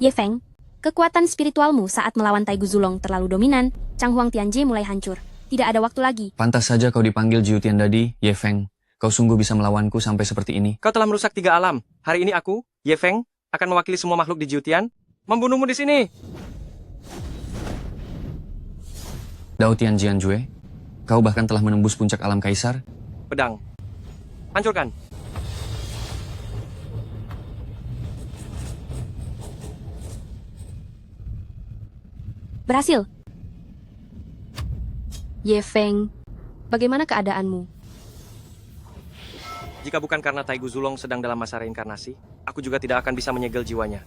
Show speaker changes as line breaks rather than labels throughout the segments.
Ye Feng, kekuatan spiritualmu saat melawan Taigu Zulong terlalu dominan, Chang Huang Tianjie mulai hancur. Tidak ada waktu lagi.
Pantas saja kau dipanggil Jiu Tiandadi, Ye Feng. Kau sungguh bisa melawanku sampai seperti ini.
Kau telah merusak 3 alam. Hari ini aku, Ye Feng, akan mewakili semua makhluk di Jiutian, membunuhmu di sini.
Dao Tianjianjue, kau bahkan telah menembus puncak alam kaisar.
Pedang. Hancurkan.
Berhasil. Ye Feng, bagaimana keadaanmu?
Jika bukan karena Taigu Zulong sedang dalam masa reinkarnasi, aku juga tidak akan bisa menyegel jiwanya.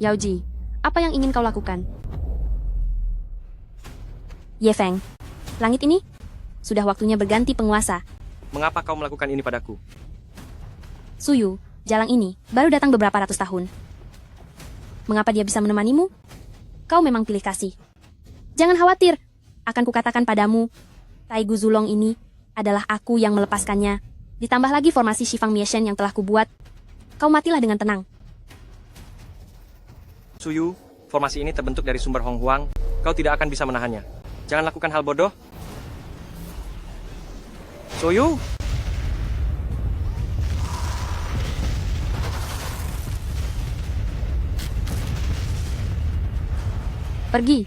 Yaoji, apa yang ingin kau lakukan? Ye Feng, langit ini sudah waktunya berganti penguasa.
Mengapa kau melakukan ini padaku?
Suyu, jalang ini baru datang beberapa ratus tahun. Mengapa dia bisa menemanimu? Kau memang pilih kasih. Jangan khawatir, akan kukatakan padamu, Taigu Zulong ini adalah aku yang melepaskannya. Ditambah lagi formasi Shifang Mieshen yang telah kubuat. Kau matilah dengan tenang.
Suyu, formasi ini terbentuk dari sumber Hong Huang. Kau tidak akan bisa menahannya. Jangan lakukan hal bodoh. Suyu.
Pergi.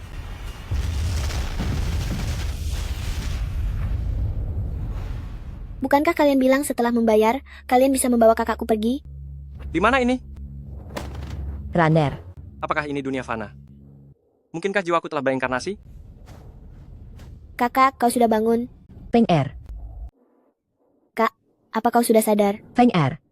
Bukankah kalian bilang setelah membayar, kalian bisa membawa kakakku pergi?
Di mana ini?
Runner.
Apakah ini dunia fana? Mungkinkah jiwaku telah berinkarnasi?
Kakak, kau sudah bangun?
Feng Er.
Kak, apa kau sudah sadar?
Feng Er.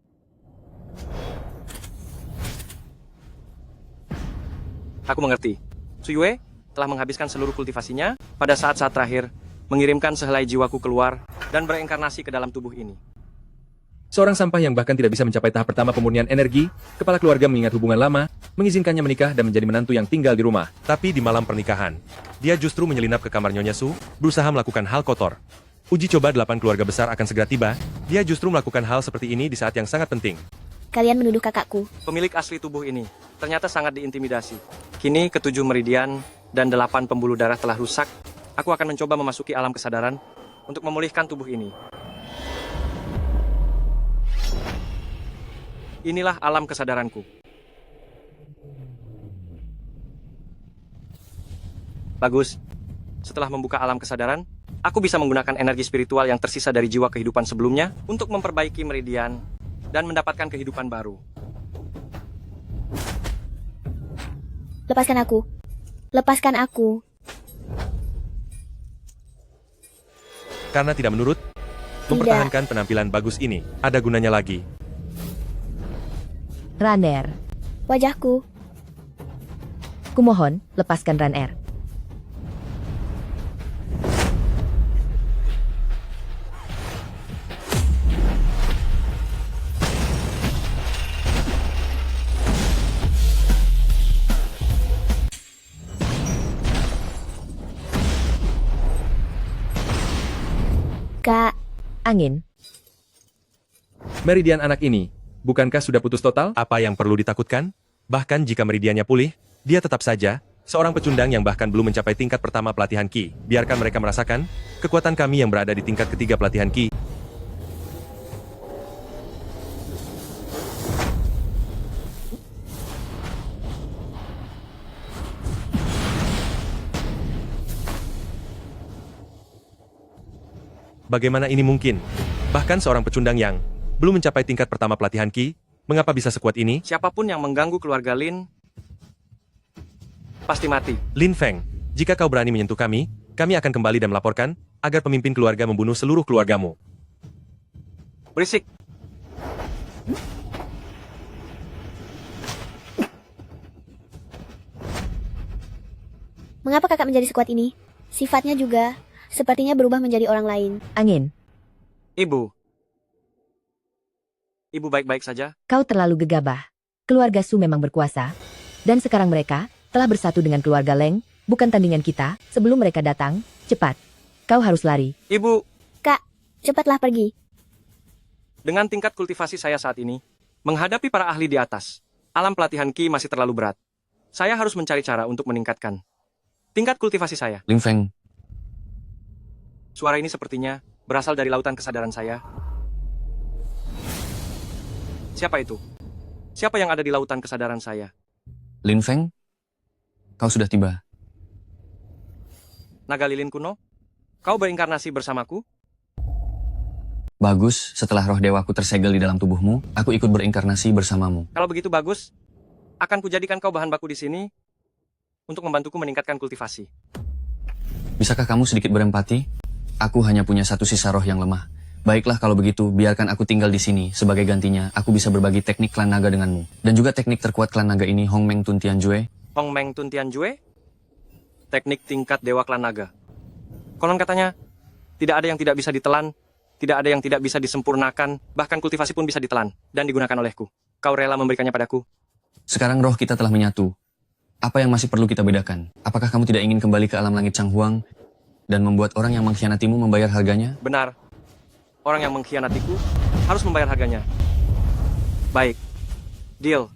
Aku mengerti. Suyue telah menghabiskan seluruh kultivasinya pada saat-saat terakhir, mengirimkan sehelai jiwaku keluar dan berinkarnasi ke dalam tubuh ini.
Seorang sampah yang bahkan tidak bisa mencapai tahap pertama pemurnian energi, kepala keluarga mengingat hubungan lama, mengizinkannya menikah dan menjadi menantu yang tinggal di rumah. Tapi di malam pernikahan, dia justru menyelinap ke kamar Nyonya Su, berusaha melakukan hal kotor. Uji coba 8 keluarga besar akan segera tiba, dia justru melakukan hal seperti ini di saat yang sangat penting.
Kalian menuduh kakakku.
Pemilik asli tubuh ini ternyata sangat diintimidasi. Kini ke-7 meridian dan 8 pembuluh darah telah rusak. Aku akan mencoba memasuki alam kesadaran untuk memulihkan tubuh ini. Inilah alam kesadaranku. Bagus. Setelah membuka alam kesadaran, aku bisa menggunakan energi spiritual yang tersisa dari jiwa kehidupan sebelumnya untuk memperbaiki meridian dan mendapatkan kehidupan baru.
Lepaskan aku. Lepaskan aku.
Karena tidak menurut, mempertahankan penampilan bagus ini, ada gunanya lagi.
Runner.
Wajahku.
Kumohon, lepaskan Runner.
Kak,
Angin.
Meridian anak ini, bukankah sudah putus total? Apa yang perlu ditakutkan? Bahkan jika meridiannya pulih, dia tetap saja seorang pecundang yang bahkan belum mencapai tingkat pertama pelatihan Qi. Biarkan mereka merasakan kekuatan kami yang berada di tingkat ketiga pelatihan Qi. Bagaimana ini mungkin? Bahkan seorang pecundang yang belum mencapai tingkat pertama pelatihan Qi, mengapa bisa sekuat ini?
Siapapun yang mengganggu keluarga Lin pasti mati.
Lin Feng, jika kau berani menyentuh kami akan kembali dan melaporkan agar pemimpin keluarga membunuh seluruh keluargamu.
Berisik.
mengapa kakak menjadi sekuat ini? Sifatnya juga sepertinya berubah menjadi orang lain.
Angin.
Ibu. Ibu baik-baik saja?
Kau terlalu gegabah. Keluarga Su memang berkuasa. Dan sekarang mereka telah bersatu dengan keluarga Leng. Bukan tandingan kita. Sebelum mereka datang, cepat. Kau harus lari.
Ibu.
Kak, cepatlah pergi.
Dengan tingkat kultivasi saya saat ini, menghadapi para ahli di atas, alam pelatihan Ki masih terlalu berat. Saya harus mencari cara untuk meningkatkan tingkat kultivasi saya.
Lin Feng,
Suara ini sepertinya berasal dari lautan kesadaran saya. Siapa itu? Siapa yang ada di lautan kesadaran saya?
Lin Feng, kau sudah tiba.
Naga lilin kuno? Kau berinkarnasi bersamaku?
Bagus, setelah roh dewaku tersegel di dalam tubuhmu, aku ikut berinkarnasi bersamamu.
Kalau begitu bagus, akan kujadikan kau bahan baku di sini untuk membantuku meningkatkan kultivasi.
Bisakah kamu sedikit berempati? Aku hanya punya satu sisa roh yang lemah. Baiklah kalau begitu, biarkan aku tinggal di sini. Sebagai gantinya, aku bisa berbagi teknik klan naga denganmu. Dan juga teknik terkuat klan naga ini, Hong Meng Tun Tian Jue.
Hong Meng Tun Tian Jue? Teknik tingkat dewa klan naga. Konon katanya, tidak ada yang tidak bisa ditelan, tidak ada yang tidak bisa disempurnakan, bahkan kultivasi pun bisa ditelan dan digunakan olehku. Kau rela memberikannya padaku?
Sekarang roh kita telah menyatu. Apa yang masih perlu kita bedakan? Apakah kamu tidak ingin kembali ke alam langit Chang Huang dan membuat orang yang mengkhianatimu membayar harganya?
Benar. Orang yang mengkhianatiku harus membayar harganya. Baik. Deal.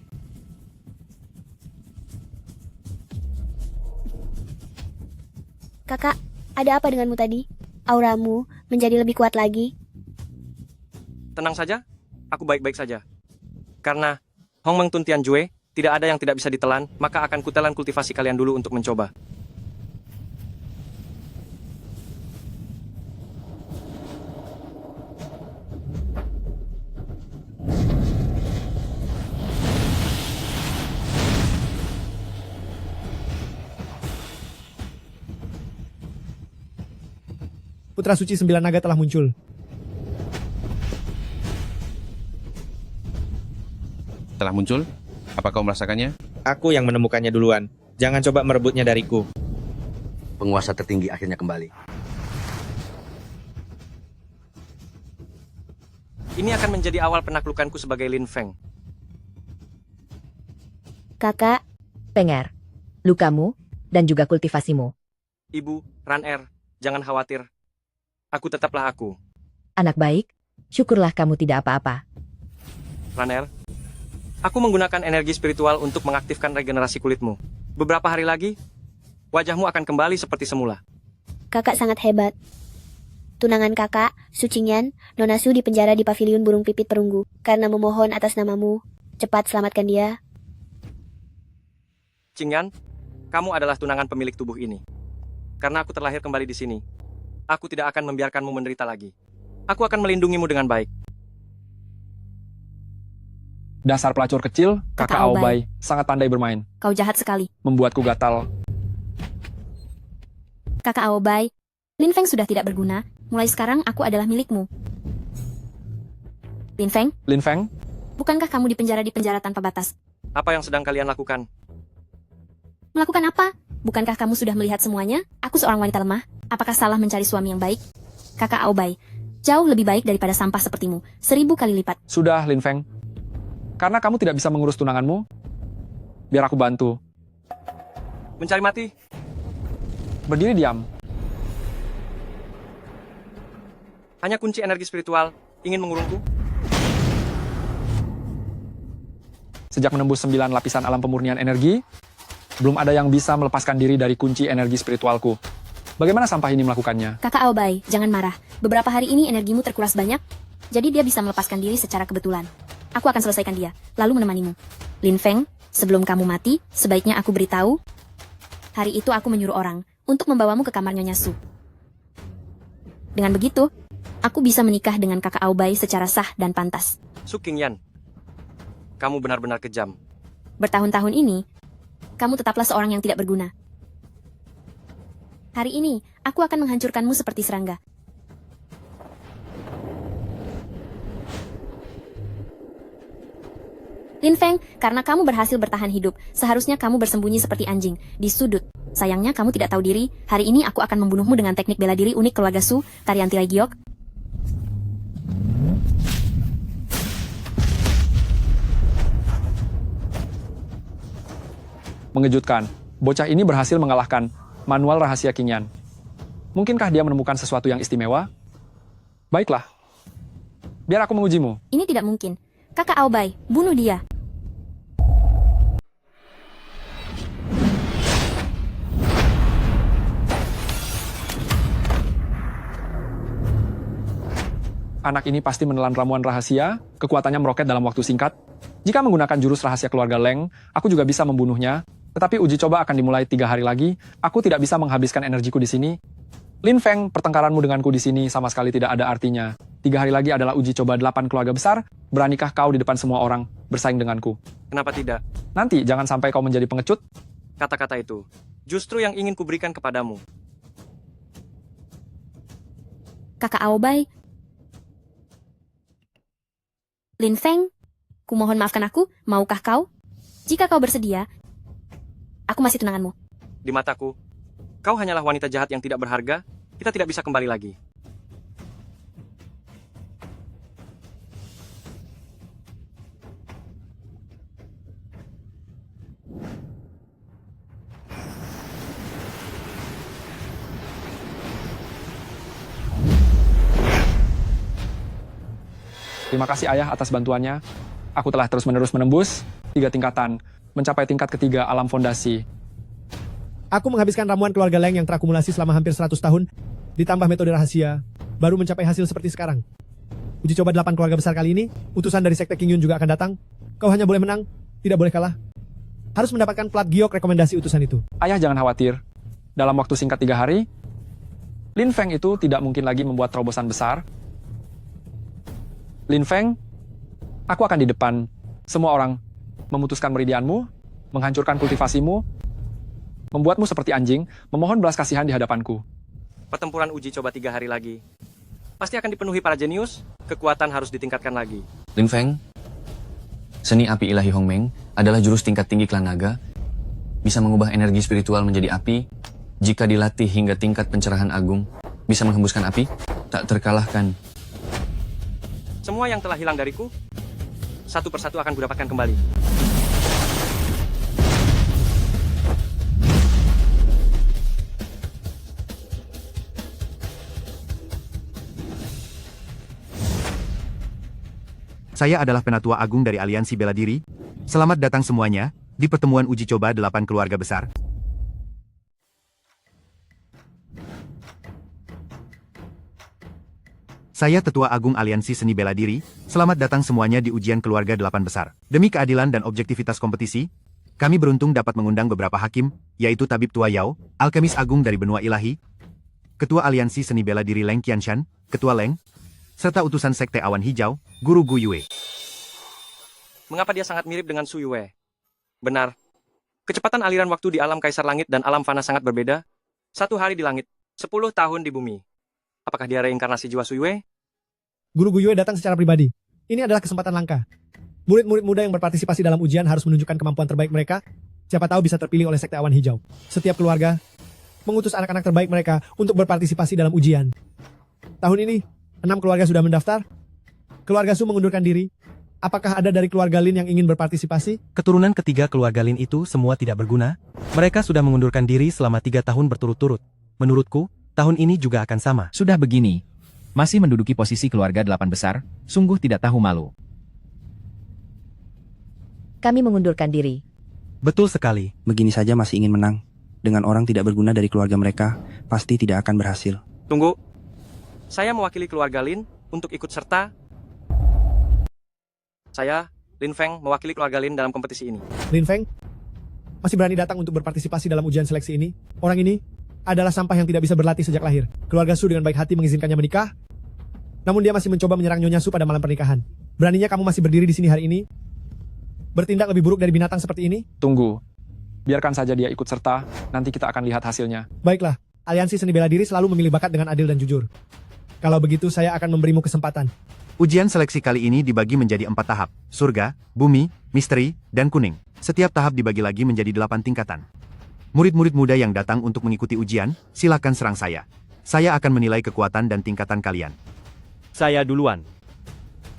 Kakak, ada apa denganmu tadi? Auramu menjadi lebih kuat lagi.
Tenang saja, aku baik-baik saja. Karena Hong Meng Tun Tian Jue tidak ada yang tidak bisa ditelan, maka akan kutelan kultivasi kalian dulu untuk mencoba.
Putra Suci Sembilan Naga telah muncul.
Telah muncul? Apa kau merasakannya?
Aku yang menemukannya duluan. Jangan coba merebutnya dariku.
Penguasa tertinggi akhirnya kembali.
Ini akan menjadi awal penaklukanku sebagai Lin Feng.
Kakak,
Penger, lukamu, dan juga kultivasimu.
Ibu, Ran-Er, jangan khawatir. Aku tetaplah aku.
Anak baik, syukurlah kamu tidak apa-apa.
Ran-Er, aku menggunakan energi spiritual untuk mengaktifkan regenerasi kulitmu. Beberapa hari lagi, wajahmu akan kembali seperti semula.
kakak sangat hebat. Tunangan kakak, Sucinyan, Nona Su dipenjara di paviliun burung pipit perunggu. Karena memohon atas namamu, cepat selamatkan dia.
Qingyan, kamu adalah tunangan pemilik tubuh ini. Karena aku terlahir kembali di sini, aku tidak akan membiarkanmu menderita lagi. Aku akan melindungimu dengan baik.
Dasar pelacur kecil, kakak Aobai sangat pandai bermain.
Kau jahat sekali.
Membuatku gatal.
Kakak Aobai, Lin Feng sudah tidak berguna. Mulai sekarang aku adalah milikmu. Lin Feng,
Lin Feng,
bukankah kamu dipenjara di penjara tanpa batas?
Apa yang sedang kalian lakukan?
Melakukan apa? Bukankah kamu sudah melihat semuanya? Aku seorang wanita lemah. Apakah salah mencari suami yang baik? Kakak Aobai, jauh lebih baik daripada sampah sepertimu. 1000 kali lipat.
sudah Lin Feng. Karena kamu tidak bisa mengurus tunanganmu, biar aku bantu.
Mencari mati?
Berdiri diam.
Hanya kunci energi spiritual ingin mengurungku?
Sejak menembus 9 lapisan alam pemurnian energi, belum ada yang bisa melepaskan diri dari kunci energi spiritualku. Bagaimana sampah ini melakukannya?
Kakak Aobai, jangan marah. Beberapa hari ini energimu terkuras banyak, jadi dia bisa melepaskan diri secara kebetulan. Aku akan selesaikan dia, lalu menemanimu. Lin Feng, sebelum kamu mati, sebaiknya aku beritahu. Hari itu aku menyuruh orang untuk membawamu ke kamar Nyonya Su. Dengan begitu, aku bisa menikah dengan kakak Aobai secara sah dan pantas.
Su Qingyan, kamu benar-benar kejam.
Bertahun-tahun ini, kamu tetaplah seorang yang tidak berguna. Hari ini, aku akan menghancurkanmu seperti serangga. Lin Feng, karena kamu berhasil bertahan hidup, seharusnya kamu bersembunyi seperti anjing, di sudut. Sayangnya kamu tidak tahu diri, hari ini aku akan membunuhmu dengan teknik bela diri unik keluarga Su, tarian tirai giok.
Mengejutkan, bocah ini berhasil mengalahkan manual rahasia Qingyan. Mungkinkah dia menemukan sesuatu yang istimewa? Baiklah, Biar aku mengujimu.
Ini tidak mungkin. Kakak Aobai, bunuh dia.
Anak ini pasti menelan ramuan rahasia, kekuatannya meroket dalam waktu singkat. Jika menggunakan jurus rahasia keluarga Leng, aku juga bisa membunuhnya. Tetapi uji coba akan dimulai 3 hari lagi. Aku tidak bisa menghabiskan energiku di sini. Lin Feng, pertengkaranmu denganku di sini sama sekali tidak ada artinya. 3 hari lagi adalah uji coba 8 keluarga besar. Beranikah kau di depan semua orang bersaing denganku?
Kenapa tidak?
Nanti jangan sampai kau menjadi pengecut.
Kata-kata itu justru yang ingin kuberikan kepadamu.
Kakak Aobai. Lin Feng, kumohon maafkan aku, maukah kau? Jika kau bersedia, aku masih tunanganmu.
Di mataku, kau hanyalah wanita jahat yang tidak berharga. Kita tidak bisa kembali lagi.
Terima kasih ayah atas bantuannya. Aku telah terus-menerus menembus 3 tingkatan, mencapai tingkat ketiga alam fondasi.
Aku menghabiskan ramuan keluarga Leng yang terakumulasi selama hampir 100 tahun, ditambah metode rahasia, baru mencapai hasil seperti sekarang. Uji coba 8 keluarga besar kali ini, utusan dari Sekte King Yun juga akan datang. Kau hanya boleh menang, tidak boleh kalah. Harus mendapatkan plat giok rekomendasi utusan itu.
Ayah jangan khawatir. Dalam waktu singkat 3 hari, Lin Feng itu tidak mungkin lagi membuat terobosan besar. Lin Feng, aku akan di depan. Semua orang memutuskan meridianmu, menghancurkan kultivasimu, membuatmu seperti anjing, memohon belas kasihan di hadapanku.
Pertempuran uji coba 3 hari lagi. Pasti akan dipenuhi para jenius, kekuatan harus ditingkatkan lagi.
Lin Feng, seni api ilahi Hongmeng adalah jurus tingkat tinggi klan naga, bisa mengubah energi spiritual menjadi api. Jika dilatih hingga tingkat pencerahan agung, bisa menghembuskan api, tak terkalahkan.
Semua yang telah hilang dariku, satu persatu akan kudapatkan kembali.
Saya adalah Penatua Agung dari Aliansi Bela Diri. Selamat datang semuanya di pertemuan uji coba 8 keluarga besar. Saya Tetua Agung Aliansi Seni Bela Diri. Selamat datang semuanya di ujian keluarga 8 besar. Demi keadilan dan objektivitas kompetisi, kami beruntung dapat mengundang beberapa hakim, yaitu Tabib Tua Yao, Alkemis Agung dari Benua Ilahi, Ketua Aliansi Seni Bela Diri Leng Qianshan, Ketua Leng, serta utusan Sekte Awan Hijau, Guru Gu Yue.
Mengapa dia sangat mirip dengan Su Yue? Benar. Kecepatan aliran waktu di alam Kaisar Langit dan alam fana sangat berbeda. 1 hari di langit, 10 tahun di bumi. Apakah dia reinkarnasi jiwa Su Yue?
Guru Gu Yue datang secara pribadi. Ini adalah kesempatan langka. Murid-murid muda yang berpartisipasi dalam ujian harus menunjukkan kemampuan terbaik mereka. Siapa tahu bisa terpilih oleh Sekte Awan Hijau. Setiap keluarga mengutus anak-anak terbaik mereka untuk berpartisipasi dalam ujian. Tahun ini, 6 keluarga sudah mendaftar. Keluarga Su mengundurkan diri. Apakah ada dari keluarga Lin yang ingin berpartisipasi?
Keturunan ketiga keluarga Lin itu semua tidak berguna. Mereka sudah mengundurkan diri selama 3 tahun berturut-turut. Menurutku, tahun ini juga akan sama.
Sudah begini, masih menduduki posisi keluarga 8 besar, sungguh tidak tahu malu.
Kami mengundurkan diri.
Betul sekali.
Begini saja masih ingin menang. Dengan orang tidak berguna dari keluarga mereka, pasti tidak akan berhasil.
Tunggu. Saya mewakili keluarga Lin untuk ikut serta. Saya, Lin Feng, mewakili keluarga Lin dalam kompetisi ini.
Lin Feng masih berani datang untuk berpartisipasi dalam ujian seleksi ini. Orang ini adalah sampah yang tidak bisa berlatih sejak lahir. Keluarga Su dengan baik hati mengizinkannya menikah, namun dia masih mencoba menyerang Nyonya Su pada malam pernikahan. Beraninya kamu masih berdiri di sini hari ini? Bertindak lebih buruk dari binatang seperti ini?
Tunggu. Biarkan saja dia ikut serta, nanti kita akan lihat hasilnya.
Baiklah, Aliansi Seni Bela Diri selalu memilih bakat dengan adil dan jujur. Kalau begitu saya akan memberimu kesempatan.
Ujian seleksi kali ini dibagi menjadi 4 tahap, surga, bumi, misteri, dan kuning. Setiap tahap dibagi lagi menjadi 8 tingkatan. Murid-murid muda yang datang untuk mengikuti ujian, silakan serang saya. Saya akan menilai kekuatan dan tingkatan kalian.
Saya duluan.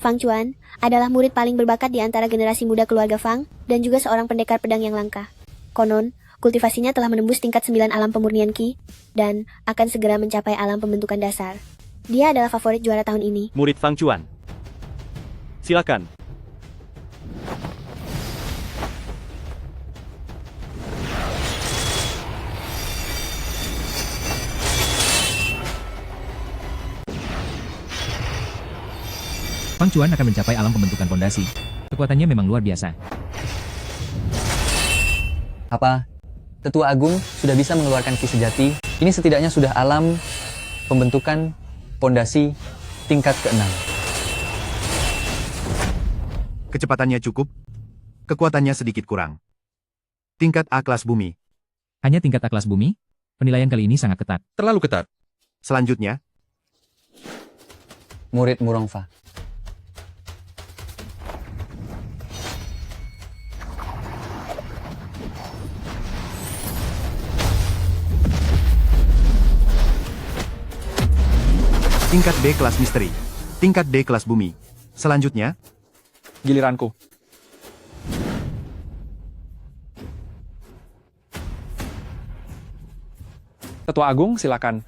Fang Chuan adalah murid paling berbakat di antara generasi muda keluarga Fang, dan juga seorang pendekar pedang yang langka. Konon, kultivasinya telah menembus tingkat 9 alam pemurnian Qi, dan akan segera mencapai alam pembentukan dasar. Dia adalah favorit juara tahun ini.
Murid Fang Chuan.
Silakan.
Fang Chuan akan mencapai alam pembentukan pondasi. Kekuatannya memang luar biasa.
Apa? Tetua Agung sudah bisa mengeluarkan ki sejati. Ini setidaknya sudah alam pembentukan pondasi tingkat ke-6.
Kecepatannya cukup, kekuatannya sedikit kurang. Tingkat A kelas bumi.
Hanya tingkat A kelas bumi? Penilaian kali ini sangat ketat.
Terlalu ketat.
Selanjutnya,
Murid Murongfa.
tingkat B kelas misteri. Tingkat D kelas bumi. Selanjutnya,
Giliranku. Tetua Agung, silakan.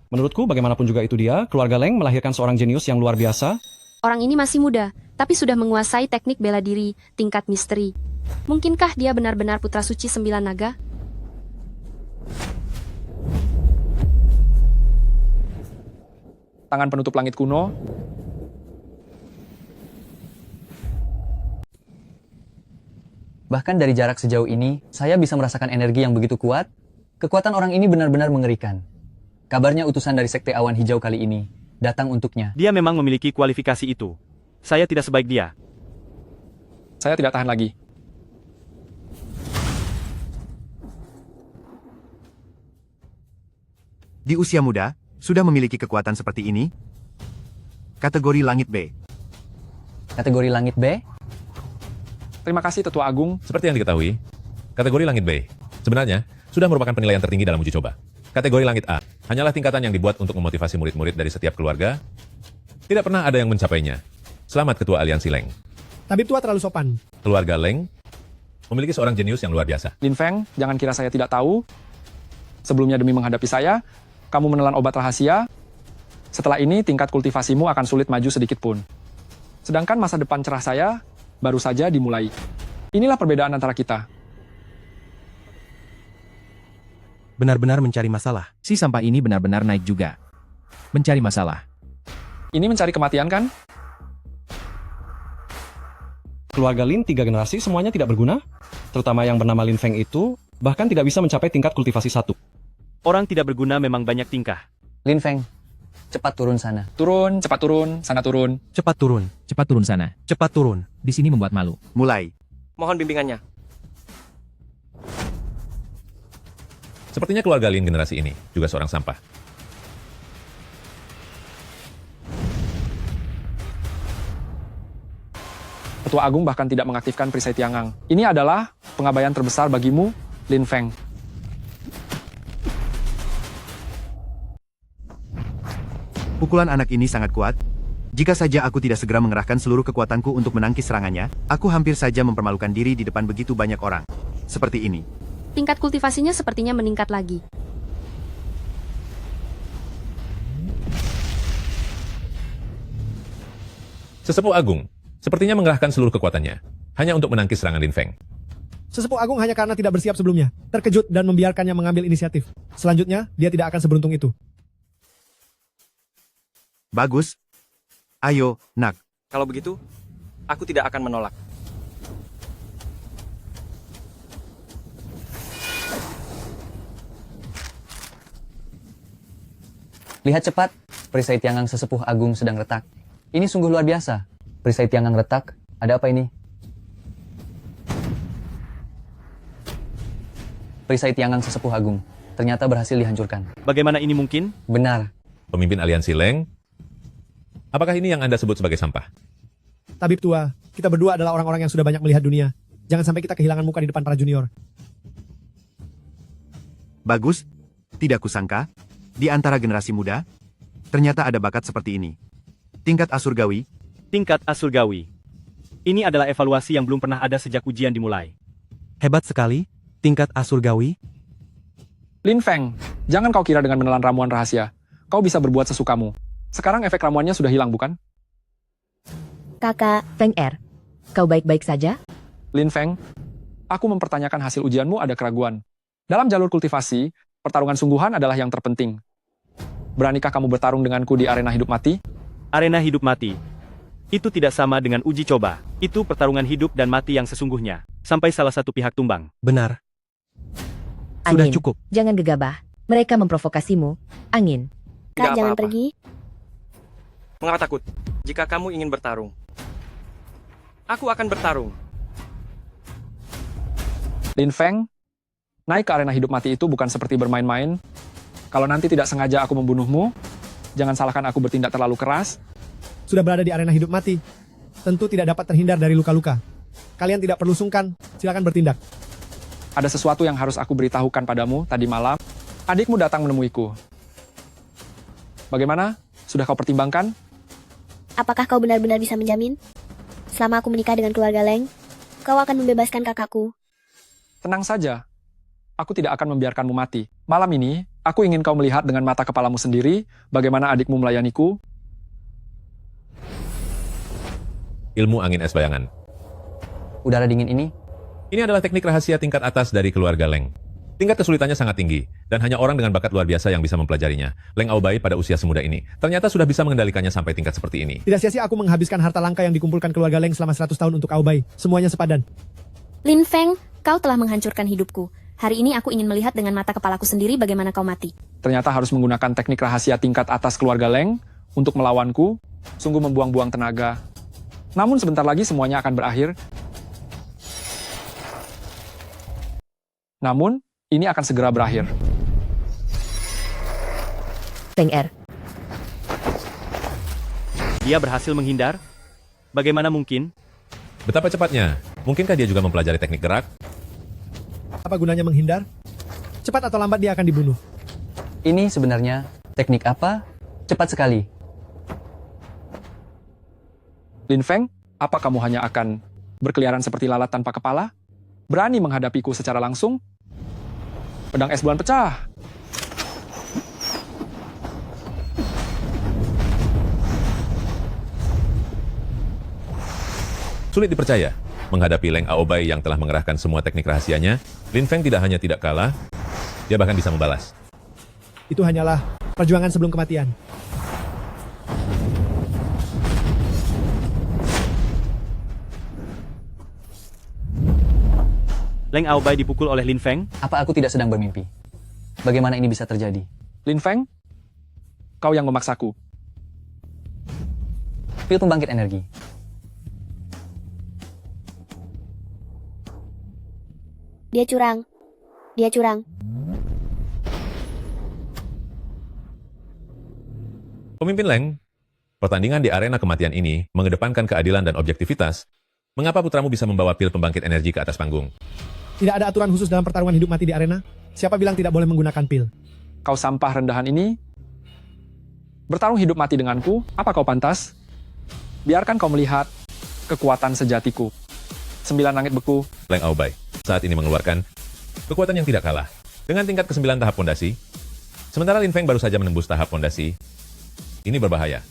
Menurutku, bagaimanapun juga itu dia, keluarga Leng melahirkan seorang jenius yang luar biasa.
Orang ini masih muda, tapi sudah menguasai teknik bela diri tingkat misteri. Mungkinkah dia benar-benar putra suci 9 naga?
Tangan penutup langit kuno.
Bahkan dari jarak sejauh ini, saya bisa merasakan energi yang begitu kuat. Kekuatan orang ini benar-benar mengerikan. Kabarnya utusan dari Sekte Awan Hijau kali ini datang untuknya.
Dia memang memiliki kualifikasi itu. Saya tidak sebaik dia.
Saya tidak tahan lagi.
di usia muda, sudah memiliki kekuatan seperti ini? Kategori Langit B.
Kategori Langit B?
Terima kasih Tetua Agung.
Seperti yang diketahui, kategori Langit B sebenarnya sudah merupakan penilaian tertinggi dalam uji coba. Kategori Langit A hanyalah tingkatan yang dibuat untuk memotivasi murid-murid dari setiap keluarga. Tidak pernah ada yang mencapainya. Selamat Ketua Aliansi Leng.
Tabib tua terlalu sopan.
Keluarga Leng memiliki seorang jenius yang luar biasa.
Lin Feng, jangan kira saya tidak tahu. Sebelumnya demi menghadapi saya, kamu menelan obat rahasia. Setelah ini, tingkat kultivasimu akan sulit maju sedikit pun. Sedangkan masa depan cerah saya baru saja dimulai. Inilah perbedaan antara kita.
Benar-benar mencari masalah.
Si sampah ini benar-benar naik juga. Mencari masalah.
Ini mencari kematian kan?
Keluarga Lin 3 generasi semuanya tidak berguna, terutama yang bernama Lin Feng itu, bahkan tidak bisa mencapai tingkat kultivasi 1.
Orang tidak berguna memang banyak tingkah.
Lin Feng, cepat turun sana.
Turun, cepat turun, sana turun.
Cepat turun.
Cepat turun sana.
Cepat turun.
Di sini membuat malu.
Mulai.
Mohon bimbingannya.
Sepertinya keluarga Lin generasi ini juga seorang sampah.
Ketua Agung bahkan tidak mengaktifkan perisai Tiangang. Ini adalah pengabaian terbesar bagimu, Lin Feng.
Pukulan anak ini sangat kuat. Jika saja aku tidak segera mengerahkan seluruh kekuatanku untuk menangkis serangannya, aku hampir saja mempermalukan diri di depan begitu banyak orang. Seperti ini.
Tingkat kultivasinya sepertinya meningkat lagi.
Sesepuh Agung sepertinya mengerahkan seluruh kekuatannya hanya untuk menangkis serangan Lin Feng.
Sesepuh Agung hanya karena tidak bersiap sebelumnya, terkejut dan membiarkannya mengambil inisiatif. Selanjutnya, dia tidak akan seberuntung itu.
Bagus. Ayo, Nak.
Kalau begitu, aku tidak akan menolak.
Lihat cepat, perisai Tiangang Sesepuh Agung sedang retak. Ini sungguh luar biasa. Perisai Tiangang retak, ada apa ini? Perisai Tiangang Sesepuh Agung, ternyata berhasil dihancurkan.
Bagaimana ini mungkin?
Benar.
Pemimpin Aliansi Leng, apakah ini yang Anda sebut sebagai sampah?
Tabib tua, kita berdua adalah orang-orang yang sudah banyak melihat dunia. Jangan sampai kita kehilangan muka di depan para junior.
Bagus. Tidak kusangka, di antara generasi muda, ternyata ada bakat seperti ini. Tingkat Asurgawi.
Tingkat Asurgawi. Ini adalah evaluasi yang belum pernah ada sejak ujian dimulai.
Hebat sekali, tingkat Asurgawi.
Lin Feng, jangan kau kira dengan menelan ramuan rahasia, kau bisa berbuat sesukamu. Sekarang efek ramuannya sudah hilang, bukan?
Kakak,
Feng Er, kau baik-baik saja?
Lin Feng, aku mempertanyakan hasil ujianmu ada keraguan. Dalam jalur kultivasi, pertarungan sungguhan adalah yang terpenting. Beranikah kamu bertarung denganku di arena hidup mati?
Arena hidup mati. Itu tidak sama dengan uji coba. Itu pertarungan hidup dan mati yang sesungguhnya. Sampai salah satu pihak tumbang.
Benar. Sudah
Angin,
cukup.
jangan gegabah. Mereka memprovokasimu. Angin.
Kak,
Tidak
jangan
apa-apa.
pergi.
Mengapa takut? Jika kamu ingin bertarung, aku akan bertarung.
Lin Feng, naik ke arena hidup mati itu bukan seperti bermain-main. Kalau nanti tidak sengaja aku membunuhmu, jangan salahkan aku bertindak terlalu keras.
Sudah berada di arena hidup mati. Tentu tidak dapat terhindar dari luka-luka. Kalian tidak perlu sungkan, silakan bertindak.
Ada sesuatu yang harus aku beritahukan padamu tadi malam. Adikmu datang menemuiku. Bagaimana? Sudah kau pertimbangkan?
Apakah kau benar-benar bisa menjamin? Selama aku menikah dengan keluarga Leng, kau akan membebaskan kakakku.
Tenang saja. Aku tidak akan membiarkanmu mati. Malam ini, aku ingin kau melihat dengan mata kepalamu sendiri bagaimana adikmu melayaniku.
Ilmu angin es bayangan.
Udara dingin ini,
Ini adalah teknik rahasia tingkat atas dari keluarga Leng. Tingkat kesulitannya sangat tinggi, dan hanya orang dengan bakat luar biasa yang bisa mempelajarinya. Leng Aobai pada usia semuda ini, ternyata sudah bisa mengendalikannya sampai tingkat seperti ini.
Tidak sia-sia aku menghabiskan harta langka yang dikumpulkan keluarga Leng selama 100 tahun untuk Aobai. Semuanya sepadan.
Lin Feng, kau telah menghancurkan hidupku. Hari ini aku ingin melihat dengan mata kepalaku sendiri bagaimana kau mati.
Ternyata harus menggunakan teknik rahasia tingkat atas keluarga Leng untuk melawanku. Sungguh membuang-buang tenaga. Namun sebentar lagi semuanya akan berakhir. Namun, ini akan segera berakhir.
Feng Er,
Dia berhasil menghindar? Bagaimana mungkin?
Betapa cepatnya? Mungkinkah dia juga mempelajari teknik gerak?
Apa gunanya menghindar? Cepat atau lambat dia akan dibunuh.
ini sebenarnya teknik apa? Cepat sekali.
Lin Feng, apa kamu hanya akan berkeliaran seperti lalat tanpa kepala? Berani menghadapiku secara langsung? Pedang es bulan pecah.
Sulit dipercaya. Menghadapi Leng Aobai yang telah mengerahkan semua teknik rahasianya, Lin Feng tidak hanya tidak kalah, dia bahkan bisa membalas.
Itu hanyalah perjuangan sebelum kematian.
Leng Aobai dipukul oleh Lin Feng?
Apa aku tidak sedang bermimpi? Bagaimana ini bisa terjadi?
Lin Feng, kau yang memaksaku.
Pil pembangkit energi.
Dia curang. Dia curang.
Pemimpin Leng, pertandingan di arena kematian ini mengedepankan keadilan dan objektivitas. Mengapa putramu bisa membawa pil pembangkit energi ke atas panggung?
Tidak ada aturan khusus dalam pertarungan hidup mati di arena. Siapa bilang tidak boleh menggunakan pil?
Kau sampah rendahan ini? Bertarung hidup mati denganku, apa kau pantas? Biarkan kau melihat kekuatan sejatiku. 9 langit beku.
Leng Aobai saat ini mengeluarkan kekuatan yang tidak kalah dengan tingkat ke-9 tahap pondasi. Sementara Lin Feng baru saja menembus tahap pondasi. Ini berbahaya.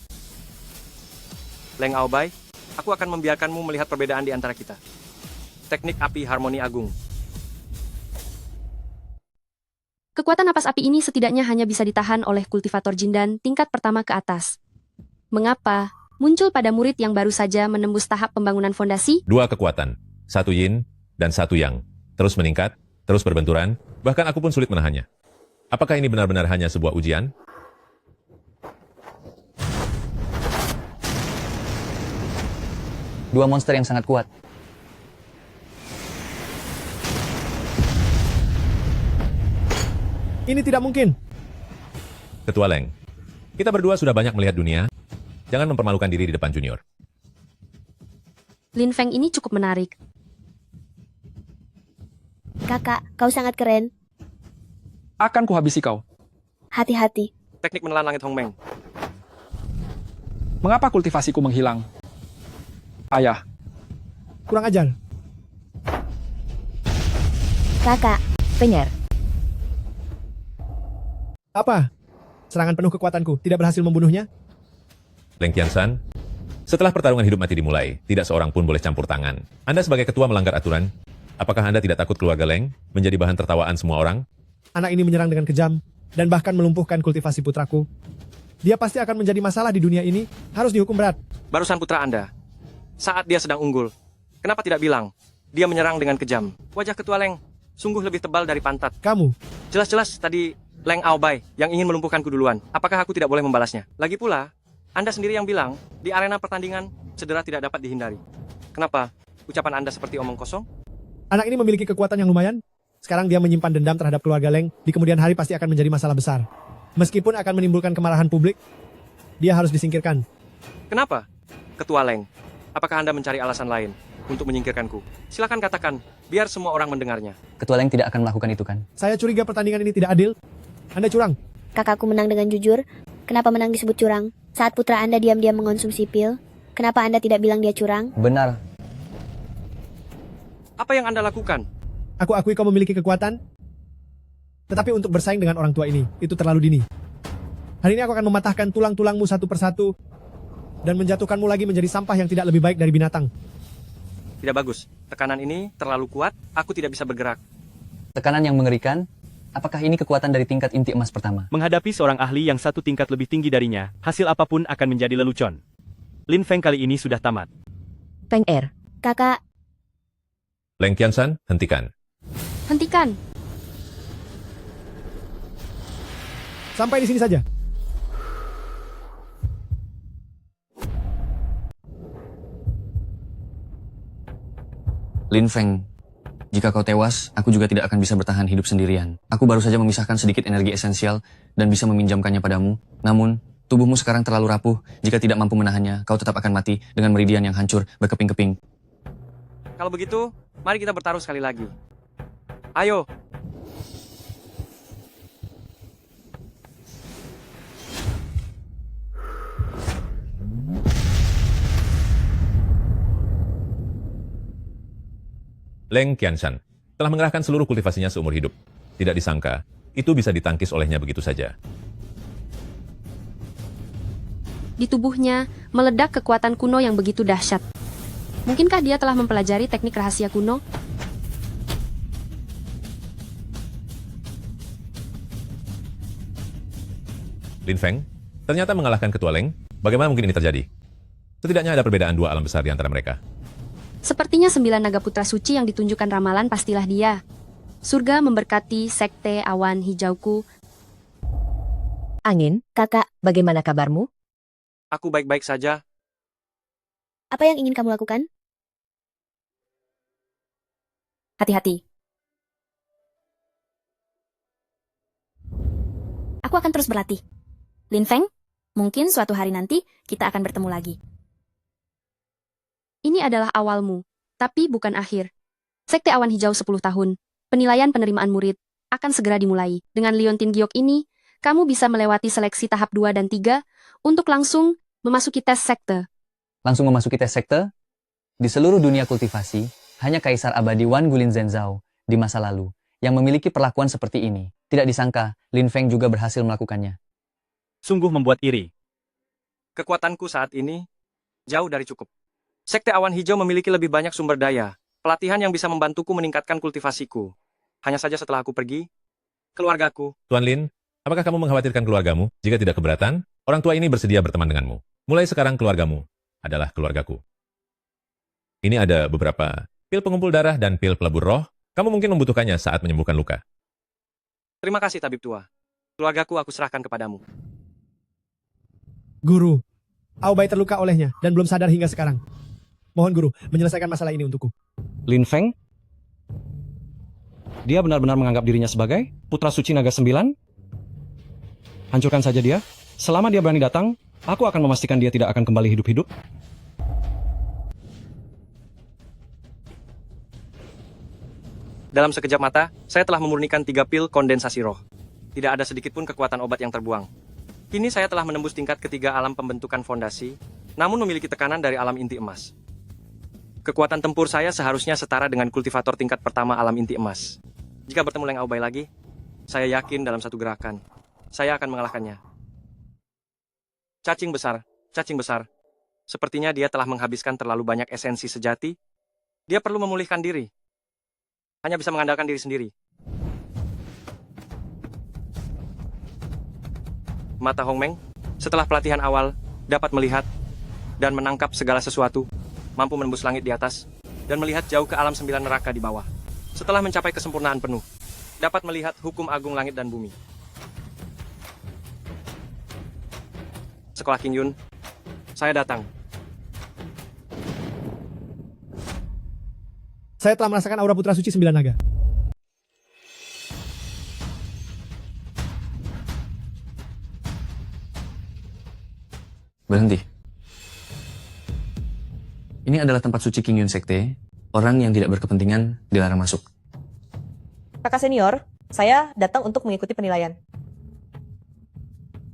Leng Aobai, aku akan membiarkanmu melihat perbedaan di antara kita. Teknik api harmoni agung.
Kekuatan napas api ini setidaknya hanya bisa ditahan oleh kultivator Jindan tingkat pertama ke atas. Mengapa muncul pada murid yang baru saja menembus tahap pembangunan fondasi?
2 kekuatan, 1 yin dan 1 yang. Terus meningkat, terus berbenturan, bahkan aku pun sulit menahannya. Apakah ini benar-benar hanya sebuah ujian?
Dua monster yang sangat kuat.
Ini tidak mungkin.
Ketua Leng, kita berdua sudah banyak melihat dunia. Jangan mempermalukan diri di depan junior.
Lin Feng ini cukup menarik.
Kakak, kau sangat keren.
Akan kuhabisi kau.
Hati-hati.
Teknik menelan langit Hongmeng.
Mengapa kultivasiku menghilang? Ayah,
Kurang ajar.
Kakak,
Feng Er,
Apa? Serangan penuh kekuatanku tidak berhasil membunuhnya?
Leng Qiansan, Setelah pertarungan hidup mati dimulai, tidak seorang pun boleh campur tangan. Anda sebagai ketua melanggar aturan. Apakah Anda tidak takut keluarga Leng menjadi bahan tertawaan semua orang?
Anak ini menyerang dengan kejam dan bahkan melumpuhkan kultivasi putraku. Dia pasti akan menjadi masalah di dunia ini, harus dihukum berat.
Barusan putra Anda, saat dia sedang unggul, kenapa tidak bilang dia menyerang dengan kejam? Wajah ketua Leng sungguh lebih tebal dari pantat.
Kamu?
Jelas-jelas tadi Leng Aobai yang ingin melumpuhkanku duluan. Apakah aku tidak boleh membalasnya? Lagi pula, Anda sendiri yang bilang, di arena pertandingan, cedera tidak dapat dihindari. Kenapa? Ucapan Anda seperti omong kosong?
Anak ini memiliki kekuatan yang lumayan. Sekarang dia menyimpan dendam terhadap keluarga Leng, di kemudian hari pasti akan menjadi masalah besar. Meskipun akan menimbulkan kemarahan publik, dia harus disingkirkan.
Kenapa? Ketua Leng, apakah Anda mencari alasan lain untuk menyingkirkanku? Silakan katakan, biar semua orang mendengarnya.
Ketua Leng tidak akan melakukan itu kan?
Saya curiga pertandingan ini tidak adil. Anda curang.
Kakakku menang dengan jujur. Kenapa menang disebut curang? Saat putra Anda diam-diam mengonsumsi pil, kenapa Anda tidak bilang dia curang?
Benar.
Apa yang Anda lakukan?
Aku akui kau memiliki kekuatan, tetapi untuk bersaing dengan orang tua ini, itu terlalu dini. Hari ini aku akan mematahkan tulang-tulangmu satu persatu, dan menjatuhkanmu lagi menjadi sampah yang tidak lebih baik dari binatang.
Tidak bagus. Tekanan ini terlalu kuat, aku tidak bisa bergerak.
Tekanan yang mengerikan? Apakah ini kekuatan dari tingkat inti emas pertama?
Menghadapi seorang ahli yang satu tingkat lebih tinggi darinya, hasil apapun akan menjadi lelucon. Lin Feng kali ini sudah tamat.
Feng Er.
Kakak,
Leng Qiansan, hentikan.
Hentikan.
Sampai di sini saja.
Lin Feng, jika kau tewas, aku juga tidak akan bisa bertahan hidup sendirian. Aku baru saja memisahkan sedikit energi esensial dan bisa meminjamkannya padamu. Namun, tubuhmu sekarang terlalu rapuh. Jika tidak mampu menahannya, kau tetap akan mati dengan meridian yang hancur, berkeping-keping.
Kalau begitu, mari kita bertaruh sekali lagi. Ayo.
Leng Qiansan telah mengerahkan seluruh kultivasinya seumur hidup. Tidak disangka, itu bisa ditangkis olehnya begitu saja.
Di tubuhnya meledak kekuatan kuno yang begitu dahsyat. Mungkinkah dia telah mempelajari teknik rahasia kuno?
Lin Feng ternyata mengalahkan ketua Leng. Bagaimana mungkin ini terjadi? Setidaknya ada perbedaan dua alam besar di antara mereka.
Sepertinya 9 naga putra suci yang ditunjukkan ramalan pastilah dia. Surga memberkati sekte awan hijauku.
Angin,
kakak,
bagaimana kabarmu?
Aku baik-baik saja.
apa yang ingin kamu lakukan?
Hati-hati. Aku akan terus berlatih. Lin Feng, mungkin suatu hari nanti kita akan bertemu lagi. Ini adalah awalmu, tapi bukan akhir. Sekte Awan Hijau 10 tahun. Penilaian penerimaan murid akan segera dimulai. Dengan Liontin Giok ini, kamu bisa melewati seleksi tahap 2 dan 3 untuk langsung memasuki tes sekte.
Langsung memasuki tes sekte? Di seluruh dunia kultivasi, hanya Kaisar Abadi Wan Gulin Zenzao di masa lalu yang memiliki perlakuan seperti ini. Tidak disangka, Lin Feng juga berhasil melakukannya.
Sungguh membuat iri.
Kekuatanku saat ini jauh dari cukup. Sekte Awan Hijau memiliki lebih banyak sumber daya, pelatihan yang bisa membantuku meningkatkan kultivasiku. Hanya saja setelah aku pergi, keluargaku.
Tuan Lin, apakah kamu mengkhawatirkan keluargamu? Jika tidak keberatan, orang tua ini bersedia berteman denganmu. Mulai sekarang keluargamu adalah keluargaku. Ini ada beberapa pil pengumpul darah dan pil pelebur roh. Kamu mungkin membutuhkannya saat menyembuhkan luka.
Terima kasih, tabib tua. Keluargaku aku serahkan kepadamu.
Guru, Aobai terluka olehnya dan belum sadar hingga sekarang. Mohon guru, menyelesaikan masalah ini untukku.
Lin Feng? Dia benar-benar menganggap dirinya sebagai putra suci naga 9? Hancurkan saja dia. Selama dia berani datang, aku akan memastikan dia tidak akan kembali hidup-hidup.
Dalam sekejap mata, saya telah memurnikan 3 pil kondensasi roh. Tidak ada sedikit pun kekuatan obat yang terbuang. Kini saya telah menembus tingkat ketiga alam pembentukan fondasi, namun memiliki tekanan dari alam inti emas. Kekuatan tempur saya seharusnya setara dengan kultivator tingkat pertama alam inti emas. Jika bertemu Leng Aobai lagi, saya yakin dalam satu gerakan, saya akan mengalahkannya. Cacing besar, Sepertinya dia telah menghabiskan terlalu banyak esensi sejati. Dia perlu memulihkan diri. Hanya bisa mengandalkan diri sendiri. Mata Hongmeng, setelah pelatihan awal, dapat melihat dan menangkap segala sesuatu, mampu menembus langit di atas, dan melihat jauh ke alam 9 neraka di bawah. Setelah mencapai kesempurnaan penuh, dapat melihat hukum agung langit dan bumi. Sekolah King Yun, saya datang.
Saya telah merasakan aura putra suci 9 naga.
Berhenti. Ini adalah tempat suci King Yun Sekte. Orang yang tidak berkepentingan dilarang masuk.
Kakak senior, saya datang untuk mengikuti penilaian.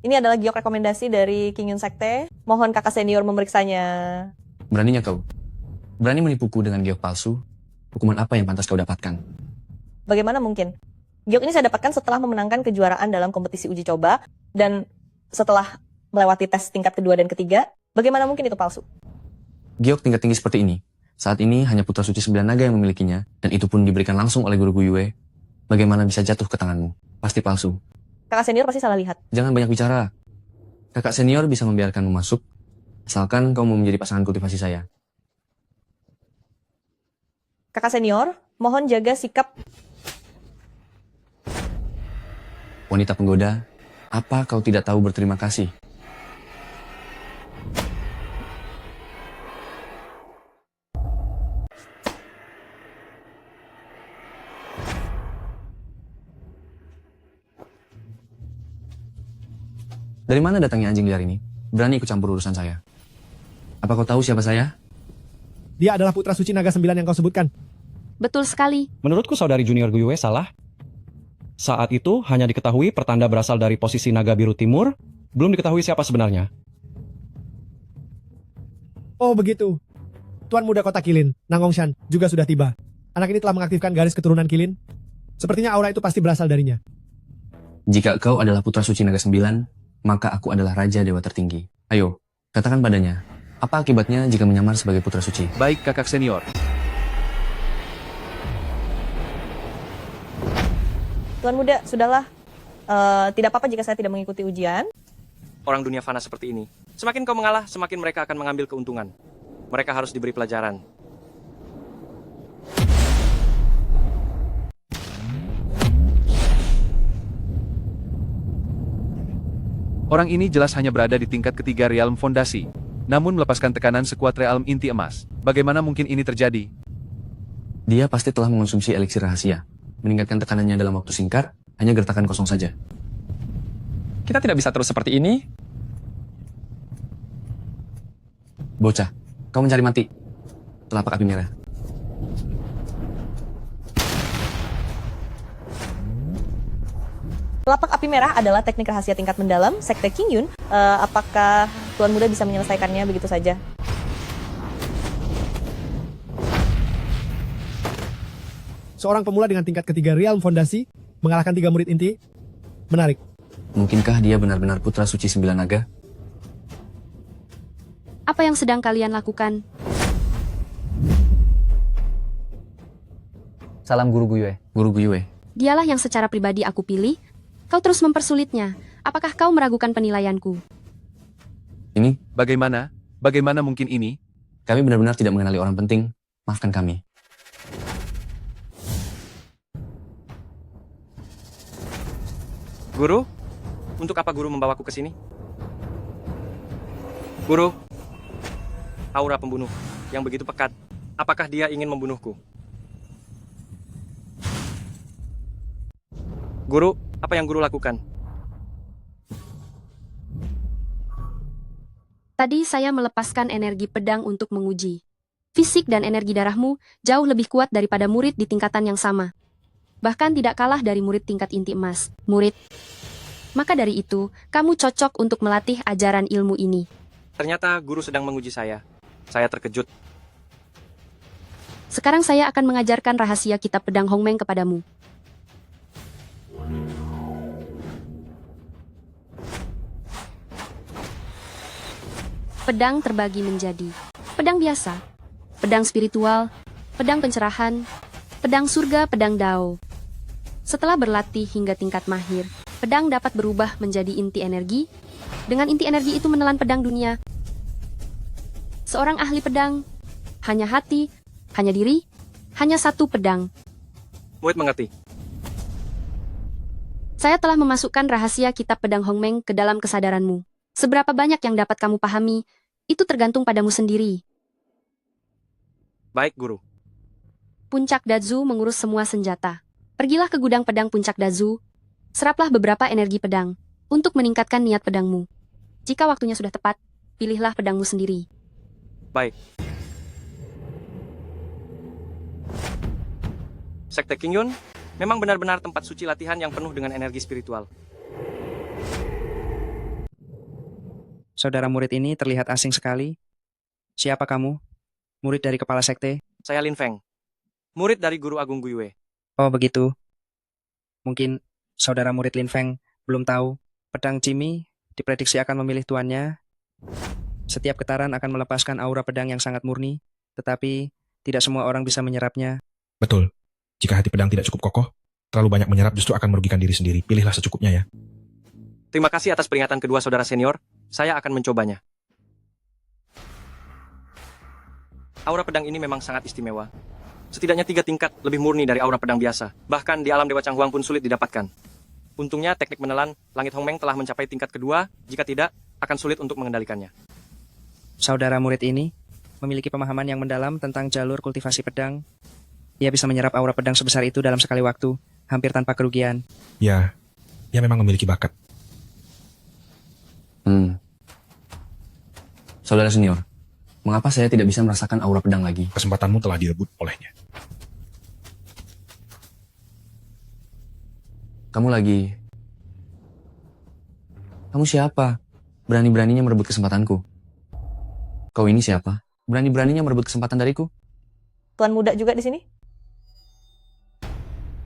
Ini adalah giok rekomendasi dari King Yun Sekte. Mohon kakak senior memeriksanya.
Beraninya kau? Berani menipuku dengan giok palsu? Hukuman apa yang pantas kau dapatkan?
Bagaimana mungkin? Giok ini saya dapatkan setelah memenangkan kejuaraan dalam kompetisi uji coba, dan setelah melewati tes tingkat kedua dan ketiga. Bagaimana mungkin itu palsu?
Giok tingkat tinggi seperti ini. Saat ini hanya putra suci 9 naga yang memilikinya, dan itu pun diberikan langsung oleh guru Guyue. Bagaimana bisa jatuh ke tanganmu? Pasti palsu.
Kakak senior pasti salah lihat.
Jangan banyak bicara. Kakak senior bisa membiarkanmu masuk, asalkan kau mau menjadi pasangan kultivasi saya.
Kakak senior, mohon jaga sikap.
Wanita penggoda, apa kau tidak tahu berterima kasih? Dari mana datangnya anjing liar ini? Berani ikut campur urusan saya. Apa kau tahu siapa saya?
Dia adalah putra suci naga 9 yang kau sebutkan.
Betul sekali.
Menurutku saudari junior Guyue salah. Saat itu hanya diketahui pertanda berasal dari posisi naga biru timur, belum diketahui siapa sebenarnya.
Oh begitu. Tuan muda kota Kilin, Nangongshan, juga sudah tiba. Anak ini telah mengaktifkan garis keturunan Kilin. Sepertinya aura itu pasti berasal darinya.
Jika kau adalah putra suci naga 9, maka aku adalah raja dewa tertinggi. Ayo, katakan padanya, apa akibatnya jika menyamar sebagai putra suci?
Baik kakak senior.
Tuan muda, sudahlah. Tidak apa-apa jika saya tidak mengikuti ujian.
Orang dunia fana seperti ini. Semakin kau mengalah, semakin mereka akan mengambil keuntungan. Mereka harus diberi pelajaran.
Orang ini jelas hanya berada di tingkat ketiga Realm Fondasi, namun melepaskan tekanan sekuat Realm Inti Emas. Bagaimana mungkin ini terjadi?
Dia pasti telah mengonsumsi eliksir rahasia. Meningkatkan tekanannya dalam waktu singkat, hanya gertakan kosong saja.
Kita tidak bisa terus seperti ini.
Bocah, kau mencari mati. Telapak api merah.
Telapak api merah adalah teknik rahasia tingkat mendalam, Sekte King Yun. Apakah Tuan muda bisa menyelesaikannya begitu saja?
Seorang pemula dengan tingkat ketiga Realm Fondasi mengalahkan 3 murid inti. Menarik.
Mungkinkah dia benar-benar putra suci 9 naga?
Apa yang sedang kalian lakukan?
Salam Guru Guyue. Guru Guyue.
Dialah yang secara pribadi aku pilih. Kau terus mempersulitnya. Apakah kau meragukan penilaianku?
Ini?
Bagaimana? Bagaimana mungkin ini?
Kami benar-benar tidak mengenali orang penting. Maafkan kami.
Guru, untuk apa guru membawaku ke sini? Guru, aura pembunuh yang begitu pekat. Apakah dia ingin membunuhku? Guru, apa yang guru lakukan?
Tadi saya melepaskan energi pedang untuk menguji. Fisik dan energi darahmu jauh lebih kuat daripada murid di tingkatan yang sama. Bahkan tidak kalah dari murid tingkat inti emas. Murid. Maka dari itu, kamu cocok untuk melatih ajaran ilmu ini.
Ternyata guru sedang menguji saya. Saya terkejut.
Sekarang saya akan mengajarkan rahasia kitab pedang Hongmeng kepadamu. Pedang terbagi menjadi pedang biasa, pedang spiritual, pedang pencerahan, pedang surga, pedang Dao. Setelah berlatih hingga tingkat mahir, pedang dapat berubah menjadi inti energi. Dengan inti energi itu menelan pedang dunia. Seorang ahli pedang, hanya hati, hanya diri, hanya satu pedang.
Murid mengerti.
Saya telah memasukkan rahasia kitab pedang Hongmeng ke dalam kesadaranmu. Seberapa banyak yang dapat kamu pahami, itu tergantung padamu sendiri.
Baik, Guru.
Puncak Dazu mengurus semua senjata. Pergilah ke gudang pedang Puncak Dazu, seraplah beberapa energi pedang untuk meningkatkan niat pedangmu. Jika waktunya sudah tepat, pilihlah pedangmu sendiri.
Baik. Sekte Qingyun memang benar-benar tempat suci latihan yang penuh dengan energi spiritual.
Saudara murid ini terlihat asing sekali. Siapa kamu? Murid dari kepala sekte?
Saya Lin Feng, murid dari Guru Agung Guyue.
Oh begitu. Mungkin saudara murid Lin Feng belum tahu, pedang Jimmy diprediksi akan memilih tuannya. Setiap getaran akan melepaskan aura pedang yang sangat murni, tetapi tidak semua orang bisa menyerapnya.
Betul. Jika hati pedang tidak cukup kokoh, terlalu banyak menyerap justru akan merugikan diri sendiri. Pilihlah secukupnya ya.
Terima kasih atas peringatan kedua saudara senior. Saya akan mencobanya. Aura pedang ini memang sangat istimewa. Setidaknya 3 tingkat lebih murni dari aura pedang biasa. Bahkan di alam Dewa Changhuang pun sulit didapatkan. Untungnya teknik menelan langit Hongmeng telah mencapai tingkat kedua. Jika tidak, akan sulit untuk mengendalikannya.
Saudara murid ini memiliki pemahaman yang mendalam tentang jalur kultivasi pedang. Ia bisa menyerap aura pedang sebesar itu dalam sekali waktu, hampir tanpa kerugian.
Ya, ia memang memiliki bakat.
Saudara senior, mengapa saya tidak bisa merasakan aura pedang lagi?
Kesempatanmu telah direbut olehnya.
Kamu siapa? Berani-beraninya merebut kesempatanku. Kau ini siapa? Berani-beraninya merebut kesempatan dariku?
Tuan muda juga di sini?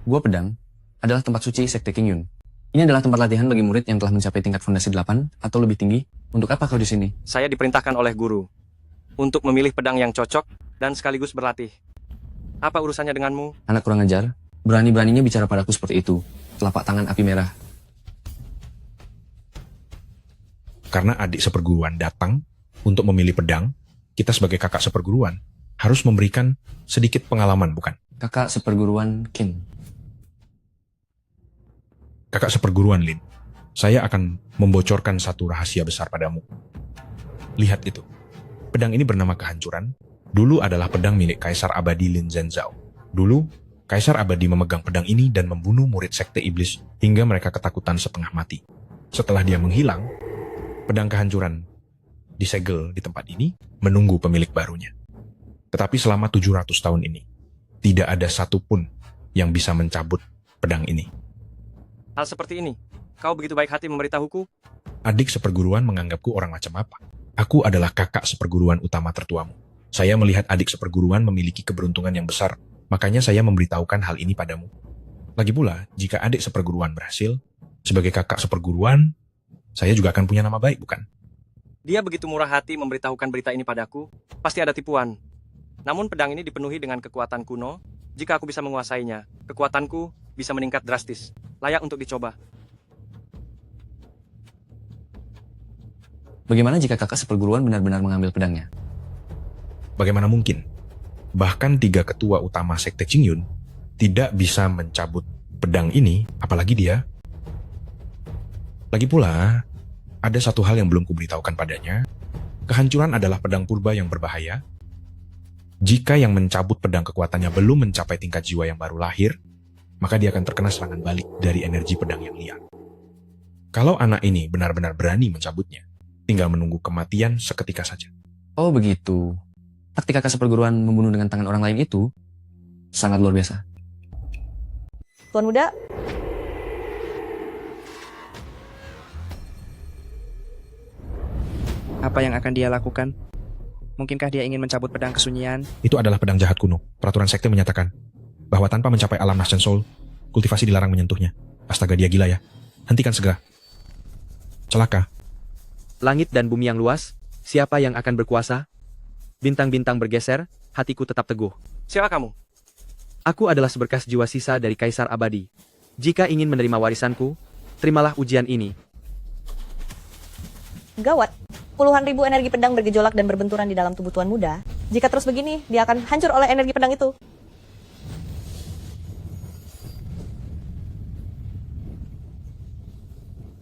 Gua Pedang adalah tempat suci Sekte Qingyun. Ini adalah tempat latihan bagi murid yang telah mencapai tingkat fondasi 8 atau lebih tinggi. Untuk apa kau di sini?
Saya diperintahkan oleh guru untuk memilih pedang yang cocok dan sekaligus berlatih. Apa urusannya denganmu?
Anak kurang ajar, berani-beraninya bicara padaku seperti itu. Telapak tangan api merah.
Karena adik seperguruan datang untuk memilih pedang, kita sebagai kakak seperguruan harus memberikan sedikit pengalaman, bukan?
Kakak seperguruan Qin.
Kakak seperguruan Lin, saya akan membocorkan satu rahasia besar padamu. Lihat itu. Pedang ini bernama Kehancuran. Dulu adalah pedang milik Kaisar Abadi Lin Zhenzhao. Dulu, Kaisar Abadi memegang pedang ini dan membunuh murid Sekte Iblis hingga mereka ketakutan setengah mati. Setelah dia menghilang, pedang Kehancuran disegel di tempat ini menunggu pemilik barunya. Tetapi selama 700 tahun ini, tidak ada satupun yang bisa mencabut pedang ini.
Hal seperti ini, kau begitu baik hati memberitahuku?
Adik seperguruan menganggapku orang macam apa? Aku adalah kakak seperguruan utama tertuamu. Saya melihat adik seperguruan memiliki keberuntungan yang besar, makanya saya memberitahukan hal ini padamu. Lagi pula, jika adik seperguruan berhasil, sebagai kakak seperguruan, saya juga akan punya nama baik, bukan?
Dia begitu murah hati memberitahukan berita ini padaku, pasti ada tipuan. Namun pedang ini dipenuhi dengan kekuatan kuno. Jika aku bisa menguasainya, kekuatanku bisa meningkat drastis. Layak untuk dicoba.
Bagaimana jika kakak seperguruan benar-benar mengambil pedangnya?
Bagaimana mungkin? Bahkan 3 ketua utama Sekte Qingyun tidak bisa mencabut pedang ini, apalagi dia. Lagi pula, ada satu hal yang belum kuberitahukan padanya. Kehancuran adalah pedang purba yang berbahaya. Jika yang mencabut pedang kekuatannya belum mencapai tingkat jiwa yang baru lahir, maka dia akan terkena serangan balik dari energi pedang yang liar. Kalau anak ini benar-benar berani mencabutnya, tinggal menunggu kematian seketika saja.
Oh begitu. Taktik kakak seperguruan membunuh dengan tangan orang lain itu sangat luar biasa.
Tuan muda,
Apa yang akan dia lakukan? Mungkinkah dia ingin mencabut pedang kesunyian?
Itu adalah pedang jahat kuno. Peraturan sekte menyatakan bahwa tanpa mencapai alam Nascent Soul, kultivasi dilarang menyentuhnya. Astaga, dia gila ya. Hentikan segera. Celaka.
Langit dan bumi yang luas,
Siapa yang akan berkuasa? Bintang-bintang bergeser, hatiku tetap teguh.
Siapa kamu?
Aku adalah seberkas jiwa sisa dari Kaisar Abadi. Jika ingin menerima warisanku, terimalah ujian ini.
Gawat, puluhan ribu energi pedang bergejolak dan berbenturan di dalam tubuh Tuan Muda. Jika terus begini, dia akan hancur oleh energi pedang itu.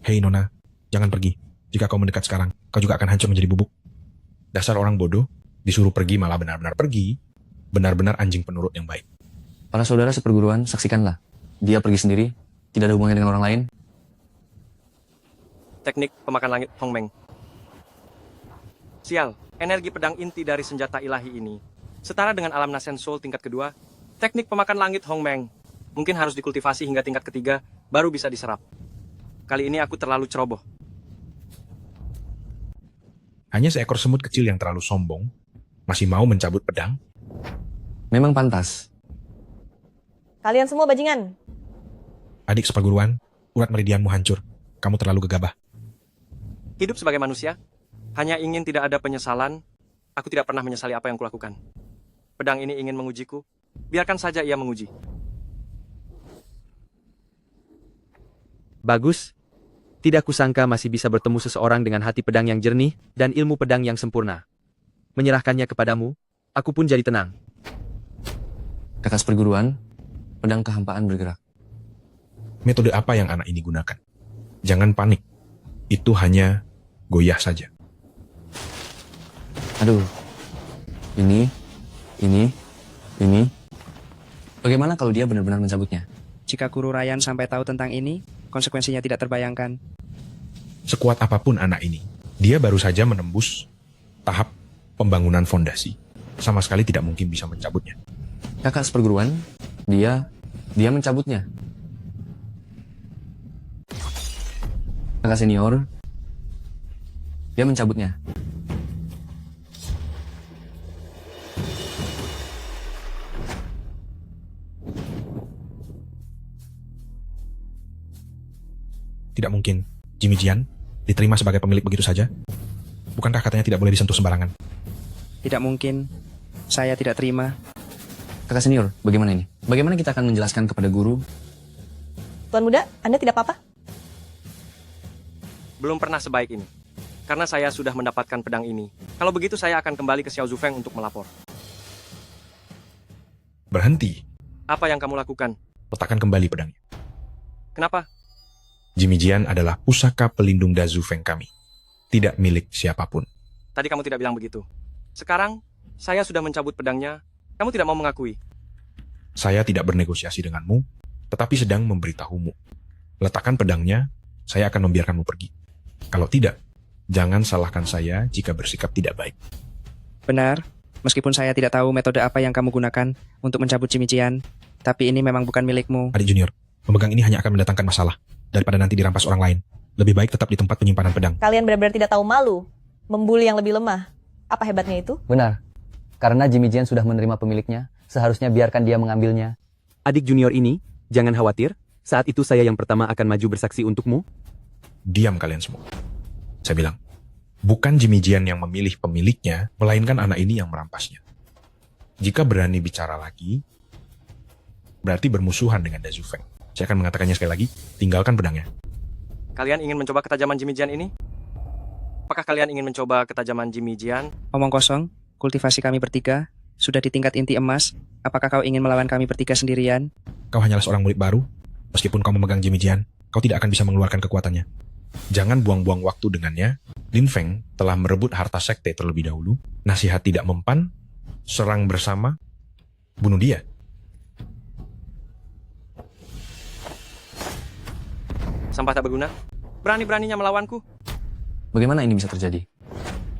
Hei Nona, jangan pergi. Jika kau mendekat sekarang, kau juga akan hancur menjadi bubuk. Dasar orang bodoh, disuruh pergi malah benar-benar pergi. Benar-benar anjing penurut yang baik.
Para saudara seperguruan, saksikanlah. Dia pergi sendiri, tidak ada hubungannya dengan orang lain.
Teknik pemakan langit Hongmeng. Sial, energi pedang inti dari senjata ilahi ini setara dengan alam Nasen Soul tingkat kedua. Teknik pemakan langit Hongmeng mungkin harus dikultivasi hingga tingkat ketiga, baru bisa diserap. Kali ini aku terlalu ceroboh.
Hanya seekor semut kecil yang terlalu sombong, masih mau mencabut pedang.
Memang pantas.
Kalian semua bajingan.
Adik seperguruan, urat meridianmu hancur. Kamu terlalu gegabah.
Hidup sebagai manusia, hanya ingin tidak ada penyesalan. Aku tidak pernah menyesali apa yang kulakukan. Pedang ini ingin mengujiku, biarkan saja ia menguji.
Bagus. Tidak kusangka masih bisa bertemu seseorang dengan hati pedang yang jernih dan ilmu pedang yang sempurna. Menyerahkannya kepadamu, aku pun jadi tenang.
Kakak seperguruan, pedang kehampaan bergerak.
Metode apa yang anak ini gunakan? Jangan panik. Itu hanya goyah saja.
Aduh. Ini. Bagaimana kalau dia benar-benar mencabutnya?
Jika Guru Ryan sampai tahu tentang ini, konsekuensinya tidak terbayangkan.
Sekuat apapun anak ini, dia baru saja menembus tahap pembangunan fondasi. Sama sekali tidak mungkin bisa mencabutnya.
Kakak seperguruan, dia mencabutnya. Kakak senior, dia mencabutnya.
Tidak mungkin. Jimmy Jian diterima sebagai pemilik begitu saja? Bukankah katanya tidak boleh disentuh sembarangan?
Tidak mungkin. Saya tidak terima.
Kakak senior, bagaimana ini? Bagaimana kita akan menjelaskan kepada guru?
Tuan Muda, Anda tidak apa-apa?
Belum pernah sebaik ini. Karena saya sudah mendapatkan pedang ini. Kalau begitu saya akan kembali ke Xiao Zufeng untuk melapor.
Berhenti.
Apa yang kamu lakukan?
Letakkan kembali pedangnya.
Kenapa?
Jimmy Jian adalah pusaka pelindung Da Zufeng kami. Tidak milik siapapun.
Tadi kamu tidak bilang begitu. Sekarang, saya sudah mencabut pedangnya. Kamu tidak mau mengakui.
Saya tidak bernegosiasi denganmu, tetapi sedang memberitahumu. Letakkan pedangnya, saya akan membiarkanmu pergi. Kalau tidak, jangan salahkan saya jika bersikap tidak baik.
Benar, meskipun saya tidak tahu metode apa yang kamu gunakan untuk mencabut Jimmy Jian, tapi ini memang bukan milikmu.
Adik junior, memegang ini hanya akan mendatangkan masalah. Daripada nanti dirampas orang lain, lebih baik tetap di tempat penyimpanan pedang.
Kalian benar-benar tidak tahu malu, membuli yang lebih lemah. Apa hebatnya itu?
Benar, karena Jimmy Jian sudah menerima pemiliknya, seharusnya biarkan dia mengambilnya.
Adik junior ini, jangan khawatir, saat itu saya yang pertama akan maju bersaksi untukmu.
Diam kalian semua. Saya bilang, bukan Jimmy Jian yang memilih pemiliknya, melainkan anak ini yang merampasnya. Jika berani bicara lagi, berarti bermusuhan dengan Da Zufeng. Saya akan mengatakannya sekali lagi, tinggalkan pedangnya.
Kalian ingin mencoba ketajaman Jimmy Jian ini? Apakah kalian ingin mencoba ketajaman Jimmy Jian?
Omong kosong, kultivasi kami bertiga, sudah di tingkat inti emas, apakah kau ingin melawan kami bertiga sendirian?
Kau hanyalah seorang murid baru, meskipun kau memegang Jimmy Jian, kau tidak akan bisa mengeluarkan kekuatannya. Jangan buang-buang waktu dengannya. Lin Feng telah merebut harta sekte terlebih dahulu. Nasihat tidak mempan, serang bersama, bunuh dia.
Sampah tak berguna? Berani-beraninya melawanku?
Bagaimana ini bisa terjadi?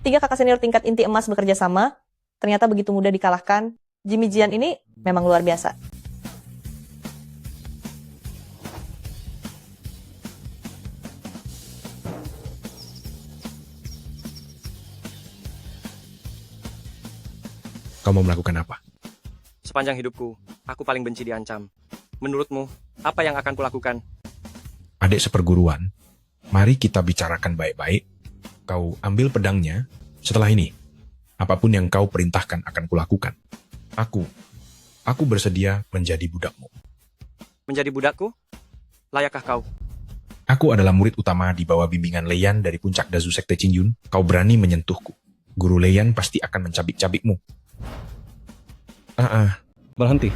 3 kakak senior tingkat inti emas bekerja sama, ternyata begitu mudah dikalahkan. Jimmy Jian ini memang luar biasa.
Kau mau melakukan apa?
Sepanjang hidupku, aku paling benci diancam. Menurutmu, apa yang akan kulakukan?
Adik seperguruan, mari kita bicarakan baik-baik. Kau ambil pedangnya, Setelah ini, apapun yang kau perintahkan akan kulakukan. Aku bersedia menjadi budakmu.
Menjadi budakku? Layakkah kau?
Aku adalah murid utama di bawah bimbingan Leian dari puncak Dazu Sekte Qingyun. Kau berani menyentuhku. Guru Leian pasti akan mencabik-cabikmu.
Berhenti.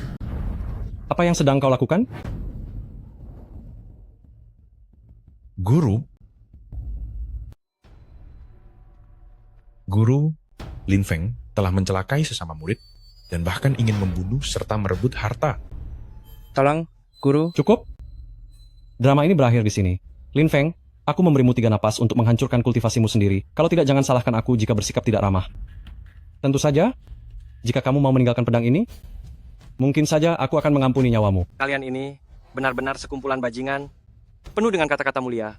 Apa yang sedang kau lakukan?
Guru Lin Feng telah mencelakai sesama murid dan bahkan ingin membunuh serta merebut harta.
Tolong, Guru.
Cukup. Drama ini berakhir di sini. Lin Feng, aku memberimu 3 napas untuk menghancurkan kultivasimu sendiri. Kalau tidak, jangan salahkan aku jika bersikap tidak ramah. Tentu saja, jika kamu mau meninggalkan pedang ini, mungkin saja aku akan mengampuni nyawamu.
Kalian ini benar-benar sekumpulan bajingan, penuh dengan kata-kata mulia.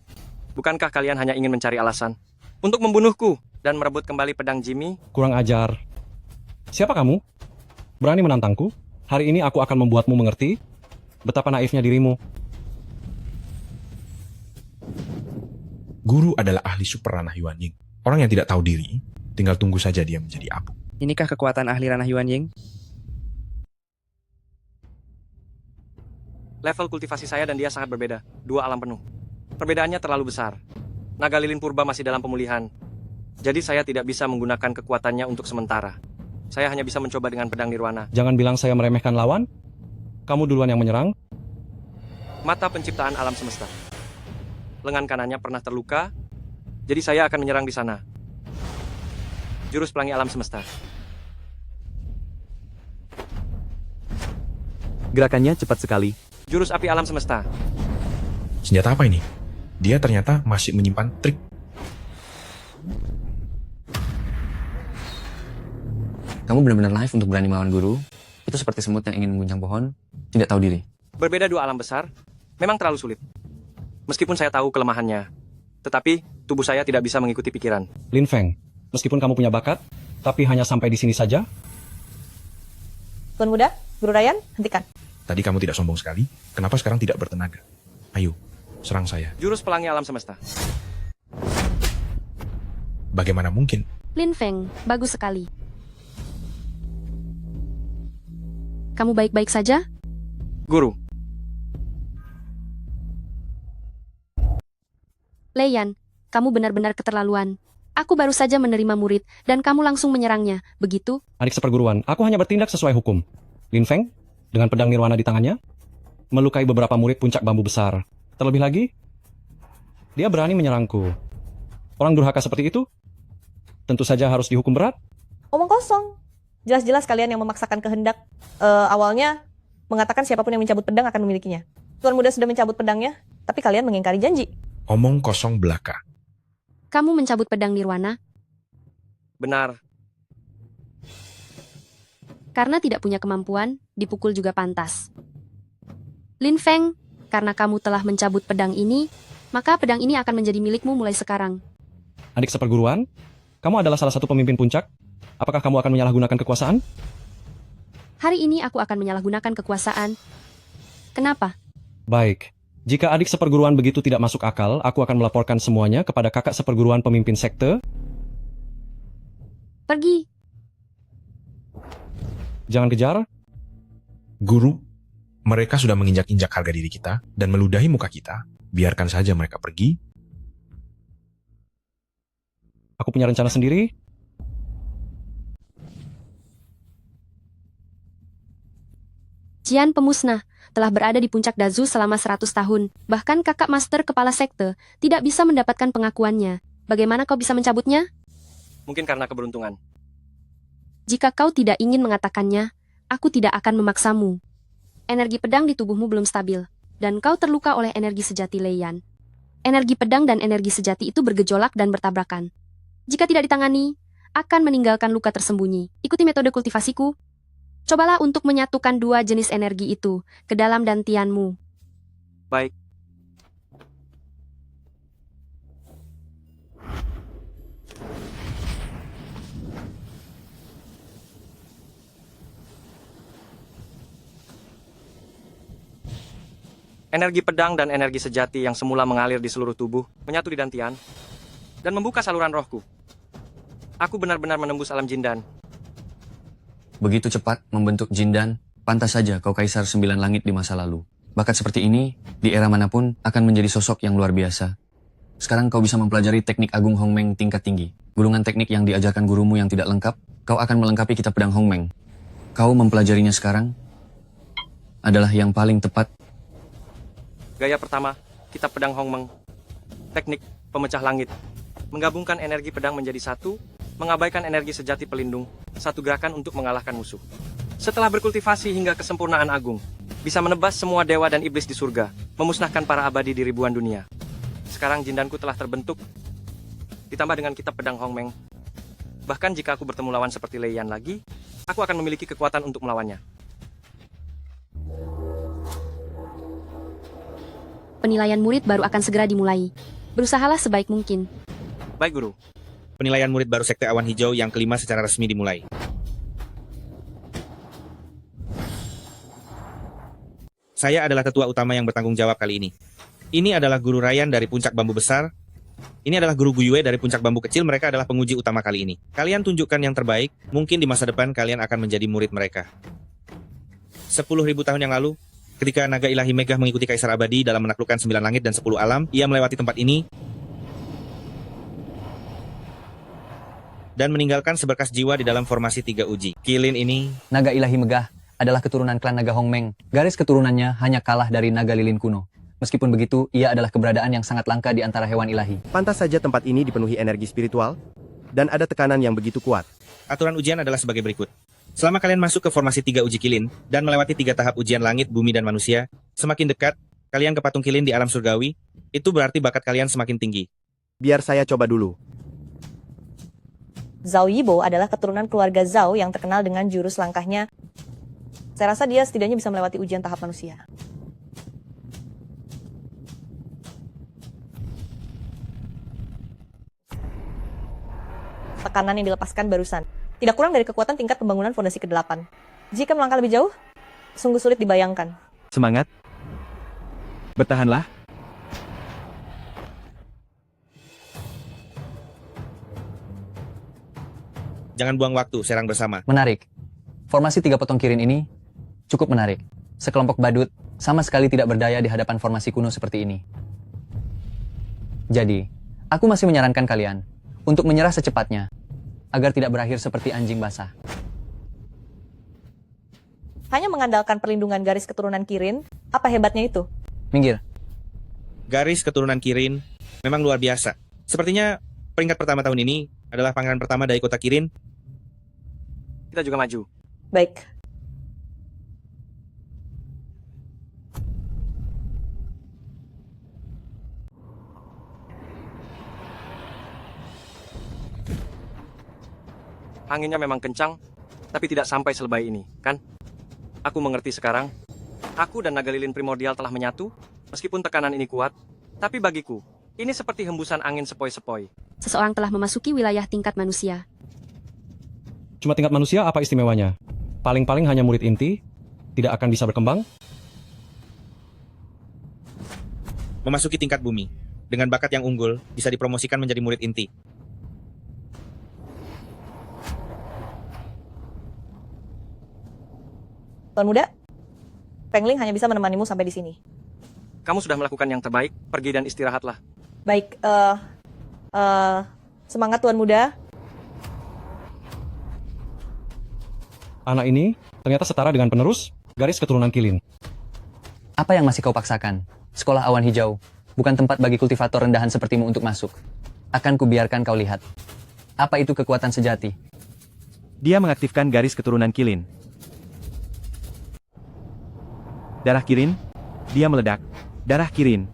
Bukankah kalian hanya ingin mencari alasan untuk membunuhku dan merebut kembali pedang Jimmy?
Kurang ajar. Siapa kamu? Berani menantangku? Hari ini aku akan membuatmu mengerti betapa naifnya dirimu.
Guru adalah ahli super ranah Yuan Ying. Orang yang tidak tahu diri, tinggal tunggu saja dia menjadi abu.
Inikah kekuatan ahli ranah Yuan Ying?
Level kultivasi saya dan dia sangat berbeda, 2 alam penuh. Perbedaannya terlalu besar. Naga lilin purba masih dalam pemulihan. Jadi saya tidak bisa menggunakan kekuatannya untuk sementara. Saya hanya bisa mencoba dengan pedang nirwana.
Jangan bilang saya meremehkan lawan. Kamu duluan yang menyerang.
Mata penciptaan alam semesta. Lengan kanannya pernah terluka, jadi saya akan menyerang di sana. Jurus pelangi alam semesta.
Gerakannya cepat sekali.
Jurus api alam semesta.
Senjata apa ini? Dia ternyata masih menyimpan trik.
Kamu benar-benar live untuk berani melawan guru. Itu seperti semut yang ingin mengguncang pohon, tidak tahu diri.
Berbeda 2 alam besar, memang terlalu sulit. Meskipun saya tahu kelemahannya, tetapi tubuh saya tidak bisa mengikuti pikiran.
Lin Feng, meskipun kamu punya bakat, tapi hanya sampai di sini saja.
Tuan Muda, Guru Ryan, hentikan.
Tadi kamu tidak sombong sekali, kenapa sekarang tidak bertenaga? Ayo, serang saya.
Jurus pelangi alam semesta.
Bagaimana mungkin?
Lin Feng, bagus sekali. Kamu baik-baik saja?
Guru.
Leian, kamu benar-benar keterlaluan. Aku baru saja menerima murid, dan kamu langsung menyerangnya, begitu?
Adik seperguruan, aku hanya bertindak sesuai hukum. Lin Feng, dengan pedang nirwana di tangannya, melukai beberapa murid puncak bambu besar. Terlebih lagi, dia berani menyerangku. Orang durhaka seperti itu, tentu saja harus dihukum berat.
Omong kosong. Jelas-jelas kalian yang memaksakan kehendak. Awalnya mengatakan siapapun yang mencabut pedang akan memilikinya. Tuan Muda sudah mencabut pedangnya, tapi kalian mengingkari janji.
Omong kosong belaka.
Kamu mencabut pedang nirwana?
Benar.
Karena tidak punya kemampuan, dipukul juga pantas. Lin Feng, karena kamu telah mencabut pedang ini, maka pedang ini akan menjadi milikmu mulai sekarang.
Adik seperguruan, kamu adalah salah satu pemimpin puncak. Apakah kamu akan menyalahgunakan kekuasaan?
Hari ini aku akan menyalahgunakan kekuasaan. Kenapa?
Baik. Jika adik seperguruan begitu tidak masuk akal, aku akan melaporkan semuanya kepada kakak seperguruan pemimpin sekte.
Pergi.
Jangan kejar.
Guru, mereka sudah menginjak-injak harga diri kita dan meludahi muka kita. Biarkan saja mereka pergi.
Aku punya rencana sendiri.
Jian pemusnah telah berada di puncak Dazu selama 100 tahun. Bahkan kakak master kepala sekte tidak bisa mendapatkan pengakuannya. Bagaimana kau bisa mencabutnya?
Mungkin karena keberuntungan.
Jika kau tidak ingin mengatakannya, aku tidak akan memaksamu. Energi pedang di tubuhmu belum stabil, dan kau terluka oleh energi sejati Leian. Energi pedang dan energi sejati itu bergejolak dan bertabrakan. Jika tidak ditangani, akan meninggalkan luka tersembunyi. Ikuti metode kultivasiku. Cobalah untuk menyatukan 2 jenis energi itu ke dalam dantianmu.
Baik. Energi pedang dan energi sejati yang semula mengalir di seluruh tubuh menyatu di dantian dan membuka saluran rohku. Aku benar-benar menembus alam Jindan.
Begitu cepat membentuk Jindan, pantas saja kau kaisar 9 langit di masa lalu. Bakat seperti ini, di era manapun, akan menjadi sosok yang luar biasa. Sekarang kau bisa mempelajari teknik Agung Hongmeng tingkat tinggi. Gulungan teknik yang diajarkan gurumu yang tidak lengkap, kau akan melengkapi kitab pedang Hongmeng. Kau mempelajarinya sekarang adalah yang paling tepat.
Gaya pertama, kitab pedang Hongmeng. Teknik pemecah langit. Menggabungkan energi pedang menjadi satu, mengabaikan energi sejati pelindung, satu gerakan untuk mengalahkan musuh. Setelah berkultivasi hingga kesempurnaan agung, bisa menebas semua dewa dan iblis di surga, memusnahkan para abadi di ribuan dunia. Sekarang Jindanku telah terbentuk, ditambah dengan kitab pedang Hongmeng. Bahkan jika aku bertemu lawan seperti Lei Yan lagi, aku akan memiliki kekuatan untuk melawannya.
Penilaian murid baru akan segera dimulai. Berusahalah sebaik mungkin.
Baik, Guru.
Penilaian murid baru Sekte Awan Hijau yang kelima secara resmi dimulai. Saya adalah tetua utama yang bertanggung jawab kali ini. Ini adalah Guru Ryan dari Puncak Bambu Besar. Ini adalah Guru Guyue dari Puncak Bambu Kecil. Mereka adalah penguji utama kali ini. Kalian tunjukkan yang terbaik, mungkin di masa depan kalian akan menjadi murid mereka. 10.000 tahun yang lalu, ketika naga ilahi Megah mengikuti Kaisar Abadi dalam menaklukkan 9 langit dan 10 alam, ia melewati tempat ini dan meninggalkan seberkas jiwa di dalam formasi 3 uji. Kilin ini...
Naga ilahi Megah adalah keturunan klan naga Hongmeng. Garis keturunannya hanya kalah dari naga lilin kuno. Meskipun begitu, ia adalah keberadaan yang sangat langka di antara hewan ilahi.
Pantas saja tempat ini dipenuhi energi spiritual, dan ada tekanan yang begitu kuat.
Aturan ujian adalah sebagai berikut. Selama kalian masuk ke formasi 3 uji Kilin, dan melewati 3 tahap ujian langit, bumi, dan manusia, semakin dekat kalian ke patung Kilin di alam surgawi, itu berarti bakat kalian semakin tinggi.
Biar saya coba dulu.
Zhao Yibo adalah keturunan keluarga Zhao yang terkenal dengan jurus langkahnya. Saya rasa dia setidaknya bisa melewati ujian tahap manusia. Tekanan yang dilepaskan barusan tidak kurang dari kekuatan tingkat pembangunan fondasi ke-8. Jika melangkah lebih jauh, sungguh sulit dibayangkan.
Semangat. Bertahanlah.
Jangan buang waktu, serang bersama.
Menarik. Formasi 3 potong kirin ini cukup menarik. Sekelompok badut sama sekali tidak berdaya di hadapan formasi kuno seperti ini. Jadi, aku masih menyarankan kalian untuk menyerah secepatnya, agar tidak berakhir seperti anjing basah.
Hanya mengandalkan perlindungan garis keturunan Kirin, apa hebatnya itu?
Minggir.
Garis keturunan Kirin memang luar biasa. Sepertinya peringkat pertama tahun ini adalah pangeran pertama dari kota Kirin.
Kita juga maju.
Baik.
Anginnya memang kencang, tapi tidak sampai selebay ini, kan? Aku mengerti sekarang. Aku dan naga lilin primordial telah menyatu, meskipun tekanan ini kuat. Tapi bagiku, ini seperti hembusan angin sepoi-sepoi.
Seseorang telah memasuki wilayah tingkat manusia.
Cuma tingkat manusia apa istimewanya? Paling-paling hanya murid inti, tidak akan bisa berkembang?
Memasuki tingkat bumi, dengan bakat yang unggul, bisa dipromosikan menjadi murid inti.
Tuan Muda, Pengling hanya bisa menemanimu sampai di sini.
Kamu sudah melakukan yang terbaik, pergi dan istirahatlah.
Baik, semangat Tuan Muda.
Anak ini ternyata setara dengan penerus garis keturunan Kilin.
Apa yang masih kau paksakan? Sekolah Awan Hijau bukan tempat bagi kultivator rendahan sepertimu untuk masuk. Akan kubiarkan kau lihat. Apa itu kekuatan sejati?
Dia mengaktifkan garis keturunan Kilin. Darah Kirin, dia meledak. Darah Kirin.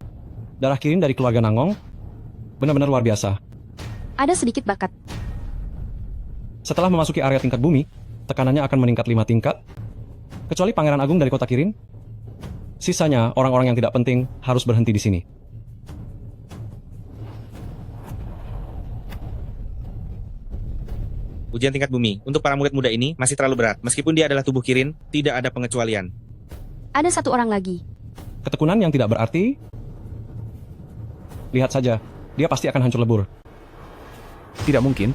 Darah Kirin dari keluarga Nangong, benar-benar luar biasa.
Ada sedikit bakat.
Setelah memasuki area tingkat bumi, tekanannya akan meningkat 5 tingkat. Kecuali Pangeran Agung dari kota Kirin, sisanya orang-orang yang tidak penting harus berhenti di sini.
Ujian tingkat bumi untuk para murid muda ini masih terlalu berat. Meskipun dia adalah tubuh Kirin, tidak ada pengecualian.
Ada satu orang lagi.
Ketekunan yang tidak berarti. Lihat saja, dia pasti akan hancur lebur.
Tidak mungkin.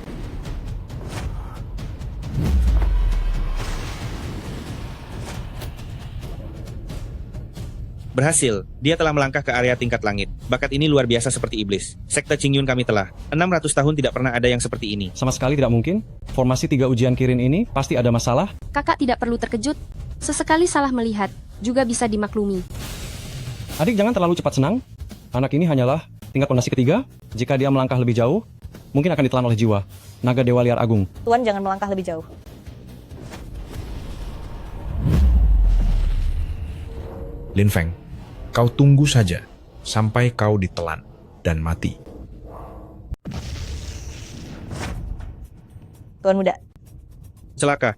Berhasil, dia telah melangkah ke area tingkat langit. Bakat ini luar biasa seperti iblis. Sekte Qingyun kami telah 600 tahun tidak pernah ada yang seperti ini.
Sama sekali tidak mungkin. Formasi 3 ujian Kirin ini pasti ada masalah.
Kakak tidak perlu terkejut. Sesekali salah melihat, juga bisa dimaklumi.
Adik jangan terlalu cepat senang. Anak ini hanyalah tingkat fondasi ketiga. Jika dia melangkah lebih jauh, mungkin akan ditelan oleh jiwa naga dewa liar agung.
Tuan jangan melangkah lebih jauh.
Lin Feng, kau tunggu saja sampai kau ditelan dan mati.
Tuan muda.
Celaka.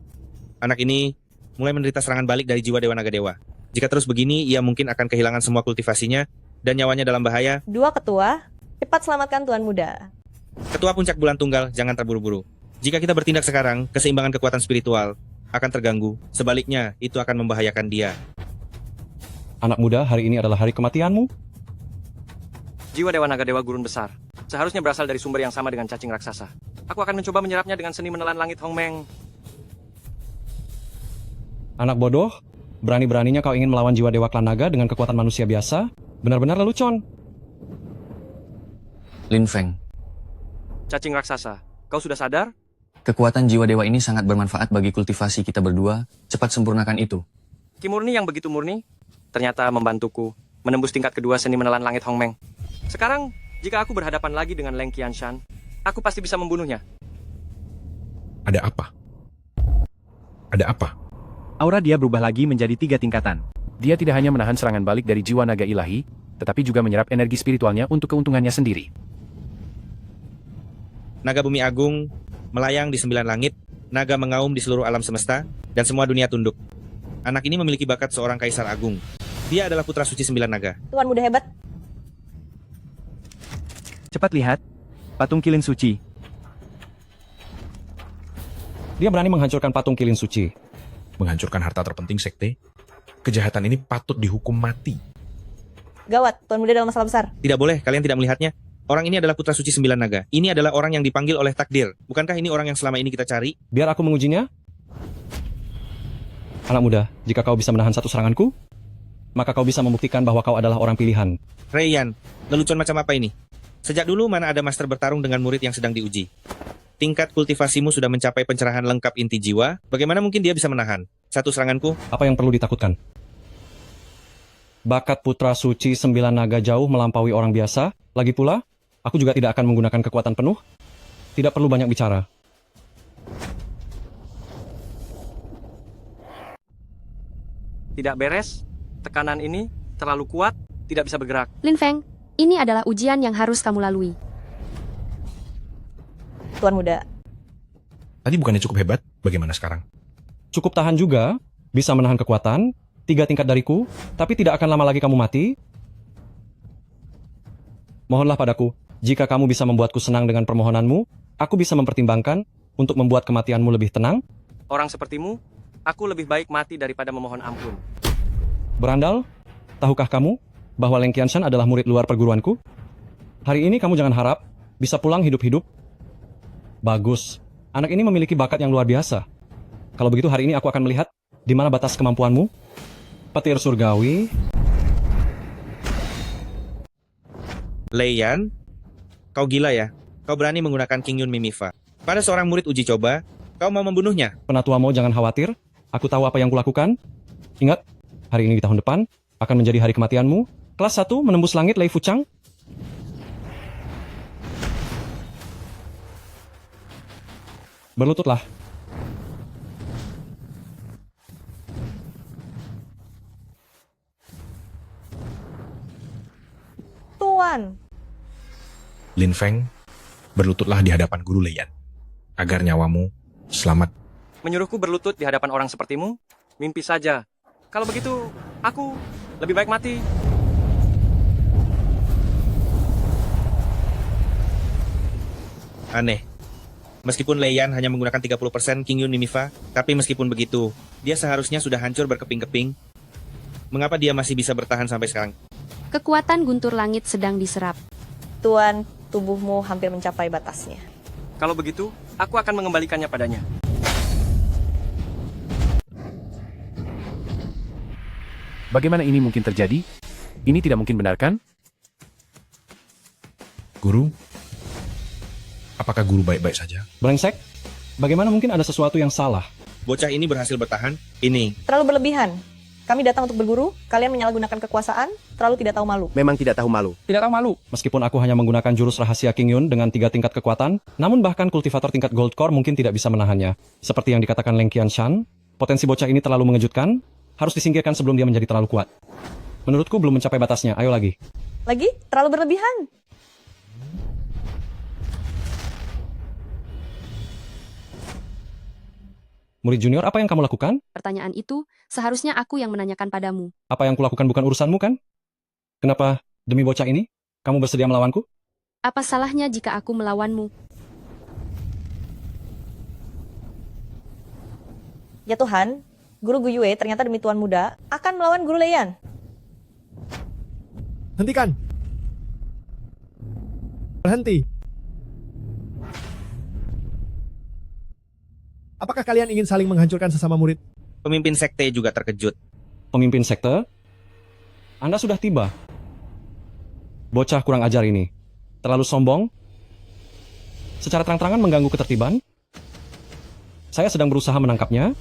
Anak ini mulai menderita serangan balik dari jiwa Dewa Naga Dewa. Jika terus begini, ia mungkin akan kehilangan semua kultivasinya dan nyawanya dalam bahaya.
Dua ketua, cepat selamatkan Tuan muda.
Ketua Puncak Bulan Tunggal, jangan terburu-buru. Jika kita bertindak sekarang, keseimbangan kekuatan spiritual akan terganggu. Sebaliknya, itu akan membahayakan dia.
Anak muda, hari ini adalah hari kematianmu.
Jiwa Dewa Naga Dewa Gurun Besar seharusnya berasal dari sumber yang sama dengan cacing raksasa. Aku akan mencoba menyerapnya dengan seni menelan langit Hong Meng.
Anak bodoh, berani-beraninya kau ingin melawan jiwa dewa klan naga dengan kekuatan manusia biasa? Benar-benar lelucon.
Lin Feng,
Cacing raksasa, kau sudah sadar?
kekuatan jiwa dewa ini sangat bermanfaat bagi kultivasi kita berdua. Cepat sempurnakan itu.
Ki Murni yang begitu murni, ternyata membantuku menembus tingkat kedua seni menelan langit Hong Meng. Sekarang, jika aku berhadapan lagi dengan Leng Qianshan, aku pasti bisa membunuhnya.
Ada apa? Ada apa?
Aura dia berubah lagi menjadi 3 tingkatan. Dia tidak hanya menahan serangan balik dari jiwa naga ilahi, tetapi juga menyerap energi spiritualnya untuk keuntungannya sendiri.
Naga Bumi Agung melayang di 9 langit, naga mengaum di seluruh alam semesta, dan semua dunia tunduk. Anak ini memiliki bakat seorang kaisar agung. Dia adalah putra suci 9 naga.
Tuan muda hebat.
Cepat lihat, patung kilin suci.
Dia berani menghancurkan patung kilin suci.
Menghancurkan harta terpenting sekte? Kejahatan ini patut dihukum mati.
Gawat, Tuan muda dalam masalah besar.
Tidak boleh, kalian tidak melihatnya. Orang ini adalah putra suci 9 naga. Ini adalah orang yang dipanggil oleh takdir. Bukankah ini orang yang selama ini kita cari?
Biar aku mengujinya. Anak muda, jika kau bisa menahan satu seranganku, maka kau bisa membuktikan bahwa kau adalah orang pilihan.
Rayyan, lelucon macam apa ini? Sejak dulu mana ada master bertarung dengan murid yang sedang diuji? Tingkat kultivasimu sudah mencapai pencerahan lengkap inti jiwa, bagaimana mungkin dia bisa menahan satu seranganku?
Apa yang perlu ditakutkan? Bakat putra suci 9 naga jauh melampaui orang biasa. Lagi pula, aku juga tidak akan menggunakan kekuatan penuh. Tidak perlu banyak bicara.
Tidak beres, tekanan ini terlalu kuat, tidak bisa bergerak.
Lin Feng, ini adalah ujian yang harus kamu lalui.
Tuan muda.
Tadi bukannya cukup hebat, bagaimana sekarang?
Cukup tahan juga, bisa menahan kekuatan, 3 tingkat dariku, tapi tidak akan lama lagi kamu mati. Mohonlah padaku, jika kamu bisa membuatku senang dengan permohonanmu, aku bisa mempertimbangkan untuk membuat kematianmu lebih tenang.
Orang sepertimu, aku lebih baik mati daripada memohon ampun.
Berandal, tahukah kamu bahwa Leng Qianshan adalah murid luar perguruanku? Hari ini kamu jangan harap bisa pulang hidup-hidup. Bagus, anak ini memiliki bakat yang luar biasa. Kalau begitu hari ini aku akan melihat di mana batas kemampuanmu. Petir surgawi.
Rayyan, kau gila ya? Kau berani menggunakan Qingyun Mimifa. Pada seorang murid uji coba, kau mau membunuhnya?
Penatua mau jangan khawatir, aku tahu apa yang kulakukan. Ingat, hari ini di tahun depan akan menjadi hari kematianmu. Kelas 1 menembus langit Lei Fuchang. Berlututlah.
Tuan.
Lin Feng, berlututlah di hadapan Guru Rayyan, agar nyawamu selamat.
Menyuruhku berlutut di hadapan orang sepertimu? Mimpi saja. Kalau begitu, aku lebih baik mati.
Aneh. Meskipun Rayyan hanya menggunakan 30% Qingyun Mimifa, tapi meskipun begitu, dia seharusnya sudah hancur berkeping-keping. Mengapa dia masih bisa bertahan sampai sekarang?
Kekuatan guntur langit sedang diserap.
Tuan, tubuhmu hampir mencapai batasnya.
Kalau begitu, aku akan mengembalikannya padanya.
Bagaimana ini mungkin terjadi? Ini tidak mungkin benar kan?
Guru, apakah guru baik-baik saja?
Brengsek, bagaimana mungkin ada sesuatu yang salah?
Bocah ini berhasil bertahan. Ini.
Terlalu berlebihan. Kami datang untuk berguru, kalian menyalahgunakan kekuasaan, terlalu tidak tahu malu.
Memang tidak tahu malu.
Tidak tahu malu.
Meskipun aku hanya menggunakan jurus rahasia King Yun dengan 3 tingkat kekuatan, namun bahkan kultivator tingkat Gold Core mungkin tidak bisa menahannya. Seperti yang dikatakan Leng Qianshan, potensi bocah ini terlalu mengejutkan, harus disingkirkan sebelum dia menjadi terlalu kuat. Menurutku belum mencapai batasnya, ayo lagi.
Lagi, terlalu berlebihan.
Murid junior, apa yang kamu lakukan?
Pertanyaan itu seharusnya aku yang menanyakan padamu.
Apa yang kulakukan bukan urusanmu kan? Kenapa demi bocah ini, kamu bersedia melawanku?
Apa salahnya jika aku melawanmu?
Ya Tuhan, Guru Guyue ternyata demi Tuan Muda akan melawan Guru Leian.
Hentikan. Berhenti. Apakah kalian ingin saling menghancurkan sesama murid?
Pemimpin sekte juga terkejut.
Pemimpin sekte? Anda sudah tiba. Bocah kurang ajar ini. Terlalu sombong. Secara terang-terangan mengganggu ketertiban. Saya sedang berusaha menangkapnya.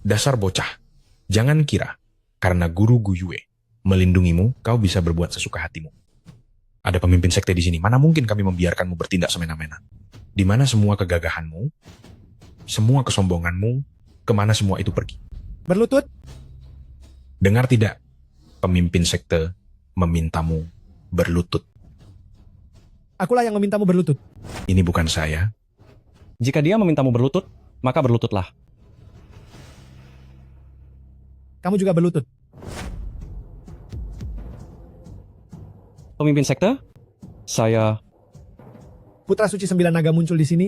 Dasar bocah, jangan kira karena guru Guyue melindungimu, kau bisa berbuat sesuka hatimu. Ada pemimpin sekte di sini, mana mungkin kami membiarkanmu bertindak semena-mena? Di mana semua kegagahanmu, semua kesombonganmu, kemana semua itu pergi?
Berlutut?
Dengar tidak? Pemimpin sekte memintamu berlutut.
Akulah yang memintamu berlutut.
Ini bukan saya.
Jika dia memintamu berlutut, maka berlututlah.
Kamu juga berlutut.
Pemimpin sekte, saya...
Putra Suci 9 Naga muncul di sini.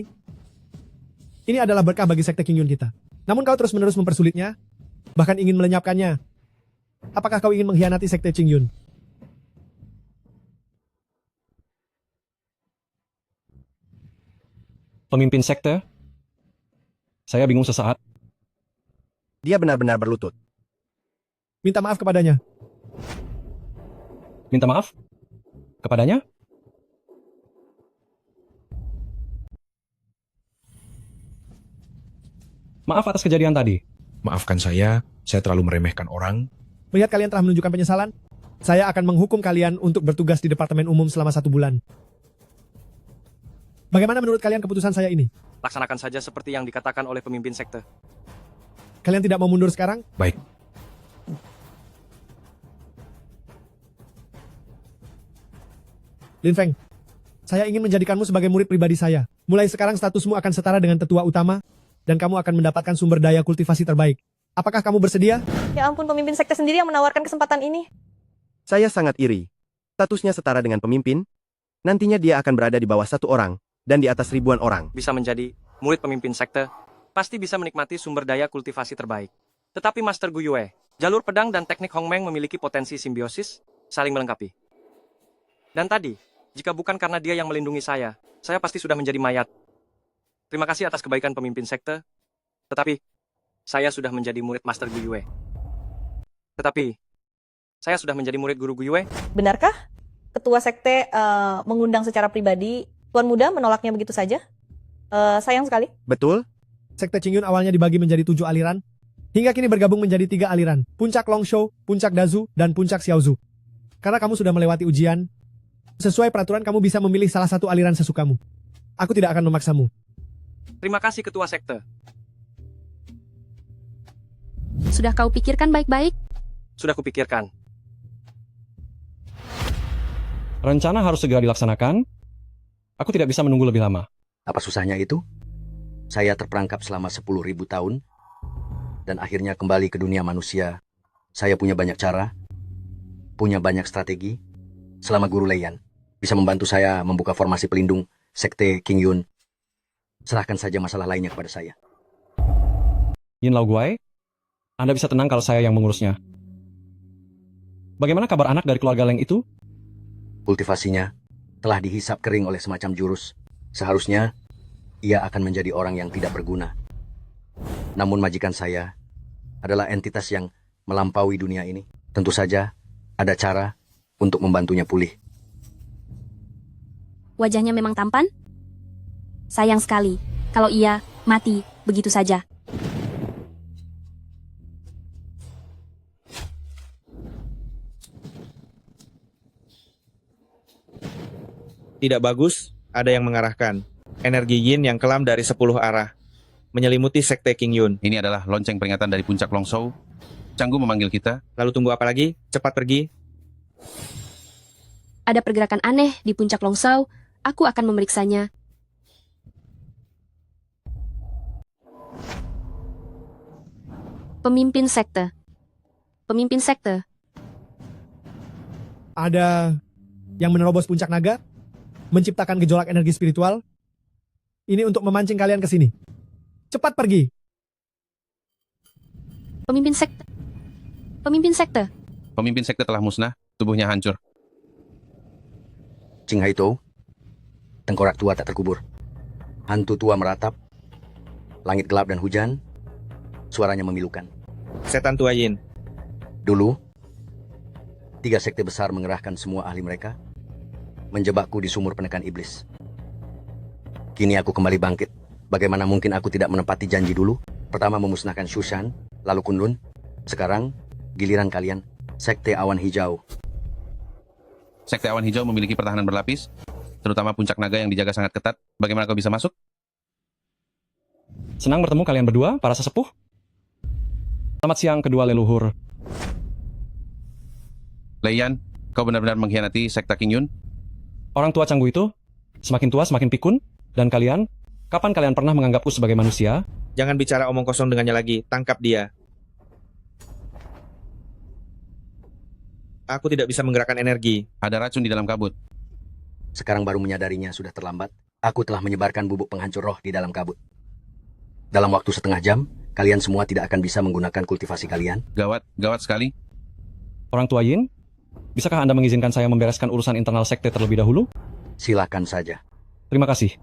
Ini adalah berkah bagi sekte King Yun kita. Namun kau terus-menerus mempersulitnya, bahkan ingin melenyapkannya. Apakah kau ingin mengkhianati sekte King Yun?
Pemimpin sekte, saya bingung sesaat.
Dia benar-benar berlutut.
Minta maaf kepadanya.
Minta maaf? Kepadanya? Maaf atas kejadian tadi.
Maafkan saya terlalu meremehkan orang.
Melihat kalian telah menunjukkan penyesalan, saya akan menghukum kalian untuk bertugas di Departemen Umum selama 1 bulan. Bagaimana menurut kalian keputusan saya ini?
Laksanakan saja seperti yang dikatakan oleh pemimpin sekte.
Kalian tidak mau mundur sekarang?
Baik.
Lin Feng, saya ingin menjadikanmu sebagai murid pribadi saya. Mulai sekarang statusmu akan setara dengan tetua utama, dan kamu akan mendapatkan sumber daya kultivasi terbaik. Apakah kamu bersedia?
Ya ampun, pemimpin sekte sendiri yang menawarkan kesempatan ini.
Saya sangat iri. Statusnya setara dengan pemimpin. Nantinya dia akan berada di bawah 1 orang, dan di atas ribuan orang.
Bisa menjadi murid pemimpin sekte, pasti bisa menikmati sumber daya kultivasi terbaik. Tetapi Master Guyue, jalur pedang dan teknik Hongmeng memiliki potensi simbiosis, saling melengkapi. Dan tadi, jika bukan karena dia yang melindungi saya pasti sudah menjadi mayat. Terima kasih atas kebaikan pemimpin sekte, tetapi saya sudah menjadi murid Master Guyue. Tetapi, saya sudah menjadi murid Guru Guyue.
Benarkah ketua sekte mengundang secara pribadi Tuan Muda menolaknya begitu saja? Sayang sekali.
Betul?
Sekte Qingyun awalnya dibagi menjadi 7 aliran, hingga kini bergabung menjadi 3 aliran, Puncak Longshou, Puncak Dazu, dan Puncak Xiaozu. Karena kamu sudah melewati ujian, sesuai peraturan kamu bisa memilih salah satu aliran sesukamu. Aku tidak akan memaksamu.
Terima kasih ketua sekte.
Sudah kau pikirkan baik-baik?
Sudah kupikirkan.
Rencana harus segera dilaksanakan. Aku tidak bisa menunggu lebih lama.
Apa susahnya itu? Saya terperangkap selama 10.000 tahun, dan akhirnya kembali ke dunia manusia. Saya punya banyak cara, punya banyak strategi. Selama Guru Leian bisa membantu saya membuka formasi pelindung sekte King Yun. Serahkan saja masalah lainnya kepada saya.
Yin Lao Guai, Anda bisa tenang kalau saya yang mengurusnya. Bagaimana kabar anak dari keluarga Leng itu?
Kultivasinya telah dihisap kering oleh semacam jurus. Seharusnya ia akan menjadi orang yang tidak berguna. Namun majikan saya adalah entitas yang melampaui dunia ini. Tentu saja ada cara untuk membantunya pulih.
Wajahnya memang tampan? Sayang sekali kalau ia mati begitu saja.
Tidak bagus, ada yang mengarahkan. Energi yin yang kelam dari 10 arah. Menyelimuti Sekte King Yun.
Ini adalah lonceng peringatan dari puncak Longsou. Canggu memanggil kita.
Lalu tunggu apa lagi? Cepat pergi.
Ada pergerakan aneh di puncak Longsau. Aku akan memeriksanya. Pemimpin sekte. Pemimpin sekte.
Ada yang menerobos puncak naga, menciptakan gejolak energi spiritual. Ini untuk memancing kalian ke sini. Cepat pergi.
Pemimpin sekte. Pemimpin sekte.
Pemimpin sekte telah musnah, tubuhnya hancur.
Qing Haito, tengkorak tua tak terkubur. Hantu tua meratap. Langit gelap dan hujan. Suaranya memilukan.
Setan tua Yin.
Dulu, 3 sekte besar mengerahkan semua ahli mereka, menjebakku di sumur penekan iblis. Kini aku kembali bangkit. Bagaimana mungkin aku tidak menepati janji dulu? Pertama memusnahkan Shushan, lalu Kunlun. Sekarang, giliran kalian, Sekte Awan Hijau.
Sekte Awan Hijau memiliki pertahanan berlapis, terutama puncak naga yang dijaga sangat ketat. Bagaimana kau bisa masuk?
Senang bertemu kalian berdua, para sesepuh. Selamat siang kedua leluhur.
Leiyan, kau benar-benar mengkhianati Sekte King Yun?
Orang tua Canggu itu, semakin tua semakin pikun. Dan kalian, kapan kalian pernah menganggapku sebagai manusia?
Jangan bicara omong kosong dengannya lagi. Tangkap dia. Aku tidak bisa menggerakkan energi.
Ada racun di dalam kabut.
Sekarang baru menyadarinya sudah terlambat. Aku telah menyebarkan bubuk penghancur roh di dalam kabut. Dalam waktu setengah jam, kalian semua tidak akan bisa menggunakan kultivasi kalian.
Gawat, gawat sekali.
Orang tua Yin, bisakah Anda mengizinkan saya membereskan urusan internal sekte terlebih dahulu?
Silakan saja.
Terima kasih.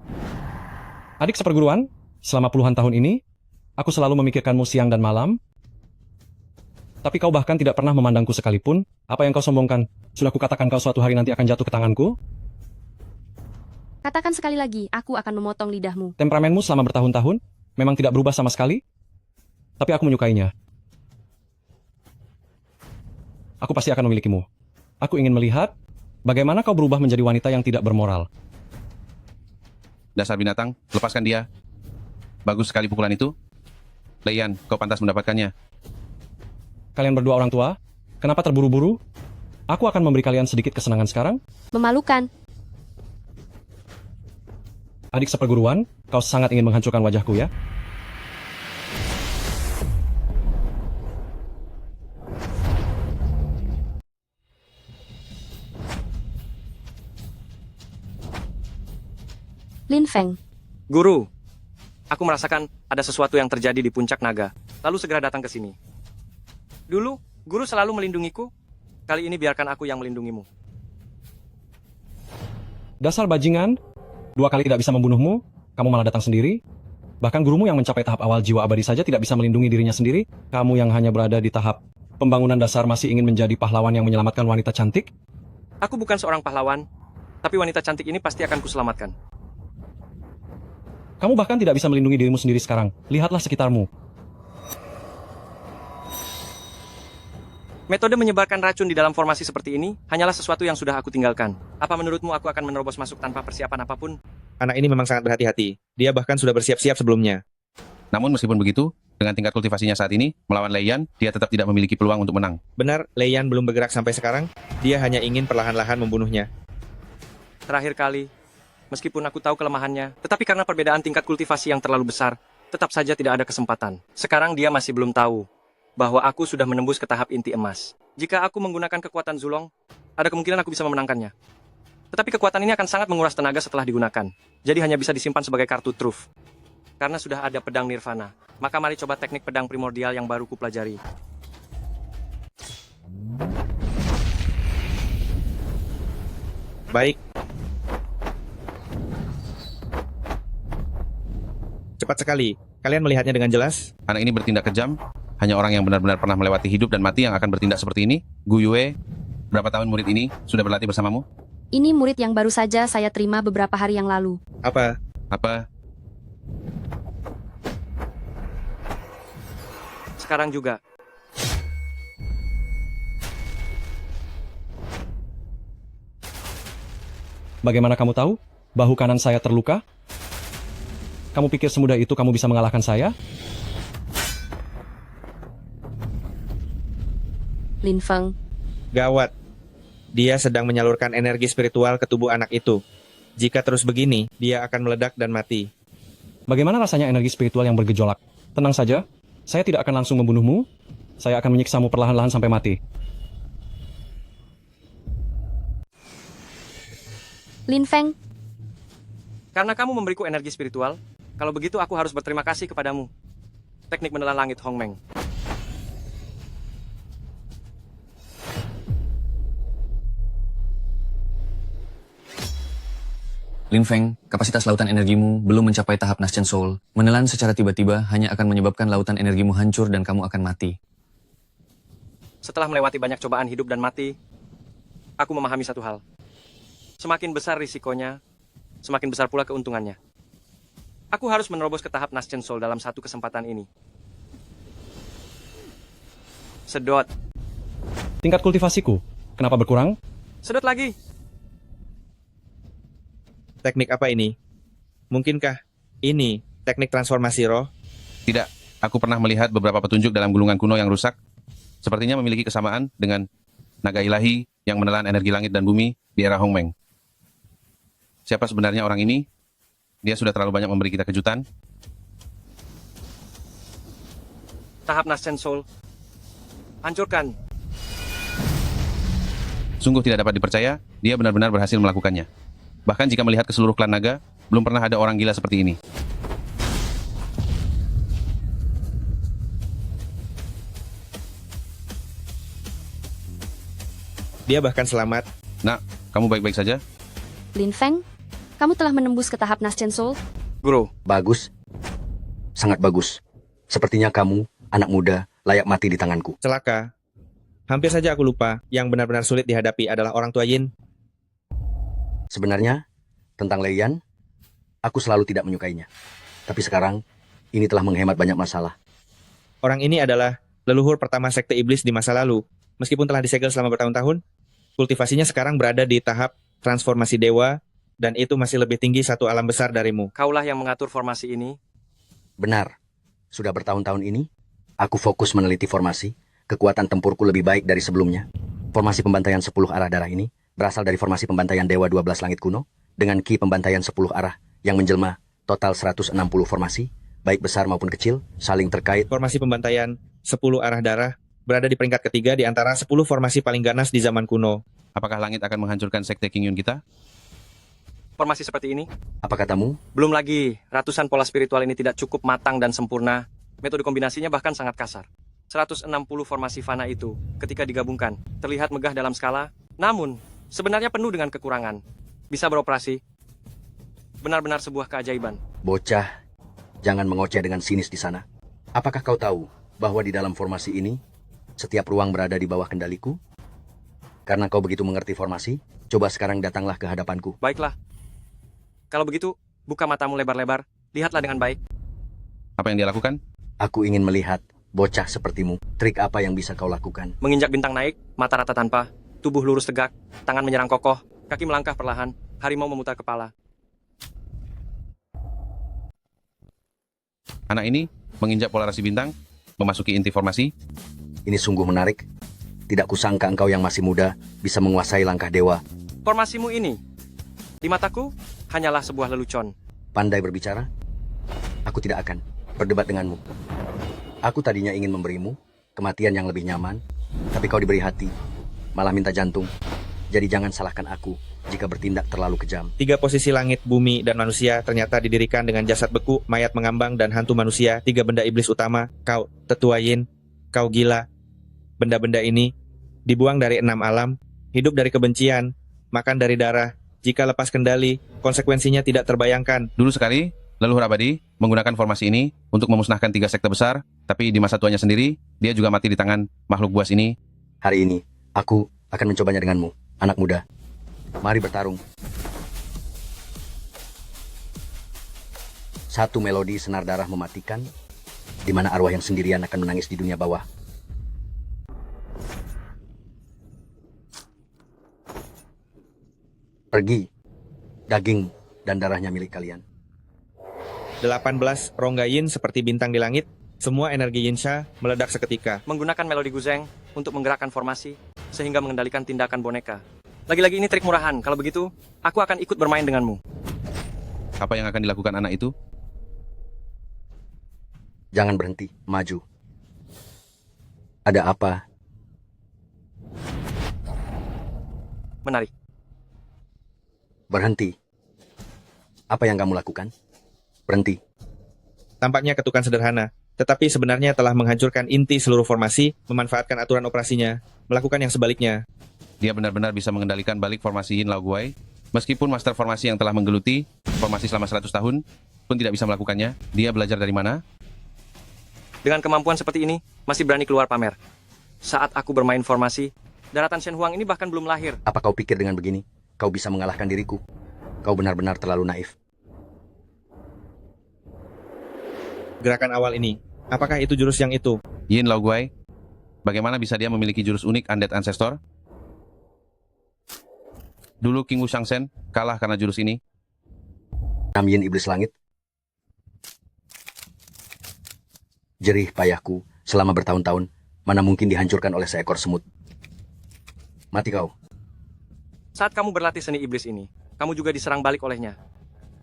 Adik seperguruan, selama puluhan tahun ini, aku selalu memikirkanmu siang dan malam. Tapi kau bahkan tidak pernah memandangku sekalipun. Apa yang kau sombongkan? Sudah kukatakan kau suatu hari nanti akan jatuh ke tanganku?
Katakan sekali lagi, aku akan memotong lidahmu.
Temperamenmu selama bertahun-tahun memang tidak berubah sama sekali. Tapi aku menyukainya. Aku pasti akan memilikimu. Aku ingin melihat bagaimana kau berubah menjadi wanita yang tidak bermoral.
Dasar binatang, lepaskan dia. Bagus sekali pukulan itu. Leiyan, kau pantas mendapatkannya.
Kalian berdua orang tua, kenapa terburu-buru? Aku akan memberi kalian sedikit kesenangan sekarang.
Memalukan.
Adik seperguruan, kau sangat ingin menghancurkan wajahku ya?
Lin Feng.
Guru, aku merasakan ada sesuatu yang terjadi di puncak naga. Lalu segera datang ke sini. Dulu, guru selalu melindungiku. Kali ini biarkan aku yang melindungimu.
Dasar bajingan, 2 kali tidak bisa membunuhmu, kamu malah datang sendiri. Bahkan gurumu yang mencapai tahap awal jiwa abadi saja tidak bisa melindungi dirinya sendiri. Kamu yang hanya berada di tahap pembangunan dasar masih ingin menjadi pahlawan yang menyelamatkan wanita cantik?
Aku bukan seorang pahlawan, tapi wanita cantik ini pasti akan kuselamatkan.
Kamu bahkan tidak bisa melindungi dirimu sendiri sekarang. Lihatlah sekitarmu.
Metode menyebarkan racun di dalam formasi seperti ini hanyalah sesuatu yang sudah aku tinggalkan. Apa menurutmu aku akan menerobos masuk tanpa persiapan apapun?
Anak ini memang sangat berhati-hati. Dia bahkan sudah bersiap-siap sebelumnya.
Namun meskipun begitu, dengan tingkat kultivasinya saat ini, melawan Leiyan, dia tetap tidak memiliki peluang untuk menang.
Benar, Leiyan belum bergerak sampai sekarang. Dia hanya ingin perlahan-lahan membunuhnya.
Terakhir kali, meskipun aku tahu kelemahannya, tetapi karena perbedaan tingkat kultivasi yang terlalu besar, tetap saja tidak ada kesempatan. Sekarang dia masih belum tahu bahwa aku sudah menembus ke tahap inti emas. Jika aku menggunakan kekuatan Zulong, ada kemungkinan aku bisa memenangkannya. Tetapi kekuatan ini akan sangat menguras tenaga setelah digunakan. Jadi hanya bisa disimpan sebagai kartu truf. Karena sudah ada pedang Nirvana, maka mari coba teknik pedang primordial yang baru kupelajari.
Baik. Cepat sekali. Kalian melihatnya dengan jelas?
Anak ini bertindak kejam. Hanya orang yang benar-benar pernah melewati hidup dan mati yang akan bertindak seperti ini. Gu Yue Berapa tahun murid ini sudah berlatih bersamamu?
Ini murid yang baru saja saya terima beberapa hari yang lalu.
Apa?
Apa?
Sekarang juga.
Bagaimana kamu tahu? Bahu kanan saya terluka? Kamu pikir semudah itu kamu bisa mengalahkan saya?
Lin Feng,
Gawat. Dia sedang menyalurkan energi spiritual ke tubuh anak itu. Jika terus begini, dia akan meledak dan mati.
Bagaimana rasanya energi spiritual yang bergejolak? Tenang saja, saya tidak akan langsung membunuhmu. Saya akan menyiksamu perlahan-lahan sampai mati.
Lin Feng,
Karena kamu memberiku energi spiritual, kalau begitu aku harus berterima kasih kepadamu. Teknik menelan langit Hong Meng.
Lin Feng, kapasitas lautan energimu belum mencapai tahap Naschen Soul. Menelan secara tiba-tiba hanya akan menyebabkan lautan energimu hancur dan kamu akan mati.
Setelah melewati banyak cobaan hidup dan mati, aku memahami satu hal. Semakin besar risikonya, semakin besar pula keuntungannya. Aku harus menerobos ke tahap Naschen Soul dalam satu kesempatan ini. Sedot.
Tingkat kultivasiku, kenapa berkurang?
Sedot lagi.
Teknik apa ini? Mungkinkah ini teknik transformasi roh?
Tidak, aku pernah melihat beberapa petunjuk dalam gulungan kuno yang rusak. Sepertinya memiliki kesamaan dengan naga ilahi yang menelan energi langit dan bumi di era Hong Meng. Siapa sebenarnya orang ini? Dia sudah terlalu banyak memberi kita kejutan.
Tahap Naschen Soul. Hancurkan.
Sungguh tidak dapat dipercaya, dia benar-benar berhasil melakukannya. Bahkan jika melihat ke seluruh klan naga, belum pernah ada orang gila seperti ini.
Dia bahkan selamat.
Nak, kamu baik-baik saja?
Lin Feng, kamu telah menembus ke tahap Naschen Soul?
Guru.
Bagus. Sangat bagus. Sepertinya kamu, anak muda, layak mati di tanganku.
Celaka. Hampir saja aku lupa, yang benar-benar sulit dihadapi adalah orang tua Yin.
Sebenarnya, tentang Lei Yan, aku selalu tidak menyukainya. Tapi sekarang, ini telah menghemat banyak masalah.
Orang ini adalah leluhur pertama sekte iblis di masa lalu. Meskipun telah disegel selama bertahun-tahun, kultivasinya sekarang berada di tahap transformasi dewa, dan itu masih lebih tinggi satu alam besar darimu.
Kaulah yang mengatur formasi ini.
Benar. Sudah bertahun-tahun ini, aku fokus meneliti formasi. Kekuatan tempurku lebih baik dari sebelumnya. Formasi pembantaian 10 arah darah ini berasal dari formasi pembantaian Dewa 12 Langit kuno, dengan ki pembantaian 10 arah, yang menjelma total 160 formasi, baik besar maupun kecil, saling terkait.
Formasi pembantaian 10 arah darah berada di peringkat ketiga di antara 10 formasi paling ganas di zaman kuno.
Apakah langit akan menghancurkan sekte King Yun kita?
Formasi seperti ini.
Apa katamu?
Belum lagi, ratusan pola spiritual ini tidak cukup matang dan sempurna. Metode kombinasinya bahkan sangat kasar. 160 formasi fana itu, ketika digabungkan, terlihat megah dalam skala, namun sebenarnya penuh dengan kekurangan. Bisa beroperasi. Benar-benar sebuah keajaiban.
Bocah, jangan mengoceh dengan sinis di sana. Apakah kau tahu bahwa di dalam formasi ini, setiap ruang berada di bawah kendaliku? Karena kau begitu mengerti formasi, coba sekarang datanglah ke hadapanku.
Baiklah. Kalau begitu, buka matamu lebar-lebar, lihatlah dengan baik.
Apa yang dia lakukan?
Aku ingin melihat bocah sepertimu. Trik apa yang bisa kau lakukan?
Menginjak bintang naik, mata rata tanpa, tubuh lurus tegak, tangan menyerang kokoh, kaki melangkah perlahan, harimau memutar kepala.
Anak ini menginjak polarasi bintang, memasuki inti formasi.
Ini sungguh menarik. Tidak kusangka engkau yang masih muda bisa menguasai langkah dewa.
Formasimu ini, di mataku, hanyalah sebuah lelucon.
Pandai berbicara? Aku tidak akan berdebat denganmu. Aku tadinya ingin memberimu kematian yang lebih nyaman, tapi kau diberi hati, malah minta jantung. Jadi jangan salahkan aku jika bertindak terlalu kejam.
3 posisi langit, bumi, dan manusia ternyata didirikan dengan jasad beku, mayat mengambang, dan hantu manusia. 3 benda iblis utama. Kau, tetua Yin, kau gila. Benda-benda ini dibuang dari 6 alam, hidup dari kebencian, makan dari darah. Jika lepas kendali, konsekuensinya tidak terbayangkan.
Dulu sekali, leluhur abadi menggunakan formasi ini untuk memusnahkan 3 sekte besar, tapi di masa tuanya sendiri, dia juga mati di tangan makhluk buas ini.
Hari ini, aku akan mencobanya denganmu, anak muda. Mari bertarung. Satu melodi senar darah mematikan, di mana arwah yang sendirian akan menangis di dunia bawah. Pergi, daging dan darahnya milik kalian.
18 rongga yin seperti bintang di langit, semua energi Yinsha meledak seketika.
Menggunakan melodi Guzeng untuk menggerakkan formasi, sehingga mengendalikan tindakan boneka. Lagi-lagi ini trik murahan, kalau begitu, aku akan ikut bermain denganmu.
Apa yang akan dilakukan anak itu?
Jangan berhenti, maju. Ada apa?
Menarik.
Berhenti. Apa yang kamu lakukan? Berhenti.
Tampaknya ketukan sederhana, tetapi sebenarnya telah menghancurkan inti seluruh formasi, memanfaatkan aturan operasinya, melakukan yang sebaliknya.
Dia benar-benar bisa mengendalikan balik formasi Yin Lao Guai, meskipun master formasi yang telah menggeluti formasi selama 100 tahun pun tidak bisa melakukannya. Dia belajar dari mana?
Dengan kemampuan seperti ini, masih berani keluar pamer. Saat aku bermain formasi, daratan Shen Huang ini bahkan belum lahir.
Apa kau pikir dengan begini, kau bisa mengalahkan diriku? Kau benar-benar terlalu naif.
Gerakan awal ini, apakah itu jurus yang itu?
Yin Lao Guai, bagaimana bisa dia memiliki jurus unik Undead Ancestor? Dulu King Wu Shangsen kalah karena jurus ini.
Nam Yin Iblis Langit. Jerih payahku selama bertahun-tahun, mana mungkin dihancurkan oleh seekor semut. Mati kau.
Saat kamu berlatih seni iblis ini, kamu juga diserang balik olehnya.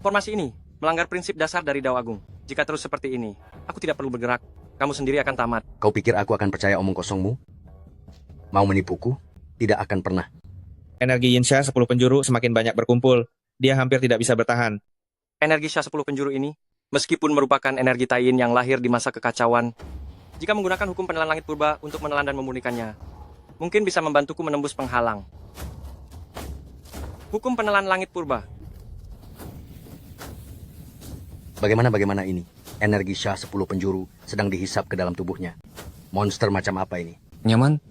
Formasi ini melanggar prinsip dasar dari Dao Agung. Jika terus seperti ini, aku tidak perlu bergerak. Kamu sendiri akan tamat.
Kau pikir aku akan percaya omong kosongmu? Mau menipuku? Tidak akan pernah.
Energi Yinsha 10 penjuru semakin banyak berkumpul. Dia hampir tidak bisa bertahan.
Energi Sha 10 penjuru ini, meskipun merupakan energi Taiyin yang lahir di masa kekacauan, jika menggunakan hukum penelan langit purba untuk menelan dan memurnikannya, mungkin bisa membantuku menembus penghalang. Hukum penelan langit purba.
Bagaimana ini? Energi Sha 10 penjuru sedang dihisap ke dalam tubuhnya. Monster macam apa ini?
Nyaman?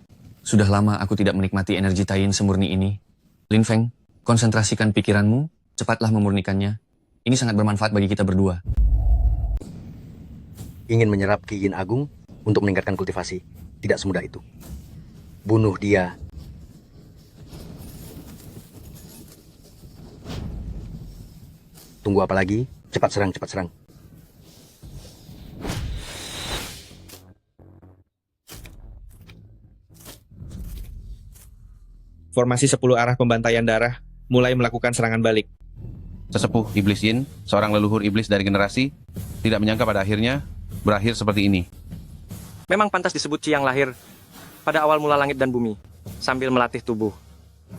Sudah lama aku tidak menikmati energi Taiyin semurni ini. Lin Feng, konsentrasikan pikiranmu, cepatlah memurnikannya. Ini sangat bermanfaat bagi kita berdua.
Ingin menyerap Ki Yin Agung untuk meningkatkan kultivasi. Tidak semudah itu. Bunuh dia. Tunggu apa lagi? Cepat serang, cepat serang.
Formasi 10 arah pembantaian darah mulai melakukan serangan balik.
Sesepuh Iblis Yin, seorang leluhur iblis dari generasi, tidak menyangka pada akhirnya berakhir seperti ini.
Memang pantas disebut Chi yang lahir pada awal mula langit dan bumi, sambil melatih tubuh.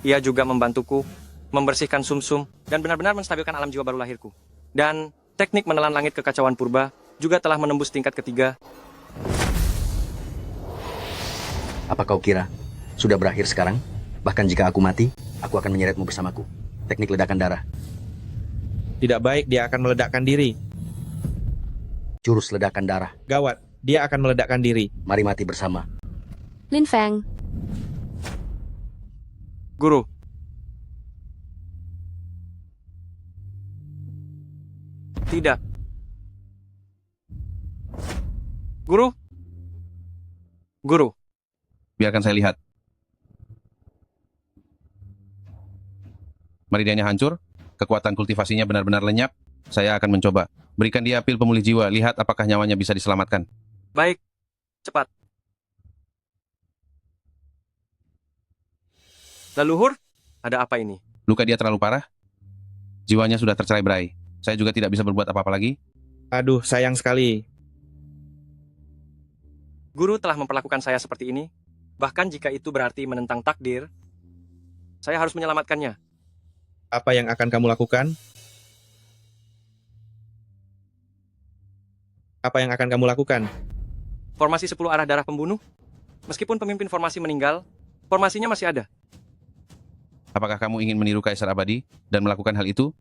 Ia juga membantuku membersihkan sumsum dan benar-benar menstabilkan alam jiwa baru lahirku. Dan teknik menelan langit kekacauan purba juga telah menembus tingkat ketiga.
Apa kau kira sudah berakhir sekarang? Bahkan jika aku mati, aku akan menyeretmu bersamaku. Teknik ledakan darah.
Tidak baik, dia akan meledakkan diri.
Jurus ledakan darah.
Gawat, dia akan meledakkan diri.
Mari mati bersama.
Lin Feng,
Guru. Tidak. Guru. Guru.
Biarkan saya lihat. Meridiannya hancur, kekuatan kultivasinya benar-benar lenyap. Saya akan mencoba. Berikan dia pil pemulih jiwa, lihat apakah nyawanya bisa diselamatkan.
Baik. Cepat. Leluhur, ada apa ini?
Luka dia terlalu parah. Jiwanya sudah tercerai-berai. Saya juga tidak bisa berbuat apa-apa lagi.
Aduh, sayang sekali.
Guru telah memperlakukan saya seperti ini. Bahkan jika itu berarti menentang takdir, saya harus menyelamatkannya.
Apa yang akan kamu lakukan? Apa yang akan kamu lakukan?
Formasi 10 arah darah pembunuh. Meskipun pemimpin formasi meninggal, formasinya masih ada.
Apakah kamu ingin meniru Kaisar Abadi dan melakukan hal itu?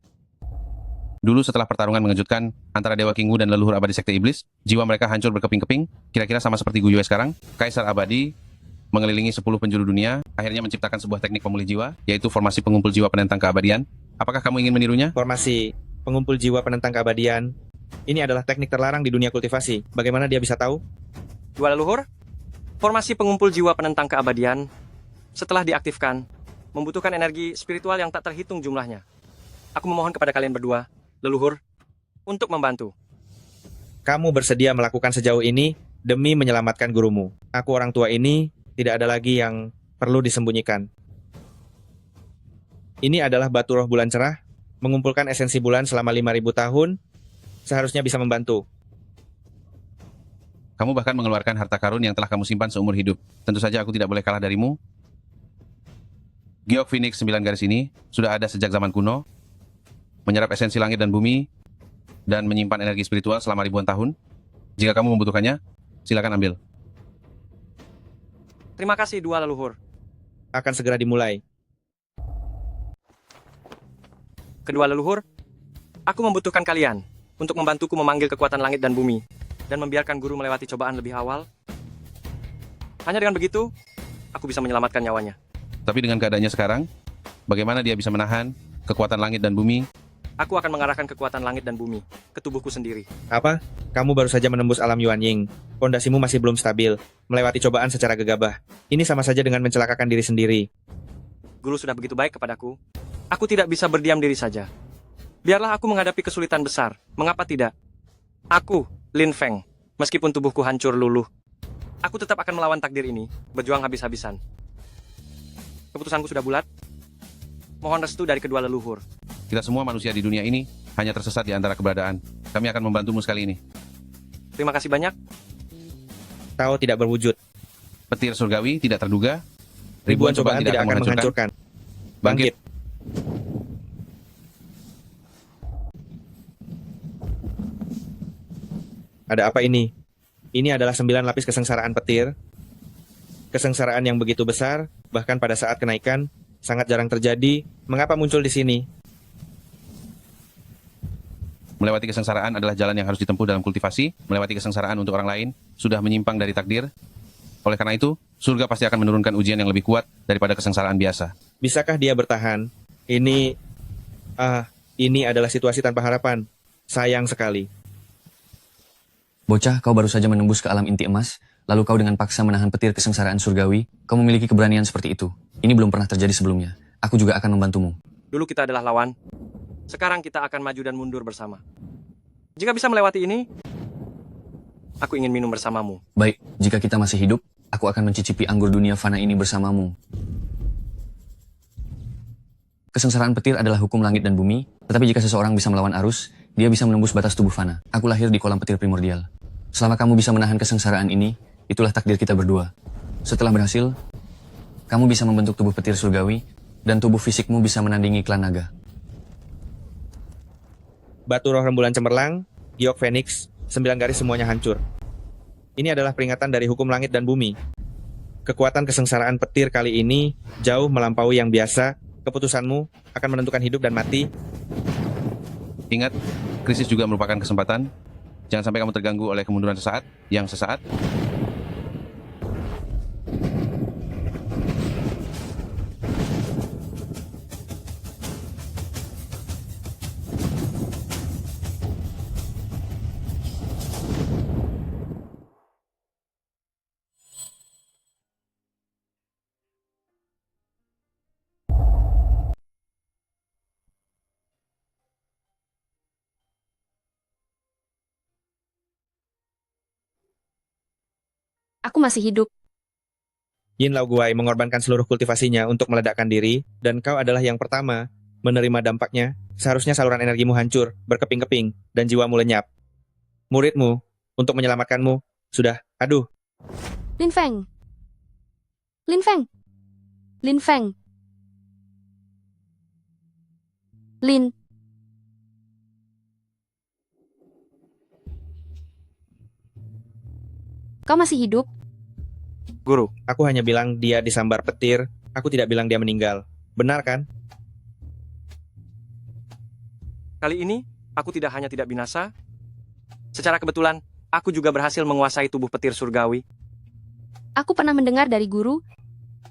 Dulu setelah pertarungan mengejutkan antara Dewa King Wu dan leluhur abadi Sekte Iblis, jiwa mereka hancur berkeping-keping, kira-kira sama seperti Gu Yue sekarang. Kaisar Abadi mengelilingi 10 penjuru dunia, akhirnya menciptakan sebuah teknik pemulih jiwa, yaitu formasi pengumpul jiwa penentang keabadian. Apakah kamu ingin menirunya?
Formasi pengumpul jiwa penentang keabadian. Ini adalah teknik terlarang di dunia kultivasi. Bagaimana dia bisa tahu?
Dua leluhur, formasi pengumpul jiwa penentang keabadian, setelah diaktifkan, membutuhkan energi spiritual yang tak terhitung jumlahnya. Aku memohon kepada kalian berdua, leluhur, untuk membantu.
Kamu bersedia melakukan sejauh ini demi menyelamatkan gurumu. Aku orang tua ini tidak ada lagi yang perlu disembunyikan. Ini adalah batu roh bulan cerah, mengumpulkan esensi bulan selama 5.000 tahun, seharusnya bisa membantu.
Kamu bahkan mengeluarkan harta karun yang telah kamu simpan seumur hidup. Tentu saja aku tidak boleh kalah darimu. Giok Phoenix 9 garis ini sudah ada sejak zaman kuno, menyerap esensi langit dan bumi, dan menyimpan energi spiritual selama ribuan tahun. Jika kamu membutuhkannya, silakan ambil.
Terima kasih dua leluhur.
Akan segera dimulai.
Kedua leluhur, aku membutuhkan kalian untuk membantuku memanggil kekuatan langit dan bumi, dan membiarkan guru melewati cobaan lebih awal. Hanya dengan begitu, aku bisa menyelamatkan nyawanya.
Tapi dengan keadaannya sekarang, bagaimana dia bisa menahan kekuatan langit dan bumi?
Aku akan mengarahkan kekuatan langit dan bumi ke tubuhku sendiri.
Apa? Kamu baru saja menembus alam Yuan Ying. Pondasimu masih belum stabil, melewati cobaan secara gegabah. Ini sama saja dengan mencelakakan diri sendiri.
Guru sudah begitu baik kepadaku. Aku tidak bisa berdiam diri saja. Biarlah aku menghadapi kesulitan besar. Mengapa tidak? Aku, Lin Feng, meskipun tubuhku hancur luluh, aku tetap akan melawan takdir ini, berjuang habis-habisan. Keputusanku sudah bulat. Mohon restu dari kedua leluhur.
Kita semua manusia di dunia ini hanya tersesat di antara keberadaan. Kami akan membantumu sekali ini.
Terima kasih banyak.
Tao tidak berwujud.
Petir surgawi tidak terduga.
Ribuan cobaan tidak akan menghancurkan. Bangkit. Ada apa ini? Ini adalah 9 lapis kesengsaraan petir. Kesengsaraan yang begitu besar, bahkan pada saat kenaikan, sangat jarang terjadi. Mengapa muncul di sini?
Melewati kesengsaraan adalah jalan yang harus ditempuh dalam kultivasi. Melewati kesengsaraan untuk orang lain sudah menyimpang dari takdir. Oleh karena itu, surga pasti akan menurunkan ujian yang lebih kuat daripada kesengsaraan biasa.
Bisakah dia bertahan? Ini adalah situasi tanpa harapan. Sayang sekali.
Bocah, kau baru saja menembus ke alam inti emas, lalu kau dengan paksa menahan petir kesengsaraan surgawi. Kau memiliki keberanian seperti itu. Ini belum pernah terjadi sebelumnya. Aku juga akan membantumu.
Dulu kita adalah lawan. Sekarang kita akan maju dan mundur bersama. Jika bisa melewati ini, aku ingin minum bersamamu.
Baik, jika kita masih hidup, aku akan mencicipi anggur dunia fana ini bersamamu. Kesengsaraan petir adalah hukum langit dan bumi, tetapi jika seseorang bisa melawan arus, dia bisa menembus batas tubuh fana. Aku lahir di kolam petir primordial. Selama kamu bisa menahan kesengsaraan ini, itulah takdir kita berdua. Setelah berhasil, kamu bisa membentuk tubuh petir surgawi, dan tubuh fisikmu bisa menandingi klan naga.
Batu roh rembulan cemerlang, Giok Phoenix, 9 garis semuanya hancur. Ini adalah peringatan dari hukum langit dan bumi. Kekuatan kesengsaraan petir kali ini jauh melampaui yang biasa. Keputusanmu akan menentukan hidup dan mati.
Ingat, krisis juga merupakan kesempatan. Jangan sampai kamu terganggu oleh kemunduran sesaat, yang sesaat.
Aku masih hidup.
Yin Lao Guai mengorbankan seluruh kultivasinya untuk meledakkan diri, dan kau adalah yang pertama menerima dampaknya. Seharusnya saluran energimu hancur, berkeping-keping, dan jiwamu lenyap. Muridmu, untuk menyelamatkanmu, sudah, aduh.
Lin Feng. Lin Feng. Lin Feng. Lin. Kau masih hidup?
Guru, aku hanya bilang dia disambar petir, aku tidak bilang dia meninggal. Benar kan?
Kali ini, aku tidak hanya tidak binasa. Secara kebetulan, aku juga berhasil menguasai tubuh petir surgawi.
Aku pernah mendengar dari guru,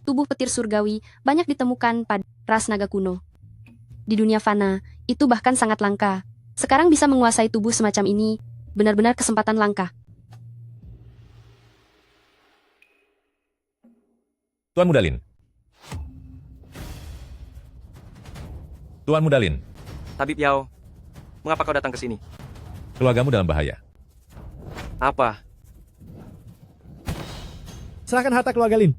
tubuh petir surgawi banyak ditemukan pada ras naga kuno. Di dunia fana, itu bahkan sangat langka. Sekarang bisa menguasai tubuh semacam ini, benar-benar kesempatan langka.
Tuan Mudalin. Tuan Mudalin,
Tabib Yao, mengapa kau datang ke sini?
keluargamu dalam bahaya.
Apa?
Serahkan harta keluarga Lin.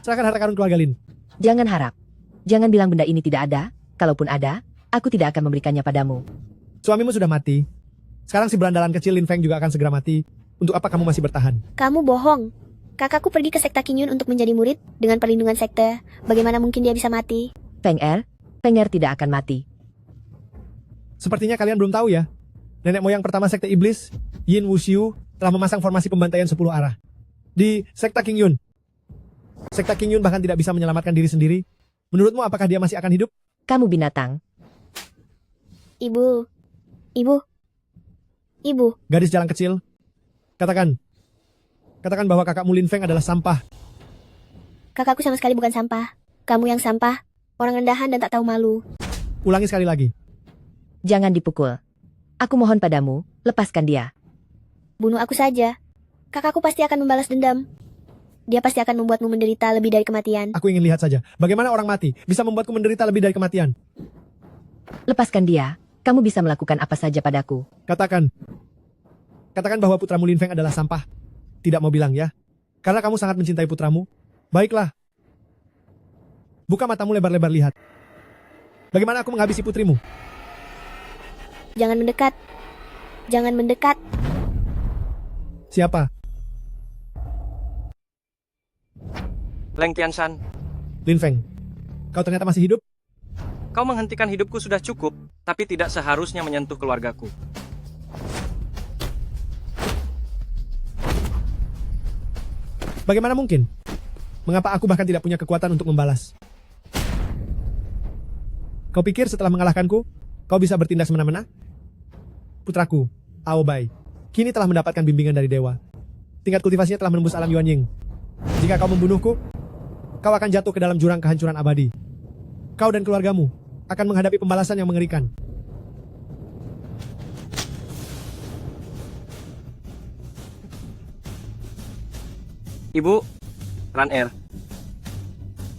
Serahkan harta karun keluarga Lin.
Jangan harap. Jangan bilang benda ini tidak ada. Kalaupun ada, aku tidak akan memberikannya padamu.
Suamimu sudah mati. Sekarang si berandalan kecil Lin Feng juga akan segera mati. Untuk apa kamu masih bertahan?
Kamu bohong. Kakakku pergi ke sekte Qingyun untuk menjadi murid dengan perlindungan sekte. Bagaimana mungkin dia bisa mati?
Feng Er tidak akan mati.
Sepertinya kalian belum tahu ya. Nenek moyang pertama sekte iblis, Yin Wuxiu, telah memasang formasi pembantaian 10 arah. Di sekte Qingyun. Sekte Qingyun bahkan tidak bisa menyelamatkan diri sendiri. Menurutmu apakah dia masih akan hidup?
Kamu binatang.
Ibu.
Gadis jalan kecil. Katakan bahwa kakakmu Lin Feng adalah sampah.
Kakakku sama sekali bukan sampah. Kamu yang sampah. Orang rendahan dan tak tahu malu.
Ulangi sekali lagi.
Jangan dipukul. Aku mohon padamu, lepaskan dia.
Bunuh aku saja. Kakakku pasti akan membalas dendam. Dia pasti akan membuatmu menderita lebih dari kematian.
Aku ingin lihat saja. Bagaimana orang mati bisa membuatku menderita lebih dari kematian?
Lepaskan dia. Kamu bisa melakukan apa saja padaku.
Katakan bahwa putramu Lin Feng adalah sampah. Tidak mau bilang ya. Karena kamu sangat mencintai putramu. Baiklah. Buka matamu lebar-lebar lihat. Bagaimana aku menghabisi putrimu?
Jangan mendekat. Jangan mendekat.
Siapa?
Leng Tianshan,
Lin Feng. Kau ternyata masih hidup?
kau menghentikan hidupku sudah cukup, tapi tidak seharusnya menyentuh keluargaku.
Bagaimana mungkin? Mengapa aku bahkan tidak punya kekuatan untuk membalas? Kau pikir setelah mengalahkanku, kau bisa bertindak semena-mena? Putraku, Aobai, kini telah mendapatkan bimbingan dari dewa. Tingkat kultivasinya telah menembus alam Yuan Ying. Jika kau membunuhku, kau akan jatuh ke dalam jurang kehancuran abadi. Kau dan keluargamu akan menghadapi pembalasan yang mengerikan.
Ibu, Ran-Er,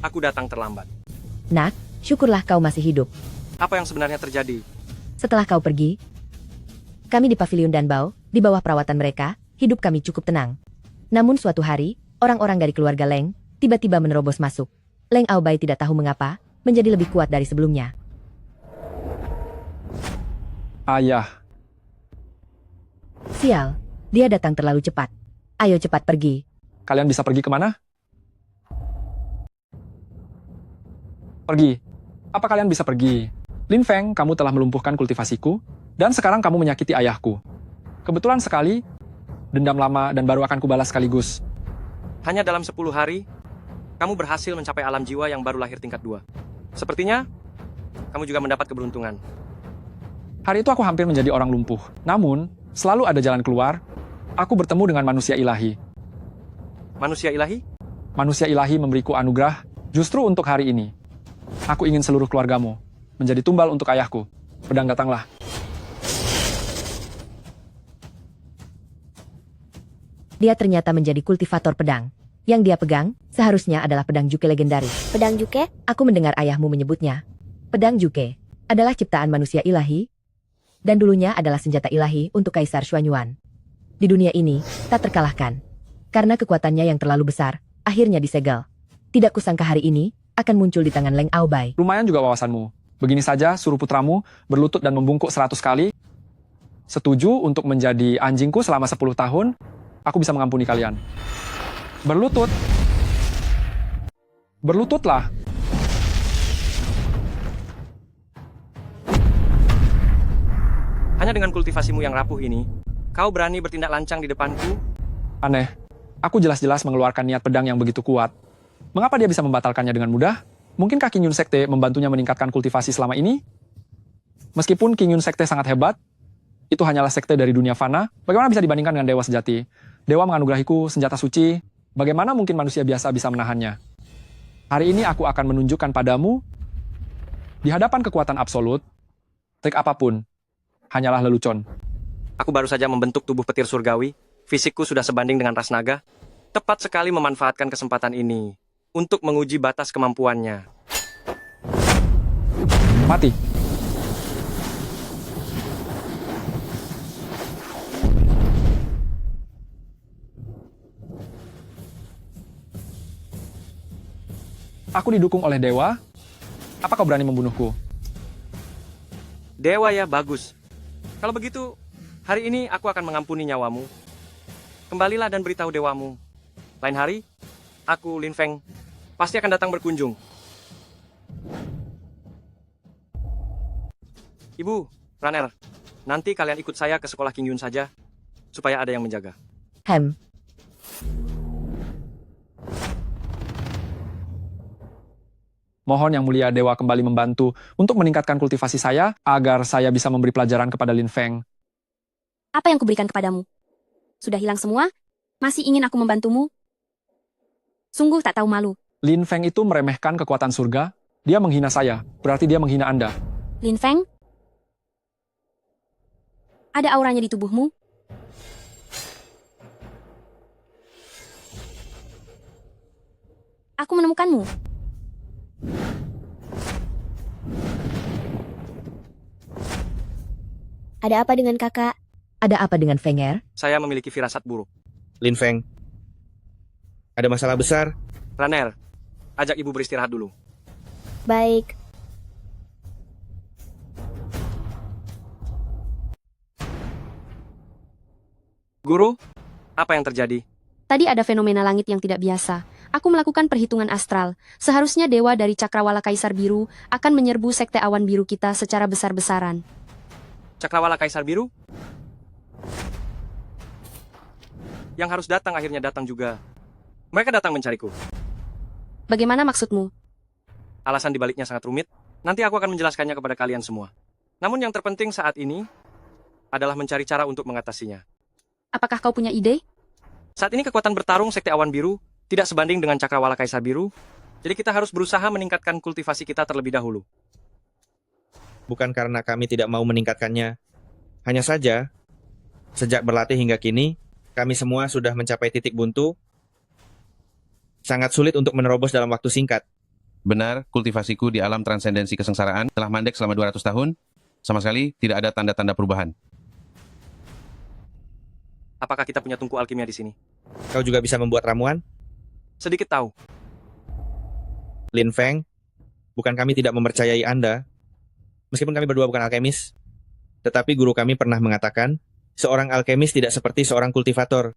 aku datang terlambat.
Nak, syukurlah kau masih hidup.
Apa yang sebenarnya terjadi?
Setelah kau pergi, kami di Pavilion Danbao, di bawah perawatan mereka, hidup kami cukup tenang. Namun suatu hari, orang-orang dari keluarga Leng tiba-tiba menerobos masuk. Leng Aobai tidak tahu mengapa, menjadi lebih kuat dari sebelumnya.
Ayah.
Sial, dia datang terlalu cepat. Ayo cepat pergi.
Kalian bisa pergi kemana? Pergi. Apa kalian bisa pergi? Lin Feng, kamu telah melumpuhkan kultivasiku, dan sekarang kamu menyakiti ayahku. Kebetulan sekali, dendam lama dan baru akan kubalas sekaligus.
Hanya dalam 10 hari, kamu berhasil mencapai alam jiwa yang baru lahir tingkat 2. Sepertinya, kamu juga mendapat keberuntungan.
Hari itu aku hampir menjadi orang lumpuh. Namun, selalu ada jalan keluar. Aku bertemu dengan manusia ilahi.
Manusia ilahi?
Manusia ilahi memberiku anugerah justru untuk hari ini. Aku ingin seluruh keluargamu menjadi tumbal untuk ayahku. Pedang datanglah.
Dia ternyata menjadi kultivator pedang. Yang dia pegang, seharusnya adalah pedang Juke legendaris.
Pedang Juke?
Aku mendengar ayahmu menyebutnya. Pedang Juke adalah ciptaan manusia ilahi, dan dulunya adalah senjata ilahi untuk Kaisar Xuanyuan. Di dunia ini, tak terkalahkan. Karena kekuatannya yang terlalu besar, akhirnya disegel. Tidak kusangka hari ini, akan muncul di tangan Leng Aobai.
Lumayan juga wawasanmu. Begini saja, suruh putramu berlutut dan membungkuk 100 kali. Setuju untuk menjadi anjingku selama 10 tahun, aku bisa mengampuni kalian. Berlutut. Berlututlah.
Hanya dengan kultivasimu yang rapuh ini, kau berani bertindak lancang di depanku?
Aneh. Aku jelas-jelas mengeluarkan niat pedang yang begitu kuat. Mengapa dia bisa membatalkannya dengan mudah? Mungkinkah Qingyun Sekte membantunya meningkatkan kultivasi selama ini? Meskipun Qingyun Sekte sangat hebat, Itu hanyalah sekte dari dunia fana. Bagaimana bisa dibandingkan dengan dewa sejati? Dewa menganugerahiku senjata suci. Bagaimana mungkin manusia biasa bisa menahannya? Hari ini aku akan menunjukkan padamu, di hadapan kekuatan absolut, trik apapun hanyalah lelucon.
Aku baru saja membentuk tubuh petir surgawi. Fisikku sudah sebanding dengan ras naga. Tepat sekali memanfaatkan kesempatan ini untuk menguji batas kemampuannya.
Mati. Aku didukung oleh dewa. Apa kau berani membunuhku?
Dewa ya, bagus. Kalau begitu, hari ini aku akan mengampuni nyawamu. Kembalilah dan beritahu dewamu. Lain hari, aku, Lin Feng, pasti akan datang berkunjung. Ibu, Runner, nanti kalian ikut saya ke sekolah King Yun saja, supaya ada yang menjaga.
Mohon Yang Mulia Dewa kembali membantu untuk meningkatkan kultivasi saya, agar saya bisa memberi pelajaran kepada Lin Feng.
Apa yang kuberikan kepadamu? Sudah hilang semua? Masih ingin aku membantumu? Sungguh tak tahu malu.
Lin Feng itu meremehkan kekuatan surga. Dia menghina saya, berarti dia menghina Anda.
Lin Feng? Ada auranya di tubuhmu? Aku menemukanmu.
Ada apa dengan kakak?
Ada apa dengan Fenger?
Saya memiliki firasat buruk.
Lin Feng, ada masalah besar.
Runner, ajak ibu beristirahat dulu.
Baik.
Guru, apa yang terjadi?
Tadi ada fenomena langit yang tidak biasa. Aku melakukan perhitungan astral. Seharusnya dewa dari Cakrawala Kaisar Biru akan menyerbu sekte awan biru kita secara besar-besaran.
Cakrawala Kaisar Biru? Yang harus datang akhirnya datang juga. Mereka datang mencariku.
Bagaimana maksudmu?
Alasan dibaliknya sangat rumit. Nanti aku akan menjelaskannya kepada kalian semua. Namun yang terpenting saat ini adalah mencari cara untuk mengatasinya.
Apakah kau punya ide?
Saat ini kekuatan bertarung sekte awan biru tidak sebanding dengan Cakrawala Kaisar Biru. Jadi kita harus berusaha meningkatkan kultivasi kita terlebih dahulu.
Bukan karena kami tidak mau meningkatkannya. Hanya saja, sejak berlatih hingga kini, kami semua sudah mencapai titik buntu. Sangat sulit untuk menerobos dalam waktu singkat.
Benar, kultivasiku di alam transendensi kesengsaraan telah mandek selama 200 tahun. Sama sekali tidak ada tanda-tanda perubahan.
Apakah kita punya tungku alkimia di sini?
Kau juga bisa membuat ramuan?
Sedikit tahu.
Lin Feng, bukan kami tidak mempercayai Anda. Meskipun kami berdua bukan alkemis, tetapi guru kami pernah mengatakan, seorang alkemis tidak seperti seorang kultivator.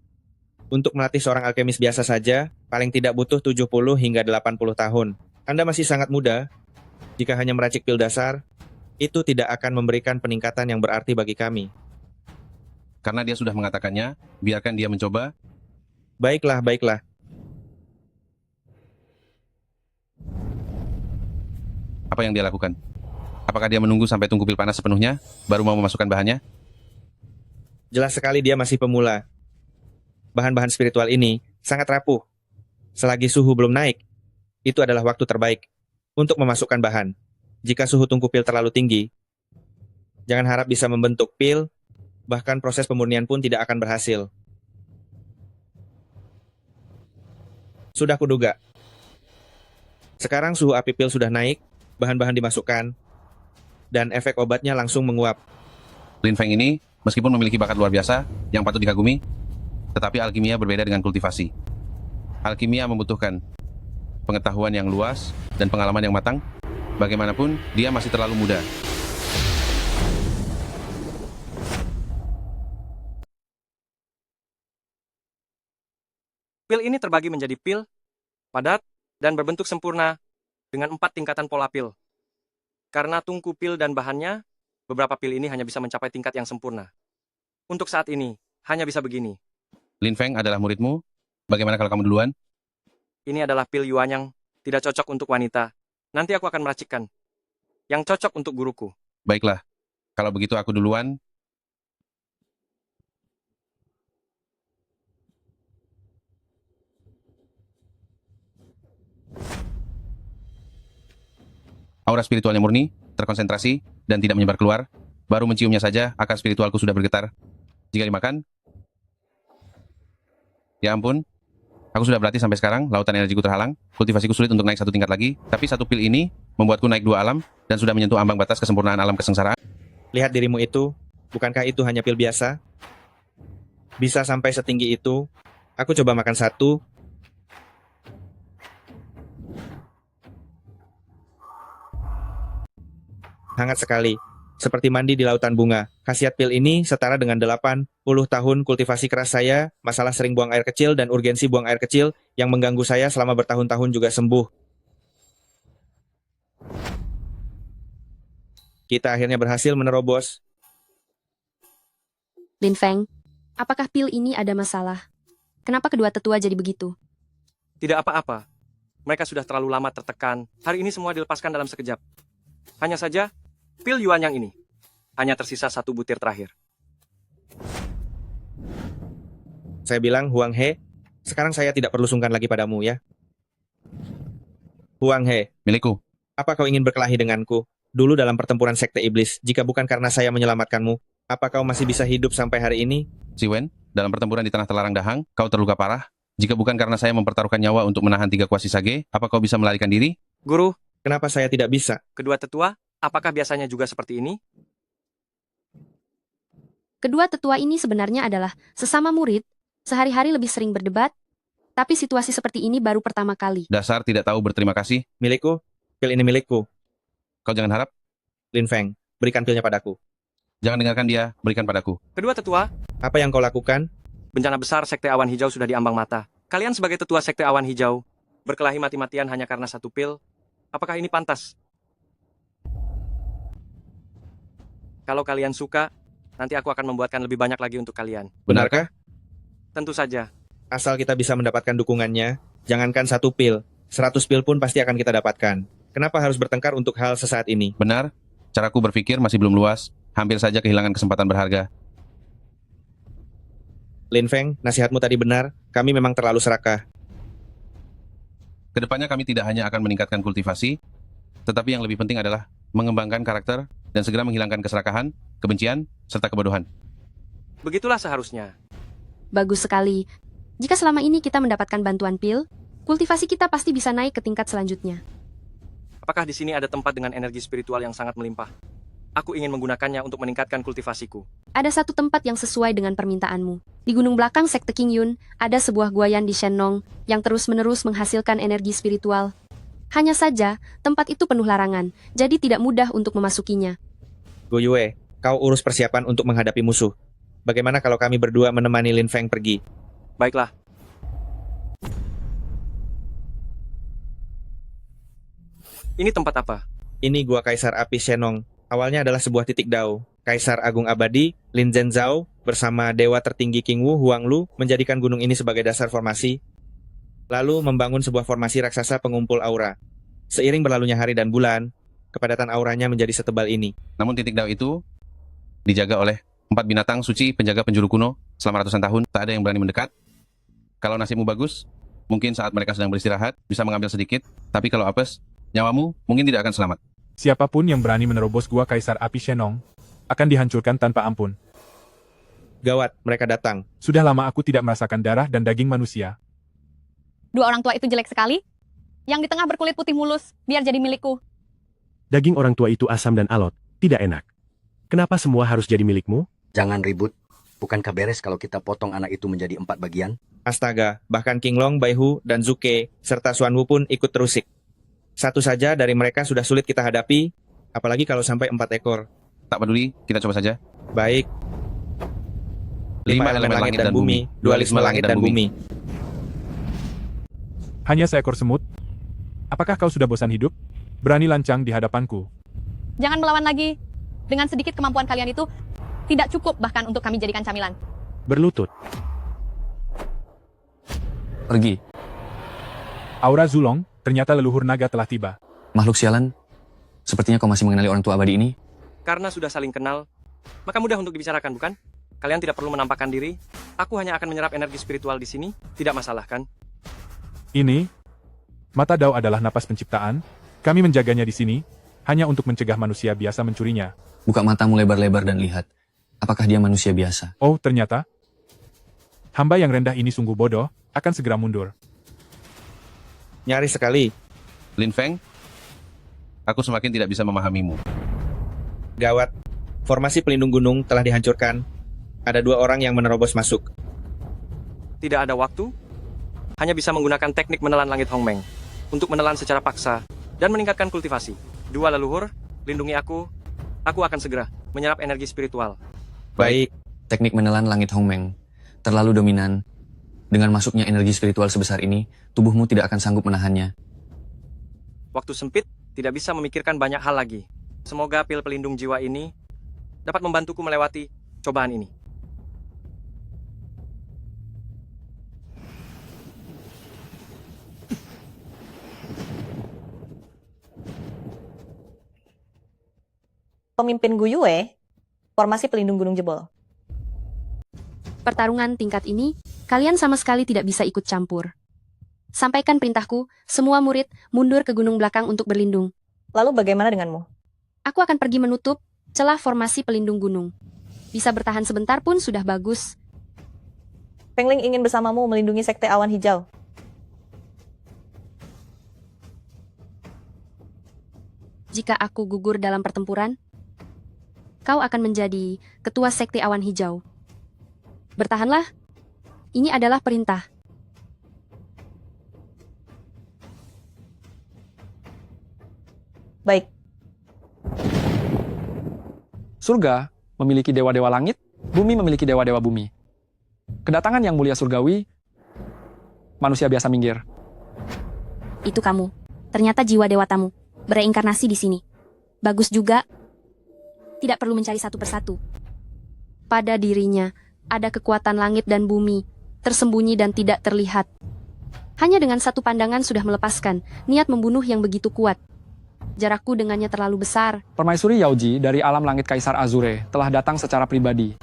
Untuk melatih seorang alkemis biasa saja, paling tidak butuh 70 hingga 80 tahun. Anda masih sangat muda. Jika hanya meracik pil dasar, itu tidak akan memberikan peningkatan yang berarti bagi kami.
Karena dia sudah mengatakannya, biarkan dia mencoba.
Baiklah, baiklah.
Apa yang dia lakukan? Apakah dia menunggu sampai tungku pil panas sepenuhnya, baru mau memasukkan bahannya?
Jelas sekali dia masih pemula. Bahan-bahan spiritual ini sangat rapuh. Selagi suhu belum naik, itu adalah waktu terbaik untuk memasukkan bahan. Jika suhu tungku pil terlalu tinggi, jangan harap bisa membentuk pil, bahkan proses pemurnian pun tidak akan berhasil. Sudah kuduga. Sekarang suhu api pil sudah naik, bahan-bahan dimasukkan, dan efek obatnya langsung menguap.
Lin Feng ini, meskipun memiliki bakat luar biasa yang patut dikagumi, tetapi alkimia berbeda dengan kultivasi. Alkimia membutuhkan pengetahuan yang luas dan pengalaman yang matang. Bagaimanapun, dia masih terlalu muda.
Pil ini terbagi menjadi pil, padat, dan berbentuk sempurna dengan 4 tingkatan pola pil. Karena tungku pil dan bahannya, beberapa pil ini hanya bisa mencapai tingkat yang sempurna. Untuk saat ini, hanya bisa begini.
Lin Feng adalah muridmu. Bagaimana kalau kamu duluan?
Ini adalah pil Yuan yang tidak cocok untuk wanita. Nanti aku akan meracikkan. Yang cocok untuk guruku.
Baiklah. Kalau begitu aku duluan. Aura spiritualnya murni, terkonsentrasi, dan tidak menyebar keluar. Baru menciumnya saja, akar spiritualku sudah bergetar. Jika dimakan, ya ampun, aku sudah berlatih sampai sekarang, lautan energiku terhalang, kultivasiku sulit untuk naik satu tingkat lagi, tapi satu pil ini membuatku naik 2 alam, dan sudah menyentuh ambang batas kesempurnaan alam kesengsaraan.
Lihat dirimu itu, bukankah itu hanya pil biasa? Bisa sampai setinggi itu. Aku coba makan satu. Hangat sekali. Seperti mandi di lautan bunga. Khasiat pil ini setara dengan 80 tahun kultivasi keras saya, masalah sering buang air kecil dan urgensi buang air kecil yang mengganggu saya selama bertahun-tahun juga sembuh. Kita akhirnya berhasil menerobos.
Lin Feng, apakah pil ini ada masalah? Kenapa kedua tetua jadi begitu?
Tidak apa-apa. Mereka sudah terlalu lama tertekan. Hari ini semua dilepaskan dalam sekejap. Hanya saja, pil Yuan yang ini. Hanya tersisa 1 butir terakhir.
Saya bilang, Huang He, sekarang saya tidak perlu sungkan lagi padamu ya. Huang He,
milikku.
Apa kau ingin berkelahi denganku? Dulu dalam pertempuran sekte iblis, jika bukan karena saya menyelamatkanmu, apa kau masih bisa hidup sampai hari ini?
Si Wen, dalam pertempuran di tanah telarang Dahang, kau terluka parah. Jika bukan karena saya mempertaruhkan nyawa untuk menahan 3 kuasi sage, apa kau bisa melarikan diri?
Guru,
kenapa saya tidak bisa?
Kedua tetua, apakah biasanya juga seperti ini?
Kedua tetua ini sebenarnya adalah sesama murid, sehari-hari lebih sering berdebat, tapi situasi seperti ini baru pertama kali.
Dasar tidak tahu berterima kasih.
Milikku, pil ini milikku.
Kau jangan harap.
Lin Feng, berikan pilnya padaku.
Jangan dengarkan dia, berikan padaku.
Kedua tetua,
apa yang kau lakukan?
Bencana besar Sekte Awan Hijau sudah diambang mata. Kalian sebagai tetua Sekte Awan Hijau, berkelahi mati-matian hanya karena 1 pil. Apakah ini pantas? Kalau kalian suka, nanti aku akan membuatkan lebih banyak lagi untuk kalian.
Benarkah?
Tentu saja.
Asal kita bisa mendapatkan dukungannya, jangankan 1 pil, 100 pil pun pasti akan kita dapatkan. Kenapa harus bertengkar untuk hal sesaat ini?
Benar, caraku berpikir masih belum luas, hampir saja kehilangan kesempatan berharga.
Lin Feng, nasihatmu tadi benar, kami memang terlalu serakah.
Kedepannya kami tidak hanya akan meningkatkan kultivasi, tetapi yang lebih penting adalah mengembangkan karakter dan segera menghilangkan keserakahan, kebencian, serta kebodohan.
Begitulah seharusnya.
Bagus sekali. Jika selama ini kita mendapatkan bantuan pil, kultivasi kita pasti bisa naik ke tingkat selanjutnya.
Apakah di sini ada tempat dengan energi spiritual yang sangat melimpah? Aku ingin menggunakannya untuk meningkatkan kultivasiku.
Ada satu tempat yang sesuai dengan permintaanmu. Di gunung belakang Sekte King Yun, ada sebuah guayan di Shenong yang terus-menerus menghasilkan energi spiritual. Hanya saja, tempat itu penuh larangan, jadi tidak mudah untuk memasukinya.
Gu Yue, kau urus persiapan untuk menghadapi musuh. Bagaimana kalau kami berdua menemani Lin Feng pergi?
Baiklah. Ini tempat apa?
Ini Gua Kaisar Api Shenong. Awalnya adalah sebuah titik dao. Kaisar Agung Abadi, Lin Zhenzhao, bersama Dewa Tertinggi King Wu, Huang Lu, menjadikan gunung ini sebagai dasar formasi. Lalu membangun sebuah formasi raksasa pengumpul aura. Seiring berlalunya hari dan bulan, kepadatan auranya menjadi setebal ini.
Namun titik dao itu dijaga oleh 4 binatang suci penjaga penjuru kuno selama ratusan tahun. Tak ada yang berani mendekat. Kalau nasibmu bagus, mungkin saat mereka sedang beristirahat, bisa mengambil sedikit. Tapi kalau apes, nyawamu mungkin tidak akan selamat.
Siapapun yang berani menerobos Gua Kaisar Api Shenong akan dihancurkan tanpa ampun.
Gawat, mereka datang.
Sudah lama aku tidak merasakan darah dan daging manusia.
2 orang tua itu jelek sekali. Yang di tengah berkulit putih mulus, biar jadi milikku.
Daging orang tua itu asam dan alot, tidak enak. Kenapa semua harus jadi milikmu?
Jangan ribut. Bukankah beres kalau kita potong anak itu menjadi 4 bagian?
Astaga, bahkan King Long, Bai Hu, dan Zuke, serta Xuan Wu pun ikut terusik. Satu saja dari mereka sudah sulit kita hadapi, apalagi kalau sampai 4 ekor.
Tak peduli, kita coba saja.
Baik. 5 elemen langit dan bumi, dualisme langit dan bumi.
Hanya seekor semut? Apakah kau sudah bosan hidup? Berani lancang di hadapanku.
Jangan melawan lagi. Dengan sedikit kemampuan kalian itu, tidak cukup bahkan untuk kami jadikan camilan.
Berlutut.
Pergi.
Aura Zulong, ternyata leluhur naga telah tiba.
Makhluk sialan, sepertinya kau masih mengenali orang tua abadi ini.
Karena sudah saling kenal, maka mudah untuk dibicarakan, bukan? Kalian tidak perlu menampakkan diri. Aku hanya akan menyerap energi spiritual di sini. Tidak masalah, kan?
Ini, mata Dao adalah napas penciptaan. Kami menjaganya di sini.
hanya untuk mencegah manusia biasa mencurinya.
Buka matamu lebar-lebar dan lihat. Apakah dia manusia biasa?
Oh, ternyata hamba yang rendah ini sungguh bodoh, akan segera mundur.
Nyaris sekali.
Lin Feng, aku semakin tidak bisa memahamimu.
Gawat. Formasi pelindung gunung telah dihancurkan. Ada 2 orang yang menerobos masuk.
Tidak ada waktu, hanya bisa menggunakan teknik menelan langit Hongmeng untuk menelan secara paksa dan meningkatkan kultivasi. 2 leluhur, lindungi aku akan segera menyerap energi spiritual.
Baik.
Teknik menelan langit Hongmeng terlalu dominan. Dengan masuknya energi spiritual sebesar ini, tubuhmu tidak akan sanggup menahannya.
Waktu sempit, tidak bisa memikirkan banyak hal lagi. Semoga pil pelindung jiwa ini dapat membantuku melewati cobaan ini.
Pemimpin Gu Yue, formasi pelindung gunung jebol.
Pertarungan tingkat ini, kalian sama sekali tidak bisa ikut campur. Sampaikan perintahku, semua murid mundur ke gunung belakang untuk berlindung.
Lalu bagaimana denganmu?
Aku akan pergi menutup celah formasi pelindung gunung. Bisa bertahan sebentar pun sudah bagus.
Pengling ingin bersamamu melindungi sekte awan hijau.
Jika aku gugur dalam pertempuran, kau akan menjadi ketua sekte awan hijau. Bertahanlah. Ini adalah perintah.
Baik.
Surga memiliki dewa-dewa langit, bumi memiliki dewa-dewa bumi. Kedatangan yang mulia surgawi, manusia biasa minggir.
Itu kamu. Ternyata jiwa dewatamu bereinkarnasi di sini. Bagus juga. Tidak perlu mencari satu persatu. Pada dirinya ada kekuatan langit dan bumi, tersembunyi dan tidak terlihat. Hanya dengan satu pandangan sudah melepaskan niat membunuh yang begitu kuat. Jarakku dengannya terlalu besar.
Permaisuri Yaoji dari alam langit Kaisar Azure telah datang secara pribadi.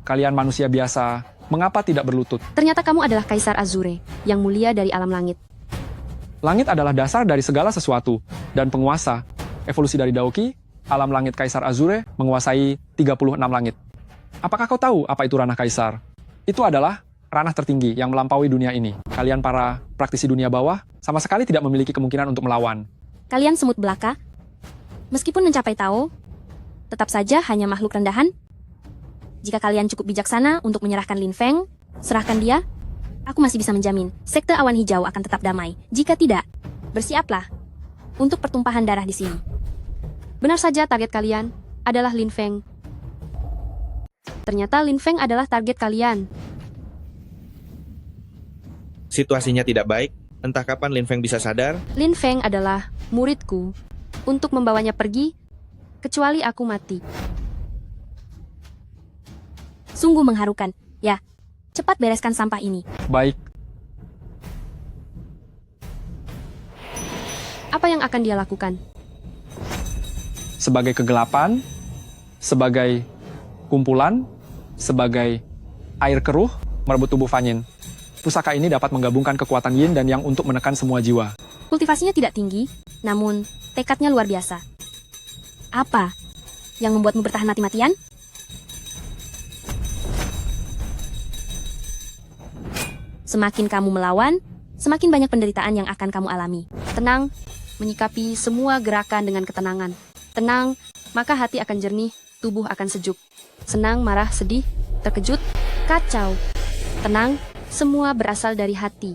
Kalian manusia biasa, mengapa tidak berlutut?
Ternyata kamu adalah Kaisar Azure, yang mulia dari alam langit.
Langit adalah dasar dari segala sesuatu, dan penguasa. Evolusi dari Daoki, alam langit Kaisar Azure menguasai 36 langit. Apakah kau tahu apa itu ranah Kaisar? Itu adalah ranah tertinggi yang melampaui dunia ini. Kalian para praktisi dunia bawah sama sekali tidak memiliki kemungkinan untuk melawan.
Kalian semut belaka. Meskipun mencapai Tao, tetap saja hanya makhluk rendahan. Jika kalian cukup bijaksana untuk menyerahkan Lin Feng, serahkan dia. Aku masih bisa menjamin, sekte awan hijau akan tetap damai. Jika tidak, bersiaplah untuk pertumpahan darah di sini. Benar saja target kalian adalah Lin Feng. Ternyata Lin Feng adalah target kalian.
Situasinya tidak baik. Entah kapan Lin Feng bisa sadar.
Lin Feng adalah muridku. Untuk membawanya pergi, kecuali aku mati. Sungguh mengharukan. Ya, cepat bereskan sampah ini.
Baik.
Apa yang akan dia lakukan?
Sebagai kegelapan, sebagai kumpulan, sebagai air keruh, merebut tubuh Fanyin. Pusaka ini dapat menggabungkan kekuatan yin dan yang untuk menekan semua jiwa.
Kultivasinya tidak tinggi, namun tekadnya luar biasa. Apa yang membuatmu bertahan mati-matian? Semakin kamu melawan, semakin banyak penderitaan yang akan kamu alami. Tenang, menyikapi semua gerakan dengan ketenangan. Tenang, maka hati akan jernih, tubuh akan sejuk. Senang, marah, sedih, terkejut, kacau. Tenang, semua berasal dari hati.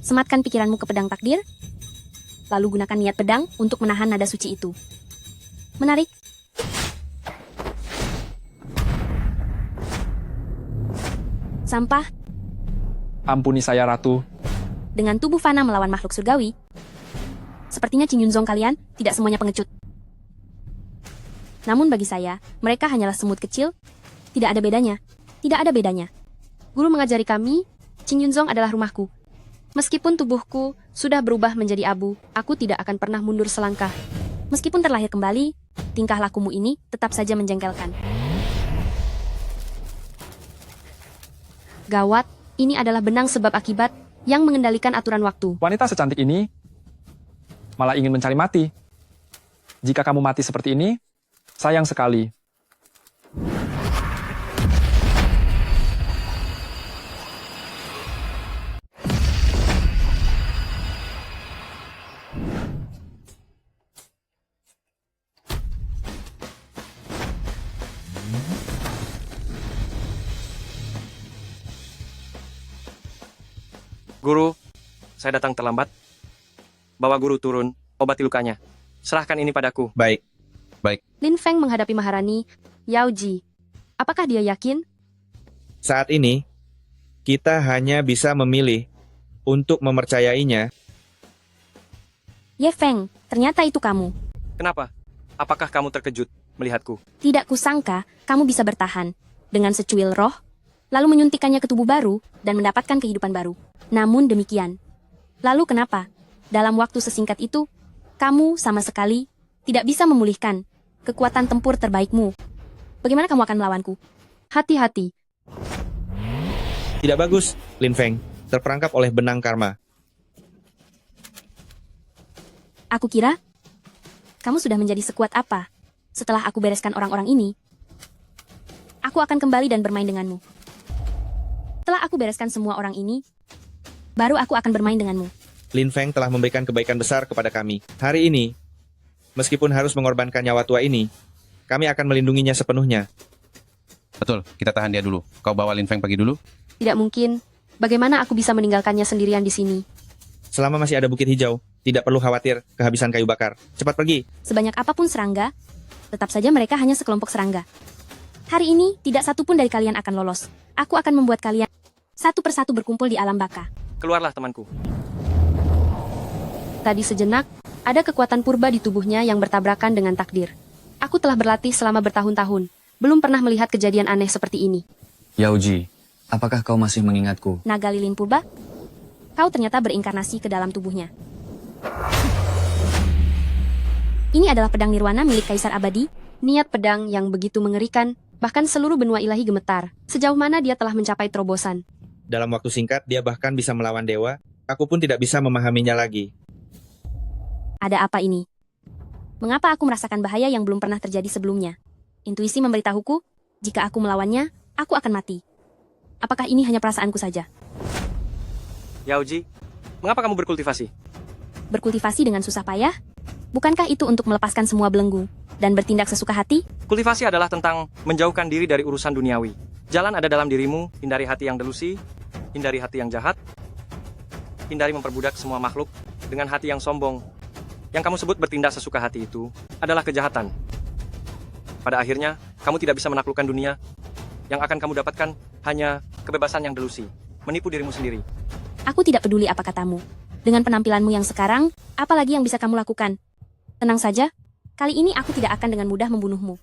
Sematkan pikiranmu ke pedang takdir, lalu gunakan niat pedang untuk menahan nada suci itu. Menarik? Sampah.
Ampuni saya, Ratu.
Dengan tubuh fana melawan makhluk surgawi, sepertinya Qin Yunzong kalian tidak semuanya pengecut. Namun bagi saya, mereka hanyalah semut kecil. Tidak ada bedanya. Tidak ada bedanya. Guru mengajari kami, Qin Yunzong adalah rumahku. Meskipun tubuhku sudah berubah menjadi abu, aku tidak akan pernah mundur selangkah. Meskipun terlahir kembali, tingkah lakumu ini tetap saja menjengkelkan. Gawat, ini adalah benang sebab akibat yang mengendalikan aturan waktu.
Wanita secantik ini malah ingin mencari mati. Jika kamu mati seperti ini, sayang sekali.
Guru, saya datang terlambat. Bawa guru turun, obati lukanya. Serahkan ini padaku.
Baik.
Lin Feng menghadapi Maharani Yao Ji. Apakah dia yakin?
Saat ini, kita hanya bisa memilih untuk mempercayainya.
Ye Feng, ternyata itu kamu.
Kenapa? Apakah kamu terkejut melihatku?
Tidak kusangka kamu bisa bertahan dengan secuil roh, lalu menyuntikannya ke tubuh baru dan mendapatkan kehidupan baru. Namun demikian, lalu kenapa? Dalam waktu sesingkat itu, kamu sama sekali tidak bisa memulihkan kekuatan tempur terbaikmu. Bagaimana kamu akan melawanku? Hati-hati.
Tidak bagus, Lin Feng. Terperangkap oleh benang karma.
Aku kira, kamu sudah menjadi sekuat apa? Setelah aku bereskan orang-orang ini, aku akan kembali dan bermain denganmu. Setelah aku bereskan semua orang ini, baru aku akan bermain denganmu.
Lin Feng telah memberikan kebaikan besar kepada kami. Hari ini, meskipun harus mengorbankan nyawa tua ini, kami akan melindunginya sepenuhnya.
Betul, kita tahan dia dulu. Kau bawa Lin Feng pergi dulu.
Tidak mungkin. Bagaimana aku bisa meninggalkannya sendirian di sini?
Selama masih ada bukit hijau, tidak perlu khawatir kehabisan kayu bakar. Cepat pergi.
Sebanyak apapun serangga, tetap saja mereka hanya sekelompok serangga. Hari ini, tidak satu pun dari kalian akan lolos. Aku akan membuat kalian satu persatu berkumpul di alam baka.
Keluarlah temanku.
Tadi sejenak, ada kekuatan purba di tubuhnya yang bertabrakan dengan takdir. Aku telah berlatih selama bertahun-tahun, belum pernah melihat kejadian aneh seperti ini.
Yao Ji, apakah kau masih mengingatku?
Naga lilin purba, kau ternyata berinkarnasi ke dalam tubuhnya. Ini adalah pedang nirwana milik Kaisar Abadi, niat pedang yang begitu mengerikan, bahkan seluruh benua ilahi gemetar. Sejauh mana dia telah mencapai terobosan.
Dalam waktu singkat, dia bahkan bisa melawan dewa. Aku pun tidak bisa memahaminya lagi.
Ada apa ini? Mengapa aku merasakan bahaya yang belum pernah terjadi sebelumnya? Intuisi memberitahuku, jika aku melawannya, aku akan mati. Apakah ini hanya perasaanku saja?
Yao Ji, mengapa kamu berkultivasi?
Berkultivasi dengan susah payah? Bukankah itu untuk melepaskan semua belenggu dan bertindak sesuka hati?
Kultivasi adalah tentang menjauhkan diri dari urusan duniawi. Jalan ada dalam dirimu, hindari hati yang delusi, hindari hati yang jahat, hindari memperbudak semua makhluk dengan hati yang sombong. Yang kamu sebut bertindak sesuka hati itu adalah kejahatan. Pada akhirnya, kamu tidak bisa menaklukkan dunia. Yang akan kamu dapatkan hanya kebebasan yang delusi, menipu dirimu sendiri.
Aku tidak peduli apa katamu. Dengan penampilanmu yang sekarang, apa lagi yang bisa kamu lakukan? Tenang saja, kali ini aku tidak akan dengan mudah membunuhmu.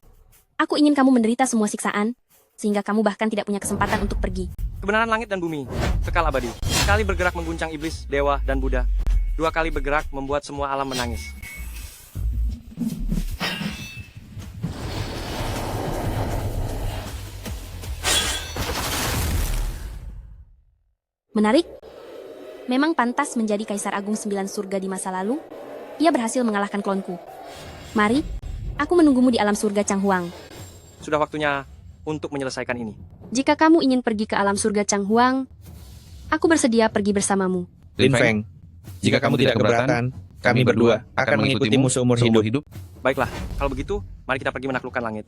Aku ingin kamu menderita semua siksaan, sehingga kamu bahkan tidak punya kesempatan untuk pergi.
Kebenaran langit dan bumi, kekal abadi. Sekali bergerak mengguncang iblis, dewa, dan Buddha. 2 kali bergerak membuat semua alam menangis.
Menarik? Memang pantas menjadi Kaisar Agung 9 surga di masa lalu? Ia berhasil mengalahkan klonku. Mari, aku menunggumu di alam surga Changhuang.
Sudah waktunya untuk menyelesaikan ini.
Jika kamu ingin pergi ke alam surga Changhuang, aku bersedia pergi bersamamu.
Lin Feng, jika kamu tidak keberatan, kami berdua akan mengikutimu seumur hidup.
Baiklah, kalau begitu, mari kita pergi menaklukkan langit.